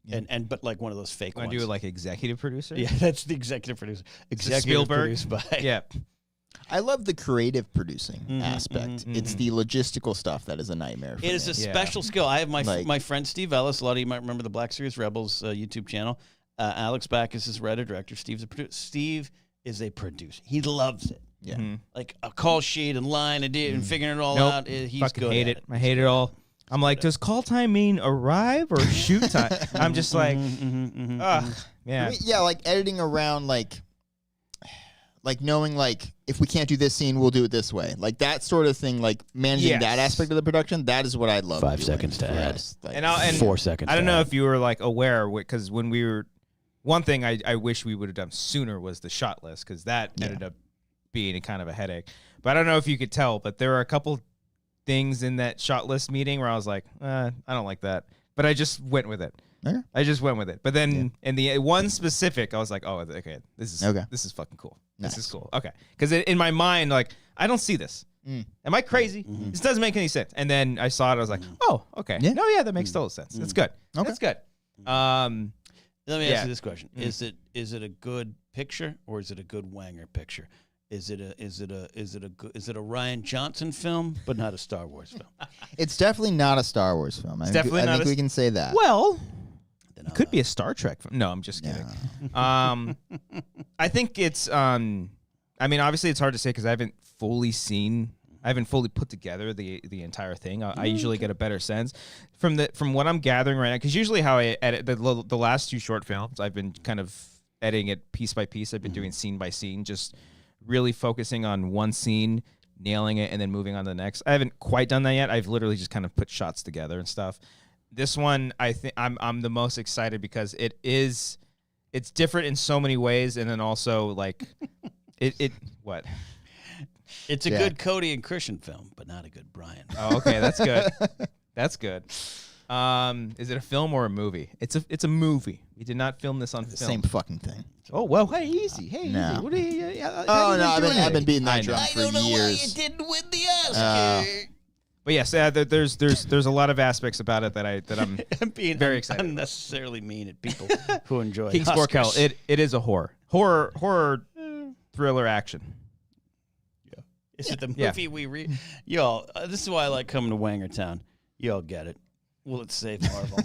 Yeah. But like one of those fake ones. Want to do like executive producer? Yeah, that's the executive producer. Executive produced by... Yeah. I love the creative producing aspect. It's the logistical stuff that is a nightmare for me. It is a special skill. I have my friend Steve Ellis. A lot of you might remember the Black Series Rebels YouTube channel. Alex Backus is writer director. Steve's a producer. Steve is a producer. He loves it. Yeah. Like a call sheet and line and figuring it all out. He's fucking good hate at it. I hate it all. I'm like, does call time mean arrive or shoot time? I'm just like, yeah. I mean, yeah, like editing around like knowing like if we can't do this scene, we'll do it this way. Like that sort of thing, like managing that aspect of the production, that is what I love. 5 seconds to add. Like, and 4 seconds. I don't know if you were like aware, because when we were, one thing I wish we would have done sooner was the shot list, because that ended up being a kind of a headache. But I don't know if you could tell, but there are a couple things in that shot list meeting where I was like, I don't like that. But I just went with it. Okay. I just went with it. But then in the one specific, I was like, oh, okay, this is fucking cool. Nice. This is cool. Okay. Because in my mind, like, I don't see this. Am I crazy? This doesn't make any sense. And then I saw it. I was like, oh, okay. Yeah. No, that makes total sense. That's good. Okay. That's good. Let me ask you this question: Is it a good picture or is it a good Wanger picture? Is it a Ryan Johnson film, but not a Star Wars film? It's definitely not a Star Wars film. I think we can say that. Well, it could be a Star Trek film. No, I'm just kidding. Yeah. I think it's. I mean, obviously, it's hard to say because I haven't fully put together the entire thing. I usually get a better sense from what I'm gathering right now. Because usually, how I edit the last 2 short films, I've been kind of editing it piece by piece. I've been doing scene by scene, just really focusing on one scene, nailing it, and then moving on to the next. I haven't quite done that yet. I've literally just kind of put shots together and stuff. This one, I think I'm the most excited because it's different in so many ways, and then also like what? It's a good Cody and Christian film, but not a good Brian. Oh, okay, that's good. That's good. Is it a film or a movie? It's a movie. We did not film this on film. Same fucking thing. Oh well, hey, easy. Hey, no. easy. What are you, I've been beating that drum for years. I don't know why you didn't win the Oscar. But yes, there's a lot of aspects about it that I'm being very excited. Unnecessarily mean at people who enjoy Kingsport Hell. It is a horror thriller action. Yeah. Is it the movie we read? Y'all, this is why I like coming to Wangertown. Y'all get it. Will it save Marvel?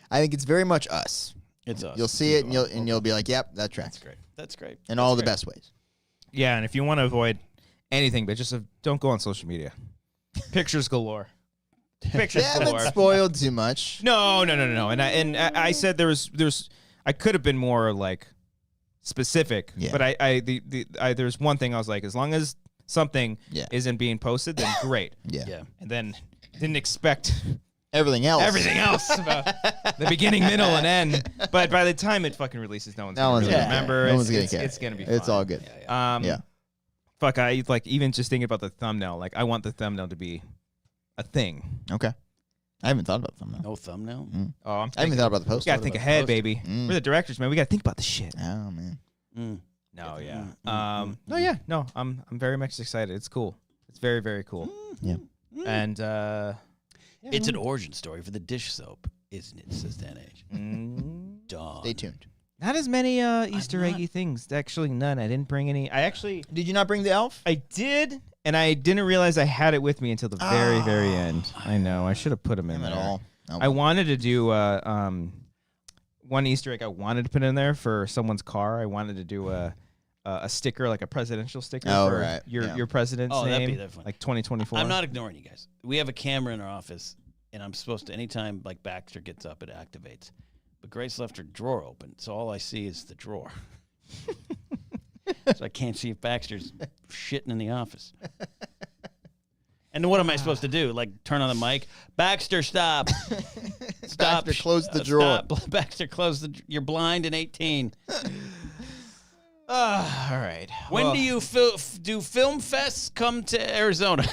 I think it's very much us. It's us. You'll see it and you'll be like, "Yep, that tracks." That's great. In all the best ways. Yeah, and if you want to avoid anything, but just don't go on social media. Pictures galore. Pictures galore. Haven't spoiled too much. No. And I said there's I could have been more like specific, but I there's one thing I was like, as long as something isn't being posted, then great. Yeah. And then didn't expect everything else about the beginning, middle, and end. But by the time it fucking releases, no one's gonna really remember. No one's gonna care. It's gonna be fun. It's all good. Fuck, I like even just thinking about the thumbnail. Like, I want the thumbnail to be a thing. Okay. I haven't thought about the thumbnail. No thumbnail? Oh, I haven't thought about the poster. We gotta think ahead, baby. We're the directors, man. We gotta think about the shit. Oh, man. No, yeah. I'm very much excited. It's cool. It's very, very cool. Yeah. And it's an origin story for the dish soap, isn't it? Says Dan H. Dog. Stay tuned. Not as many Easter eggy things. Actually, none. I didn't bring any. Did you not bring the elf? I did, and I didn't realize I had it with me until the very, very end. I know. I should have put them in there. Oh, I wanted to do one Easter egg. I wanted to put in there for someone's car. I wanted to do a sticker, like a presidential sticker for your president's name, that'd be that fun. like 2024. I'm not ignoring you guys. We have a camera in our office, and I'm supposed to, anytime like Baxter gets up, it activates. But Grace left her drawer open, so all I see is the drawer. So I can't see if Baxter's shitting in the office. And what am I supposed to do? Like, turn on the mic? Baxter, stop. Stop. Baxter, close the drawer. Stop. Baxter, close the You're blind and 18. All right. When do you do film fests come to Arizona?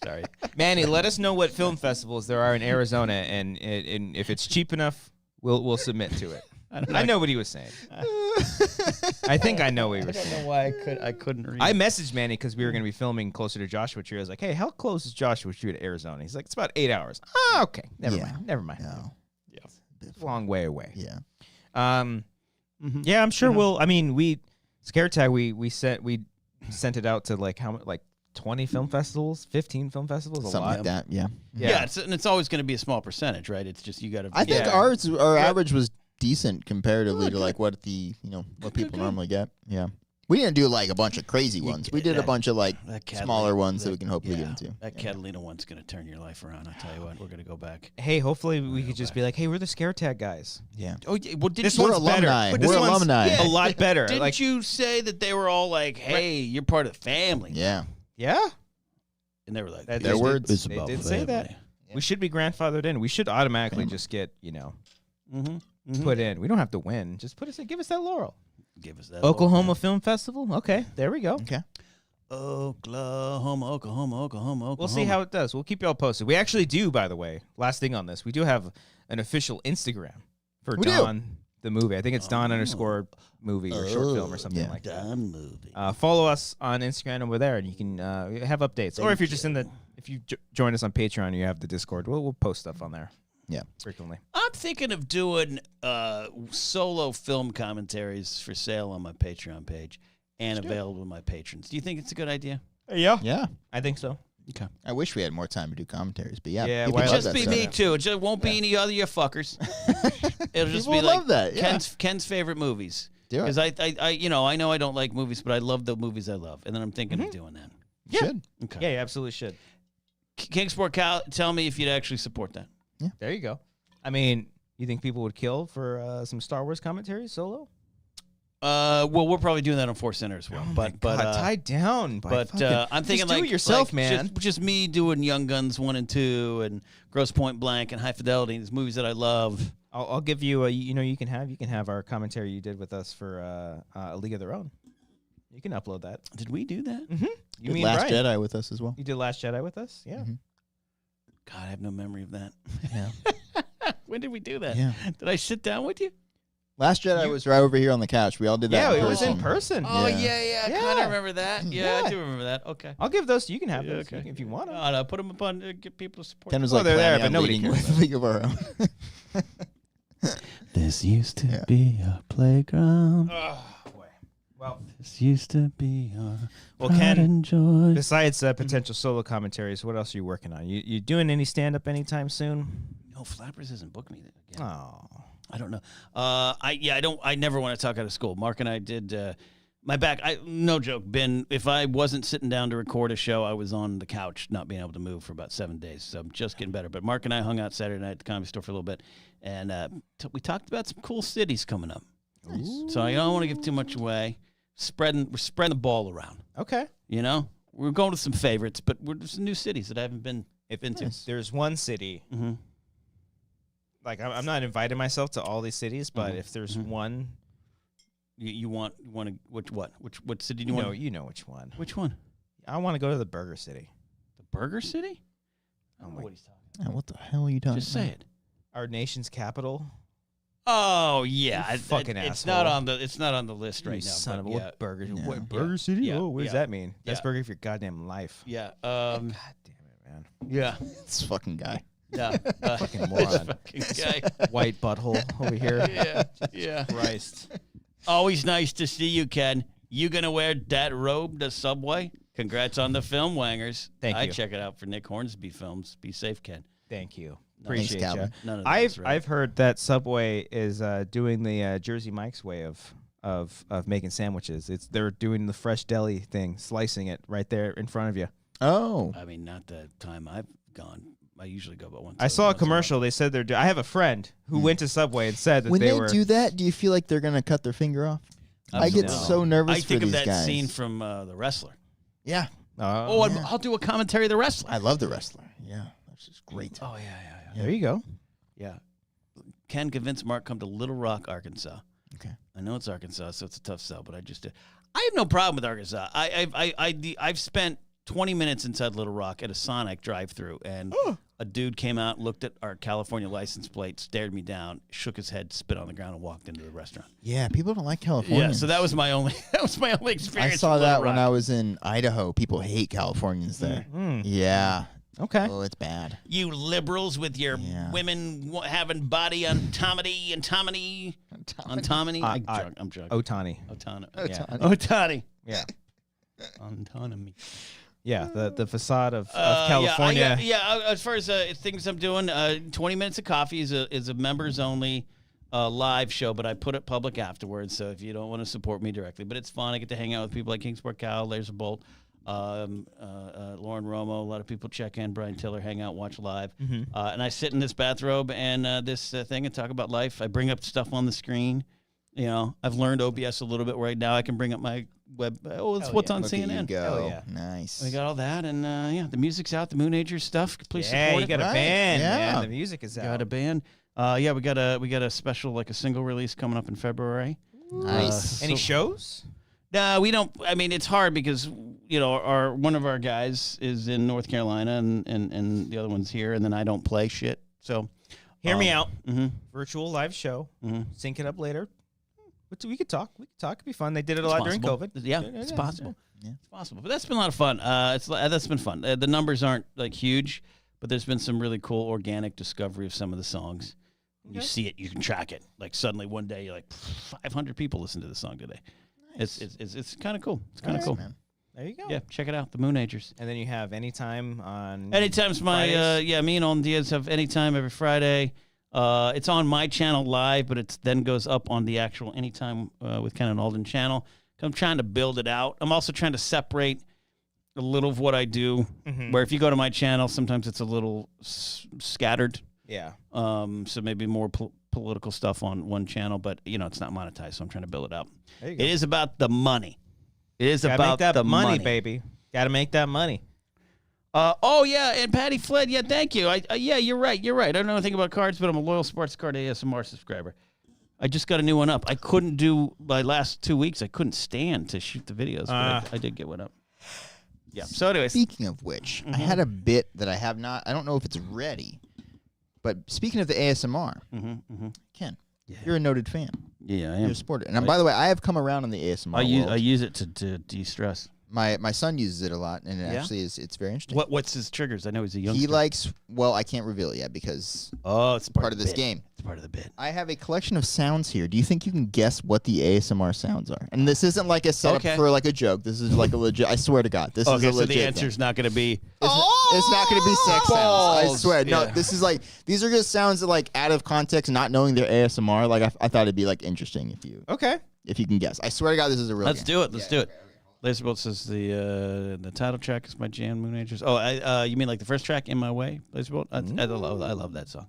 Sorry. Manny, let us know what film festivals there are in Arizona, and if it's cheap enough, we'll submit to it. I know what he was saying. I think I know what he was saying. I don't know why I couldn't read. I messaged Manny because we were going to be filming closer to Joshua Tree. I was like, hey, how close is Joshua Tree to Arizona? He's like, it's about 8 hours. Oh, okay. Never mind. No. Yeah. It's a long way away. Yeah. Yeah, I'm sure we'll, I mean, Scare Tag, we sent it out to like 20 film festivals, 15 film festivals, a Something lot. like that, yeah. Yeah, it's always going to be a small percentage, right? It's just you got to. I think our average was decent comparatively to like what people normally get. Yeah. We didn't do like a bunch of crazy ones. We did a bunch of like smaller ones that we can hopefully get into. That Catalina one's going to turn your life around. I tell you what, we're going to go back. Hey, hopefully we could just be like, hey, we're the Scare Tag guys. Yeah. Oh, well, This we're one's alumni. better. But We're this one's alumni. a lot better. Didn't like, you say that they were all like, hey, you're part of the family? Yeah. Yeah? And they were like, Their words. It's They about did say that. family. We should be grandfathered in. We should automatically just get, put in. We don't have to win. Just give us that laurel. Give us that. Oklahoma Film Festival. Okay, there we go. Okay. Oklahoma. We'll see how it does. We'll keep you all posted. We actually do, by the way. Last thing on this, we do have an official Instagram for Don the movie. I think it's Don_movie or short film or something like that. Don movie. Follow us on Instagram over there, and you can have updates. Or if you're just if you join us on Patreon, you have the Discord. We'll post stuff on there. Yeah, frequently. I'm thinking of doing solo film commentaries for sale on my Patreon page and available to my patrons. Do you think it's a good idea? Yeah. I think so. Okay. I wish we had more time to do commentaries, but yeah. Why It'll love just be me too. It just won't be any other you fuckers. It'll just People be like love that. Yeah. Ken's favorite movies. Do it. Because I know I don't like movies, but I love the movies I love, and then I'm thinking of doing that. You should. Okay. Yeah, you absolutely should. Kingsport Cal, tell me if you'd actually support that. Yeah. There you go. I mean, you think people would kill for some Star Wars commentaries solo? Well, we're probably doing that on Force Center as well. But tied down. I'm thinking just do it yourself, man. Just me doing Young Guns 1 and 2 and Gross Point Blank and High Fidelity, these movies that I love. I'll give you you can have our commentary you did with us for A League of Their Own. You can upload that. Did we do that? Mm-hmm. You mean Last Jedi with us as well? You did Last Jedi with us? Yeah. Mm-hmm. God, I have no memory of that. Yeah. When did we do that? Yeah. Did I sit down with you? Last Jedi was right over here on the couch. We all did that. Yeah, it was in person. Oh, yeah. I kind of remember that. Yeah, I do remember that. Okay. I'll give those. You can have those if you want them. No, put them up on get people to support. Ken was they're there, but nobody leading cares with League of Our Own. This used to be a playground. Oh, boy. Well, this used to be our Ken, and joy. Besides potential solo commentaries, what else are you working on? You doing any stand-up anytime soon? No, Flappers hasn't booked me again. Oh. I don't know. I never want to talk out of school. Mark and I did my back. No joke, Ben. If I wasn't sitting down to record a show, I was on the couch, not being able to move for about 7 days. So I'm just getting better. But Mark and I hung out Saturday night at the Comedy Store for a little bit, and we talked about some cool cities coming up. Nice. So I don't want to give too much away. We're spreading the ball around. Okay. You know, we're going to some favorites, but we're some new cities that I haven't been into. If there's one city, like I'm not inviting myself to all these cities, but if there's one, you want to which city do you want? You know which one. Which one? I want to go to the Burger City. The Burger City? I don't Oh know my- what he's talking What the hell are you talking Just say it. Our nation's capital. Oh yeah, You fucking it's asshole. not on the list right You now. son but of a yeah. what burger? Yeah. What Burger City? Yeah. Oh, what does Yeah. that mean? Best Yeah. burger of your goddamn life. Yeah. God damn it, man. Yeah. This fucking guy. Yeah. Fucking This moron. fucking guy. White butthole over here. Yeah. Yeah. Christ. Always nice to see you, Ken. You gonna wear that robe to Subway? Congrats on the film, Wangers. Thank I you. check it out for Nick Hornsby films. Be safe, Ken. Thank you. Thanks, Appreciate Calvin. you. None of that's right. I've heard that Subway is doing the Jersey Mike's way of making sandwiches. They're doing the fresh deli thing, slicing it right there in front of you. Oh. I mean, not the time I've gone. I usually go about once. I saw a commercial. They said I have a friend who went to Subway and said that When they were. do that, do you feel like they're gonna cut their finger off? I get so nervous I for think of these that guys. scene from The Wrestler. Yeah. Oh, yeah. I'll do a commentary of The Wrestler. I love The Wrestler. Yeah. That's just great. Oh, yeah. There you go. Yeah. Ken convinced Mark come to Little Rock, Arkansas. Okay. I know it's Arkansas, so it's a tough sell, but I have no problem with Arkansas. I've spent 20 minutes inside Little Rock at a Sonic drive-through, and a dude came out, looked at our California license plate, stared me down, shook his head, spit on the ground, and walked into the restaurant. Yeah, people don't like California. Yeah, so that was my only experience. I saw with that Little when Rock. I was in Idaho. People hate Californians there. Yeah. Okay. Oh, it's bad. You liberals with your Yeah. women having body autonomy. I'm joking. Ohtani. Ohtani. Yeah. Autonomy. Yeah. The facade of California. As far as things I'm doing, 20 Minutes of Coffee is a members only live show, but I put it public afterwards. So if you don't want to support me directly, but it's fun. I get to hang out with people like Kingsport Cal, Laser Bolt, Lauren Romo. A lot of people check in. Brian Tiller, hang out, watch live. And I sit in this bathrobe and this thing and talk about life. I bring up stuff on the screen. You know, I've learned OBS a little bit right now. I can bring up my web. It's what's on Look at you CNN. go. Hell yeah. Nice. We got all that, and the music's out. The Moon Agers stuff. Please Yeah, support you it. got a Right. band. Yeah. Man. The music is out. Got a band. We got a special, like a single release coming up in February. Nice. Any shows? No, we don't. I mean, it's hard because one of our guys is in North Carolina, and the other one's here, and then I don't play shit. So, Hear me out. mhm. Virtual live show. Sync it up later. We could talk. It'd be fun. They did it a It's lot possible. during COVID. Yeah, it's possible. Yeah. It's possible. But that's been a lot of fun. That's been fun. The numbers aren't like huge, but there's been some really cool organic discovery of some of the songs. You see it, you can track it. Like suddenly one day you're like, 500 people listen to this song today. Nice. It's kind of cool. It's kind of Nice, cool. man. There you go. Yeah, check it out. The Moon Agers. And then you have Anytime on. Anytime's my Fridays? me and Alden Diaz have Anytime every Friday. It's on my channel live, but it then goes up on the actual Anytime with Ken and Alden channel. I'm trying to build it out. I'm also trying to separate a little of what I do. Where if you go to my channel, sometimes it's a little scattered. Yeah. So maybe more political stuff on one channel, but it's not monetized, so I'm trying to build it out. There you It go. is about the money. It is Gotta about make that the money, baby. Got to make that money. And Patty Fled. Yeah, thank you. You're right. I don't know anything about cards, but I'm a loyal Sports Card ASMR subscriber. I just got a new one up. I couldn't do my last 2 weeks. I couldn't stand to shoot the videos, but I did get one up. Yeah. So, anyways, Speaking of which, I had a bit that I have not. I don't know if it's ready, but speaking of the ASMR, Ken, you're a noted fan. yeah, I You're am. a supporter. And by the way, I have come around on the ASMR. I world. use it to de-stress. My son uses it a lot, and it Yeah? actually it's very interesting. What's his triggers? I know he's a youngster. He likes. Well, I can't reveal it yet because it's part of this game. It's part of the bit. I have a collection of sounds here. Do you think you can guess what the ASMR sounds are? And this isn't like a setup for like a joke. This is like a legit. I swear to God, this is a Okay, so legit the thing. answer's not going to be. It's not going to be sex sounds. I Balls. swear. No, Yeah. this is like these are just sounds that like out of context, not knowing they're ASMR. Like I thought it'd be like interesting Okay. if you can guess. I swear to God, this is a real. Let's game. do it. Let's do it. Laserbolt says the title track is my jam, Moon Agers. Oh, you mean like the first track, In My Way, Laserbolt? I love that song.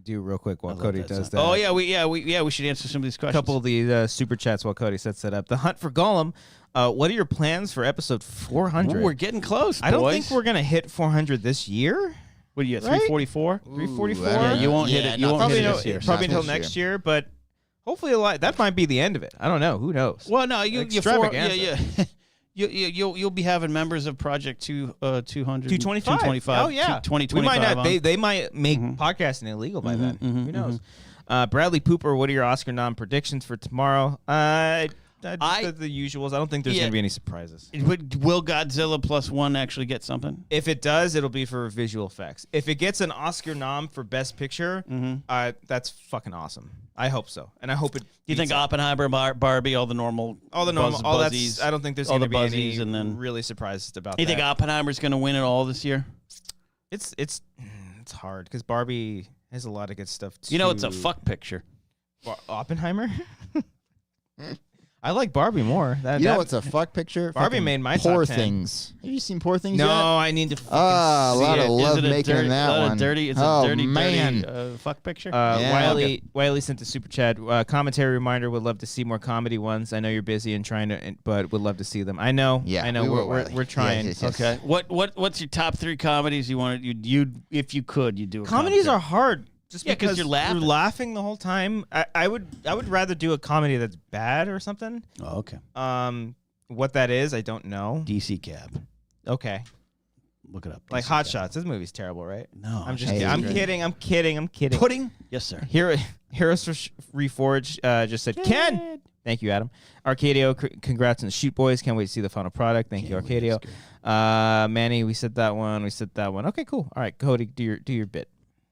do real quick while I love Cody that does song. that. Oh yeah, we should answer some of these A questions. couple of the super chats while Cody sets that up. The Hunt for Gollum. What are your plans for episode 400? Ooh, we're getting close. I don't boys. think we're gonna hit 400 this year. What are you at? Right? 344. 344. Yeah, you won't hit it. You won't hit it this year. Probably Not until this next year, but hopefully a lot. That might be the end of it. I don't know. Who knows? Well, no, Extravaganza. You'll be having members of Project 200, 225. 225. Oh yeah. 2025. We might not. on. They might make podcasting illegal by then. Who knows? Bradley Pooper, what are your Oscar nom predictions for tomorrow? The usuals. I don't think there's going to be any surprises. Will Godzilla +1 actually get something? If it does, it'll be for visual effects. If it gets an Oscar nom for Best Picture, that's fucking awesome. I hope so, and I hope it. Do you think Oppenheimer, Barbie, all the normal, all buzzies, that's? I don't think there's all going to the be any buzzies, and then really surprises about you that. think Oppenheimer's going to win it all this year? It's hard because Barbie has a lot of good stuff too. You know, it's a fuck picture. Oppenheimer. I like Barbie more. You know what's a fuck picture? Barbie Fucking made my Poor top 10. Things. Have you seen Poor Things No, yet? I need to. Ah, a lot see of it. love Is it a making dirty, that a lot one. of dirty? It's oh, a dirty, man. dirty fuck picture. Yeah. Wiley sent the super chat. Commentary reminder. Would love to see more comedy ones. I know you're busy and trying to, but would love to see them. I know. Yeah, I know. we will, We're Wiley. trying. Yes, yes. Okay. What's your top 3 comedies you want? You if you could, you do. A Comedies commentary. are hard. Just Yeah, 'cause because you're laughing. the whole time. I would rather do a comedy that's bad or something. Oh, okay. What that is, I don't know. DC Cab. Okay. Look it up. Like DC Hot Cab. Shots. This movie's terrible, right? No, I'm just. Hey, I'm great. kidding. I'm kidding. Pudding. Yes, sir. Heroes Reforged just said, Ken. Thank you, Adam. Arcadio, congrats on the shoot, boys. Can't wait to see the final product. Thank you, Arcadio. Manny, we said that one. Okay, cool. All right, Cody, do your bit.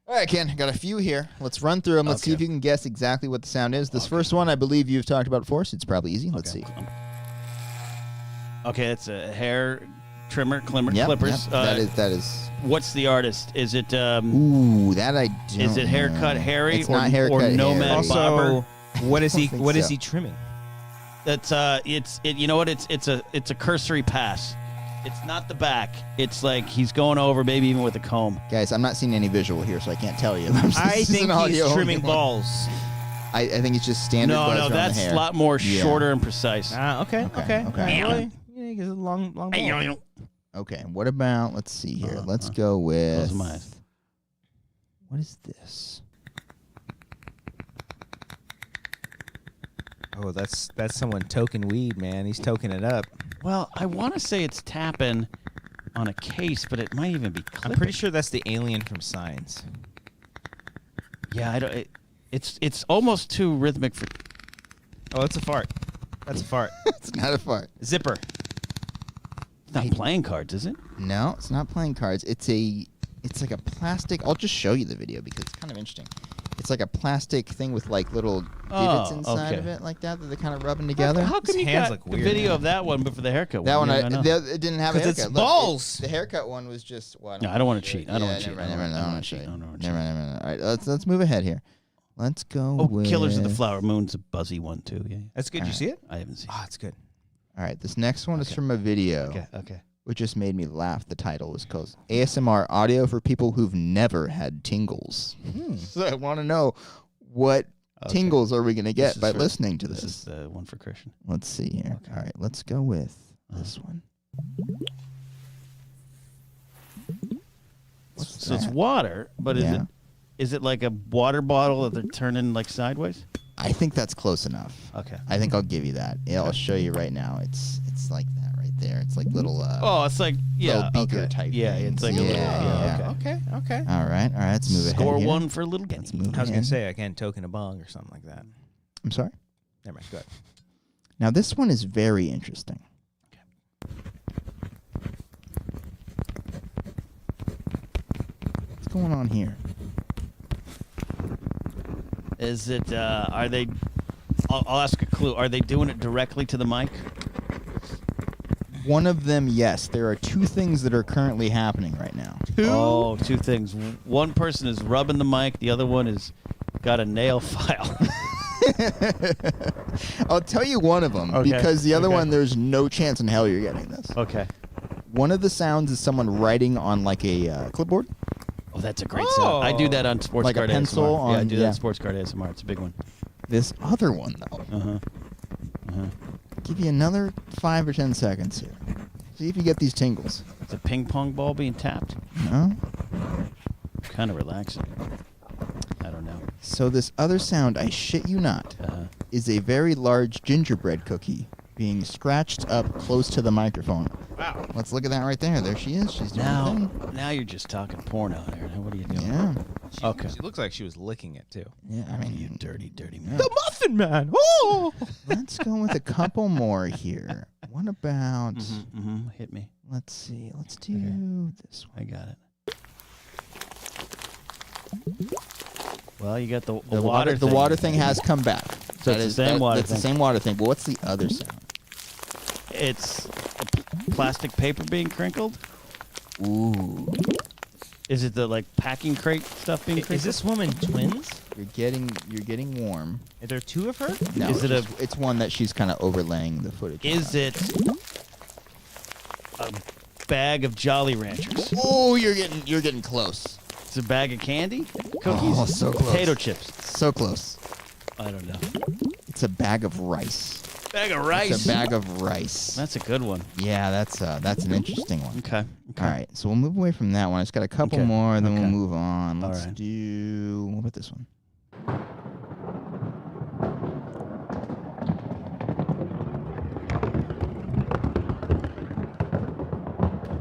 All right, Ken, got a few here. Let's run through them. Let's see if you can guess exactly what the sound is. This first one, I believe you've talked about before, so it's probably easy. Let's see. Okay, it's a hair trimmer, clippers. Yep, that is. What's the artist? Is it? Ooh, that I don't Is it haircut know. Harry It's or, not haircut or Harry. Nomad Also, Bobber? what is he? think What is so. he trimming? That's you know what? It's a cursory pass. It's not the back. It's like he's going over, maybe even with a comb. Guys, I'm not seeing any visual here, so I can't tell you. I think he's trimming balls. I think it's just standard No, buzz no, around that's the a hair. lot more Yeah. shorter and precise. Okay. Okay. Really? Yeah, long ball. Okay, what about, let's see here. Let's go with, Close my eyes. what is this? Oh, that's someone toking weed, man. He's toking it up. Well, I want to say it's tapping on a case, but it might even be clipping. I'm pretty sure that's the alien from Signs. Yeah, I don't. It's almost too rhythmic for. Oh, it's a fart. That's a fart. It's not a fart. Zipper. It's not playing cards, is it? No, it's not playing cards. It's like a plastic. I'll just show you the video because it's kind of interesting. It's like a plastic thing with like little divots inside of it, like that they're kind of rubbing together. How come His you hands got look the weird, video man. of that one, but for the haircut That one? one, you don't know. it didn't have a 'Cause haircut. it's Look, balls. the haircut one was just. Well, No, I don't want to cheat. I don't want to cheat. Never mind. I don't want to cheat. I don't wanna cheat. Never mind. All right, let's move ahead here. Let's go. Oh, with... Killers of the Flower Moon's a buzzy one too. Yeah, That's good. You see it? I haven't seen. Oh, it's good. All right, this next one is from a video. Okay. Which just made me laugh. The title is called ASMR Audio for People Who've Never Had Tingles. So I want to know what tingles are we going to get by listening to this. This is the one for Christian. Let's see here. Okay. All right, let's go with this one. What's So it's that? water, but Yeah. is it like a water bottle that they're turning like sideways? I think that's close enough. Okay. I think I'll give you that. Yeah, I'll show you right now. It's like that right there. It's like little Oh, it's like little beaker type Yeah, things. it's like a little. Yeah. Okay. All right, let's move Score ahead here. one for little Let's Kenny. move I was ahead. gonna say I can't token a bong or something like that. I'm sorry. Never mind. Go ahead. Now this one is very interesting. What's going on here? Is it? Are they? I'll ask a clue. Are they doing it directly to the mic? One of them, yes. There are two things that are currently happening right now. Oh, two things. One person is rubbing the mic. The other one is got a nail file. I'll tell you one of them Okay, because the other okay. one, there's no chance in hell you're getting this. Okay. One of the sounds is someone writing on like a clipboard. that's a great sound. I do that on sports Like a card pencil ASMR. Yeah, I on- do yeah. that on sports card ASMR. It's a big one. This other one, though. Give you another 5 or 10 seconds here. See if you get these tingles. It's a ping pong ball being tapped. No? Kind of relaxing. I don't know. So this other sound, I shit you not, is a very large gingerbread cookie being scratched up close to the microphone. Wow. Let's look at that right there. There she is. She's doing her thing. Now you're just talking porno there. Now what are you doing? Yeah. Okay. She looks like she was licking it too. Yeah, I mean, You dirty, dirty man. The Muffin Man. Oh. let's go with a couple more here. What about, Hit me. let's see, let's do this one. I got it. Well, you got the The water thing has come back. So it's the same water That's thing. the same water thing. But what's the other sound? It's plastic paper being crinkled. Ooh. Is it the like packing crate stuff being crinkled? Is this woman twins? You're getting warm. Are there two of her? No, Is it it's one that she's kind of overlaying the footage. Is it a bag of Jolly Ranchers? Oh, you're getting close. It's a bag of candy? Cookies? Oh, so close. Potato chips? So close. I don't know. It's a bag of rice. Bag of rice? It's a bag of rice. That's a good one. Yeah, that's an interesting one. Okay. All right, so we'll move away from that one. It's got a couple Okay. more, then we'll Okay. move on. Let's right. do. What about this one?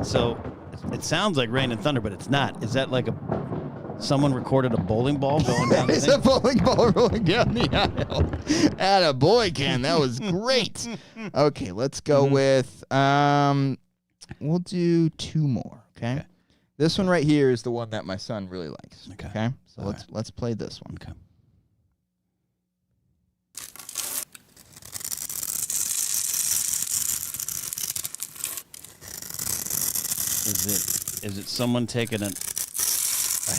So it sounds like rain and thunder, but it's not. Is that like someone recorded a bowling ball going down That the is thing? a bowling ball rolling down the aisle. Atta boy, Ken. That was great. Okay, let's go with. We'll do 2 more. Okay? This one right here is the one that my son really likes. Okay. So All let's play this one. Okay. Is it someone taking a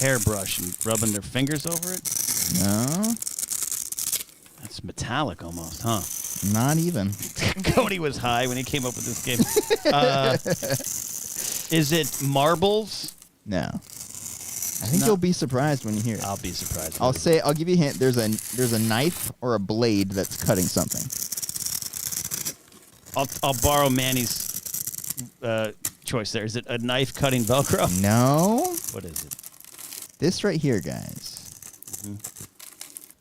hairbrush and rubbing their fingers over it? No, That's metallic almost, huh? not even. Cody was high when he came up with this game. Is it marbles? No. I think you'll be surprised when you hear it. I'll be surprised. I'll give you a hint. There's a knife or a blade that's cutting something. I'll borrow Manny's choice there. Is it a knife cutting Velcro? No. What is it? This right here, guys.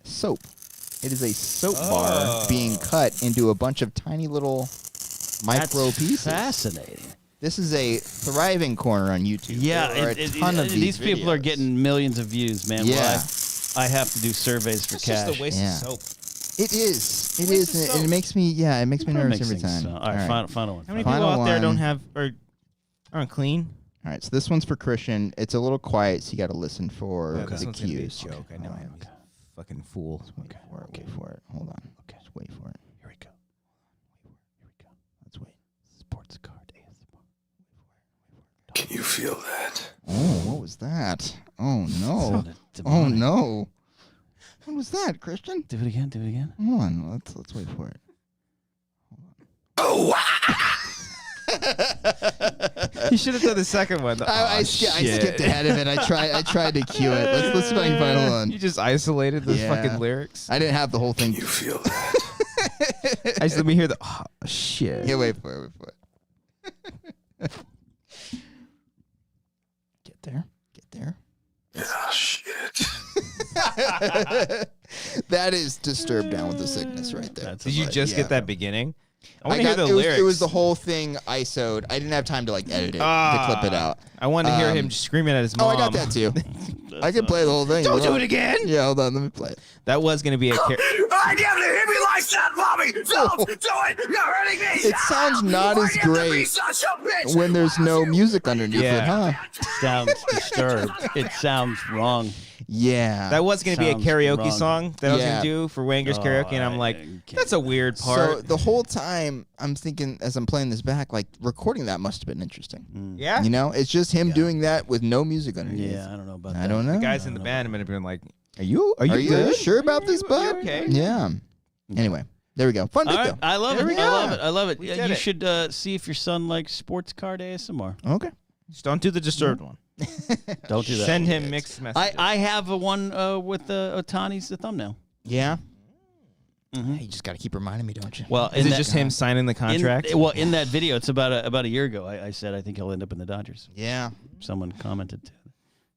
Soap. It is a soap bar being cut into a bunch of tiny little micro That's pieces. fascinating. This is a thriving corner on YouTube. Yeah, There are a ton of these people are videos. getting millions of views, man. Yeah. Well, I have to do surveys for It's cash. just a waste Yeah. of soap. It is. It Waste is, of and soap. it makes me. Yeah, it makes me nervous Makes every things time. so- All right, final one. How many Final people out there one. don't have or aren't clean? All right, so this one's for Christian. It's a little quiet, so you got to listen for This the one's gonna be a cues. joke. I know I am. Fucking fool. Wait for it. Wait for it. Hold on. Okay. Just wait for it. Here we go. Here we go. Let's wait. Sports card ASMR. Can you feel that? Oh, what was that? Oh no! Sounded Oh demonic. no! What was that, Christian? Do it again. Do it again. Hold on. Let's wait for it. Oh, You should have done the second one. I skipped ahead of it. I tried to cue it. Let's see if I can find one. You just isolated those Yeah. fucking lyrics. I didn't have the whole thing. you feel that? I just let me hear the shit. Yeah, wait for it. Wait for it. Get there. Get there. Ah, shit. That is disturbed down with the sickness right there. That's Did you just Yeah. get that beginning? I want to hear the it lyrics. it was the whole thing ISO'd. I didn't have time to edit it to clip it out. I wanted to hear him screaming at his mom. Oh, I got that too. I can play the whole thing. Don't do it again. Yeah, hold on. Let me play it. That was going to be a. I never hit me like that, mommy. Don't do it. You're hurting me. It sounds not Why as do you have to be great such a bitch? when there's no music underneath Yeah. it, huh? Sounds disturbed. It sounds wrong. Yeah. That was going to be a Sounds karaoke wrong. song that I was Yeah. going to do for Wanger's karaoke, and I'm like, that's a weird part. So the whole time I'm thinking as I'm playing this back, recording that must have been interesting. yeah, You know, it's just him doing that with no music underneath. Yeah, I don't know about that. I don't know. the guys in the band have been like, Are you good? sure about this, bud? okay? Yeah. Anyway, there we go. Fun All bit right, though. I love There it. we I go. love it. I love it. We Yeah, did you it. should see if your son likes sports card ASMR. Okay. Just don't do the disturbed one. Don't do that. Send him mixed messages. I have a one with Ohtani's the thumbnail. Yeah. You just got to keep reminding me, don't you? Well, Is it just him signing the contract? In that video, it's about a year ago. I said I think he'll end up in the Dodgers. Yeah. Someone commented.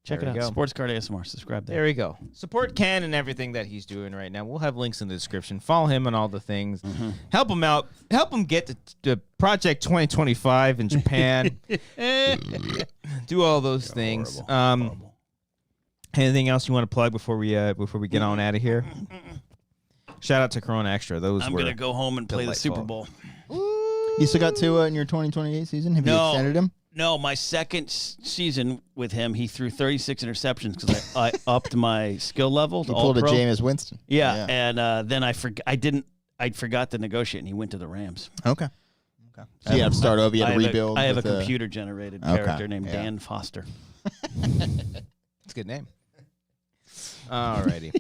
Check There it we out. go. Sports Card ASMR. Subscribe there. There we go. Support Ken and everything that he's doing right now. We'll have links in the description. Follow him on all the things. Help him out. Help him get to Project 2025 in Japan. Do all those things. Horrible. Anything else you want to plug before we get on out of here? Shout out to Corona Extra. Those I'm were gonna go home and play the Super delightful. Bowl. You still got Tua in your 2028 season? Have you extended him? No, my second season with him, he threw 36 interceptions because I upped my skill level to You pulled a All-Pro. Jameis Winston. Yeah, and then I forgot to negotiate, and he went to the Rams. Okay. So you have to start over. You had to rebuild. I have a with computer-generated Okay, character named yeah. Dan Foster. It's a good name. Alrighty.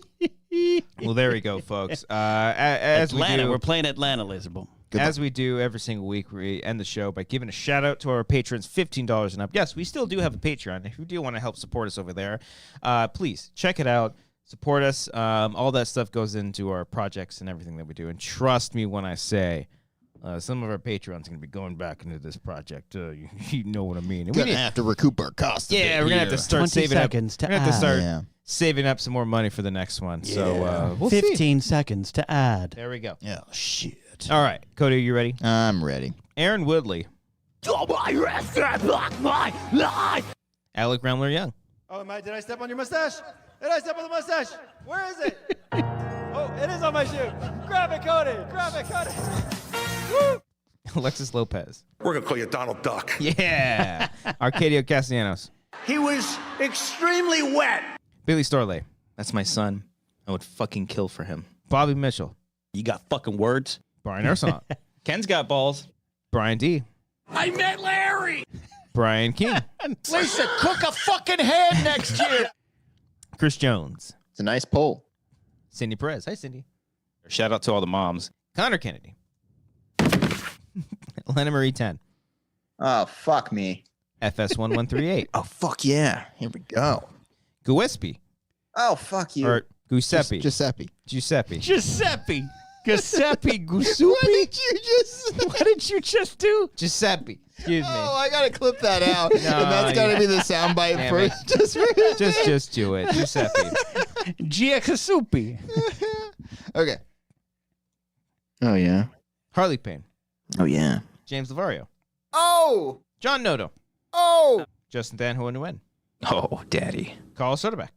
Well, there we go, folks. As Atlanta, we do, we're playing Atlanta Laser Bowl. as we do every single week, we end the show by giving a shout out to our patrons, $15 and up. Yes, we still do have a Patreon. If you do want to help support us over there, please check it out. Support us. All that stuff goes into our projects and everything that we do. And trust me when I say, some of our Patreons are going to be going back into this project. You know what I mean. And we Gonna need- have to recoup our costs. yeah, we're going to have to start 20 saving up. seconds to We're gonna have to add. start saving up some more money for the next one. So we'll 15 seconds to add. There we go. Yeah. Shit. All right, Cody, are you ready? I'm ready. Aaron Woodley, Oh, my rest and block my life. Alec Remler Young, Oh, did I step on your mustache? Did I step on the mustache? Where is it? Oh, it is on my shoe. Grab it, Cody. Grab it, Cody. Woo! Alexis Lopez. We're going to call you Donald Duck. Yeah. Arcadio Castellanos, He was extremely wet. Billy Storley, That's my son. I would fucking kill for him. Bobby Mitchell, You got fucking words? Brian Arson, Ken's got balls. Brian D, I met Larry. Brian King, Lisa, cook a fucking head next year. Chris Jones, It's a nice poll. Cindy Perez. Hi, Cindy. Shout out to all the moms. Connor Kennedy, Lena Marie 10, Oh, fuck me. FS1138, Oh, fuck yeah. Here we go. Giuseppe, Oh, fuck you. or Giuseppe. Giuseppe. Giuseppe. Giuseppe. Giuseppe Gusupi. What did you just What did you just do? Giuseppe. Excuse me. Oh, I gotta clip that out. and that's gotta yeah. be the soundbite Damn first. it. Just for Just do it. Giuseppe. Giuseppe. Okay. Oh yeah. Harley Payne. Oh yeah. James Lavario. Oh. John Noto. Oh. Justin Dan Nguyen. Oh, daddy. Carl Soderbeck.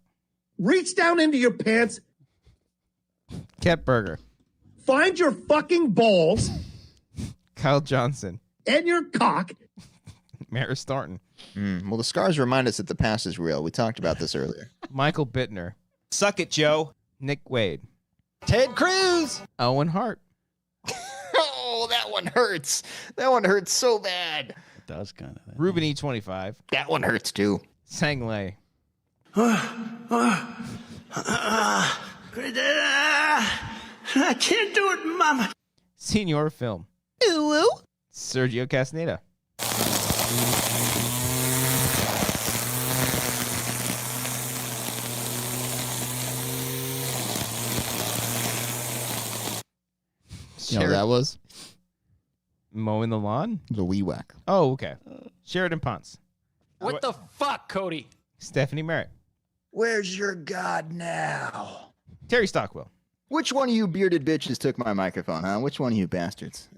Reach down into your pants, Ket Berger. find your fucking balls Kyle Johnson. and your cock. Maris Thornton. Well, the scars remind us that the past is real. We talked about this earlier. Michael Bittner. Suck it, Joe. Nick Wade. Ted Cruz. Owen Hart. Oh, that one hurts. That one hurts so bad. It does kind of. Ruben E25. That one hurts too. Sang Lei. I can't do it, Mama. Senior Film. Sergio Castaneda. You know what that was? Mowing the lawn? It was a wee whack. Oh, okay. Sheridan Ponce. What the fuck, Cody? Stephanie Merritt. Where's your God now? Terry Stockwell. Which one of you bearded bitches took my microphone, huh? Which one of you bastards?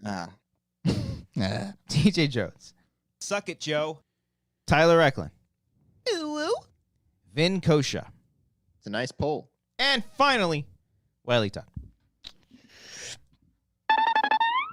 TJ Jones. Suck it, Joe. Tyler Eklund. Vin Kosha. It's a nice poll. And finally, Wiley Todd.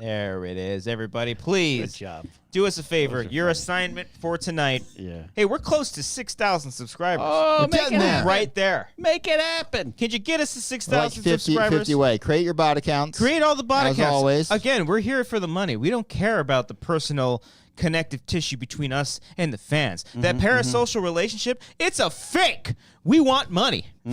There it is, everybody. Please Good job. do us a favor. Those are Your funny. assignment for tonight. Yeah. Hey, we're close to 6,000 subscribers. Oh, We're make getting it there. happen. Right there. Make it happen. Can you get us to Like 6,000 50 subscribers? way. Create your bot accounts. Create all the bot As accounts. always. Again, we're here for the money. We don't care about the personal connective tissue between us and the fans. That parasocial relationship, it's a fake. We want money. We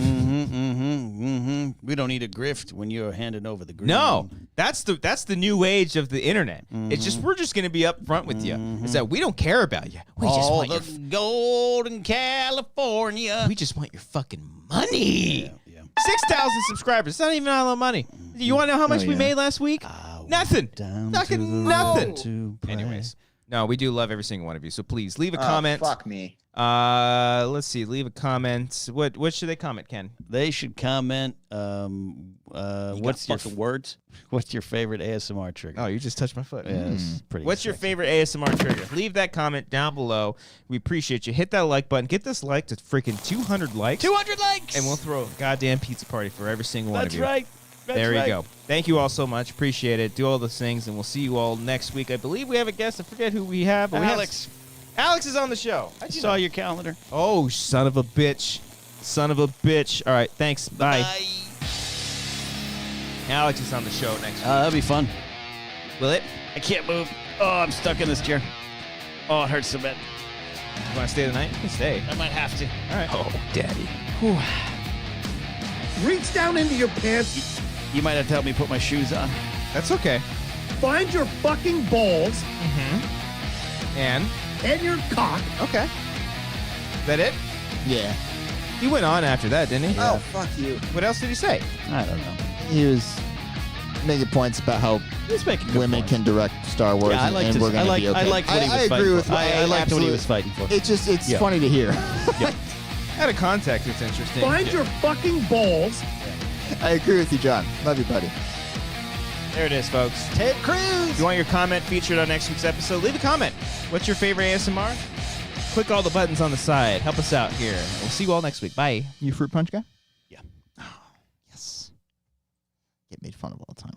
don't need a grift when you're handing over the green. No, that's the new age of the internet. It's just we're just going to be upfront with you. Is that we don't care about you. We just All want the gold in California. we just want your fucking money. Yeah. 6,000 subscribers. It's not even a lot of money. You want to know how much we made last week? Nothing. Fucking nothing. Anyways, no, we do love every single one of you. So please leave a comment. Fuck me. Let's see. Leave a comment. What should they comment, Ken? They should comment. What's your words? What's your favorite ASMR trigger? Oh, you just touched my foot. Yeah, it's pretty. What's your sexy. favorite ASMR trigger? Leave that comment down below. We appreciate you. Hit that like button. Get this like to freaking 200 likes. 200 likes, And we'll throw a goddamn pizza party for every single one of That's you. right. That's There right. you go. Thank you all so much. Appreciate it. Do all those things, and we'll see you all next week. I believe we have a guest. I forget who we have. But Alex, Alex is on the show. I saw your calendar. Oh, son of a bitch. Son of a bitch. All right, thanks. Bye. Alex is on the show next week. That'll be fun. Will it? I can't move. Oh, I'm stuck in this chair. Oh, it hurts so bad. You want to stay the night? You can stay. I might have to. All right. Oh, daddy. Reach down into your pants, You might have to help me put my shoes on. That's okay. find your fucking balls And? and your cock. Okay. Is that it? Yeah. He went on after that, didn't he? Oh, fuck you. What else did he say? I don't know. He was making points about how He's making good women points. can direct Star Wars, Yeah, I liked and his, we're going to be okay. I liked what he was I fighting agree for. with I liked what he was absolutely- fighting for. It's Yeah. funny to hear. Out of context, it's interesting. Find your fucking balls. I agree with you, John. Love you, buddy. There it is, folks. Ted Cruz. If you want your comment featured on next week's episode, leave a comment. What's your favorite ASMR? Click all the buttons on the side. Help us out here. We'll see you all next week. Bye. You fruit punch guy? Yeah. Yes. Get made fun of all the time.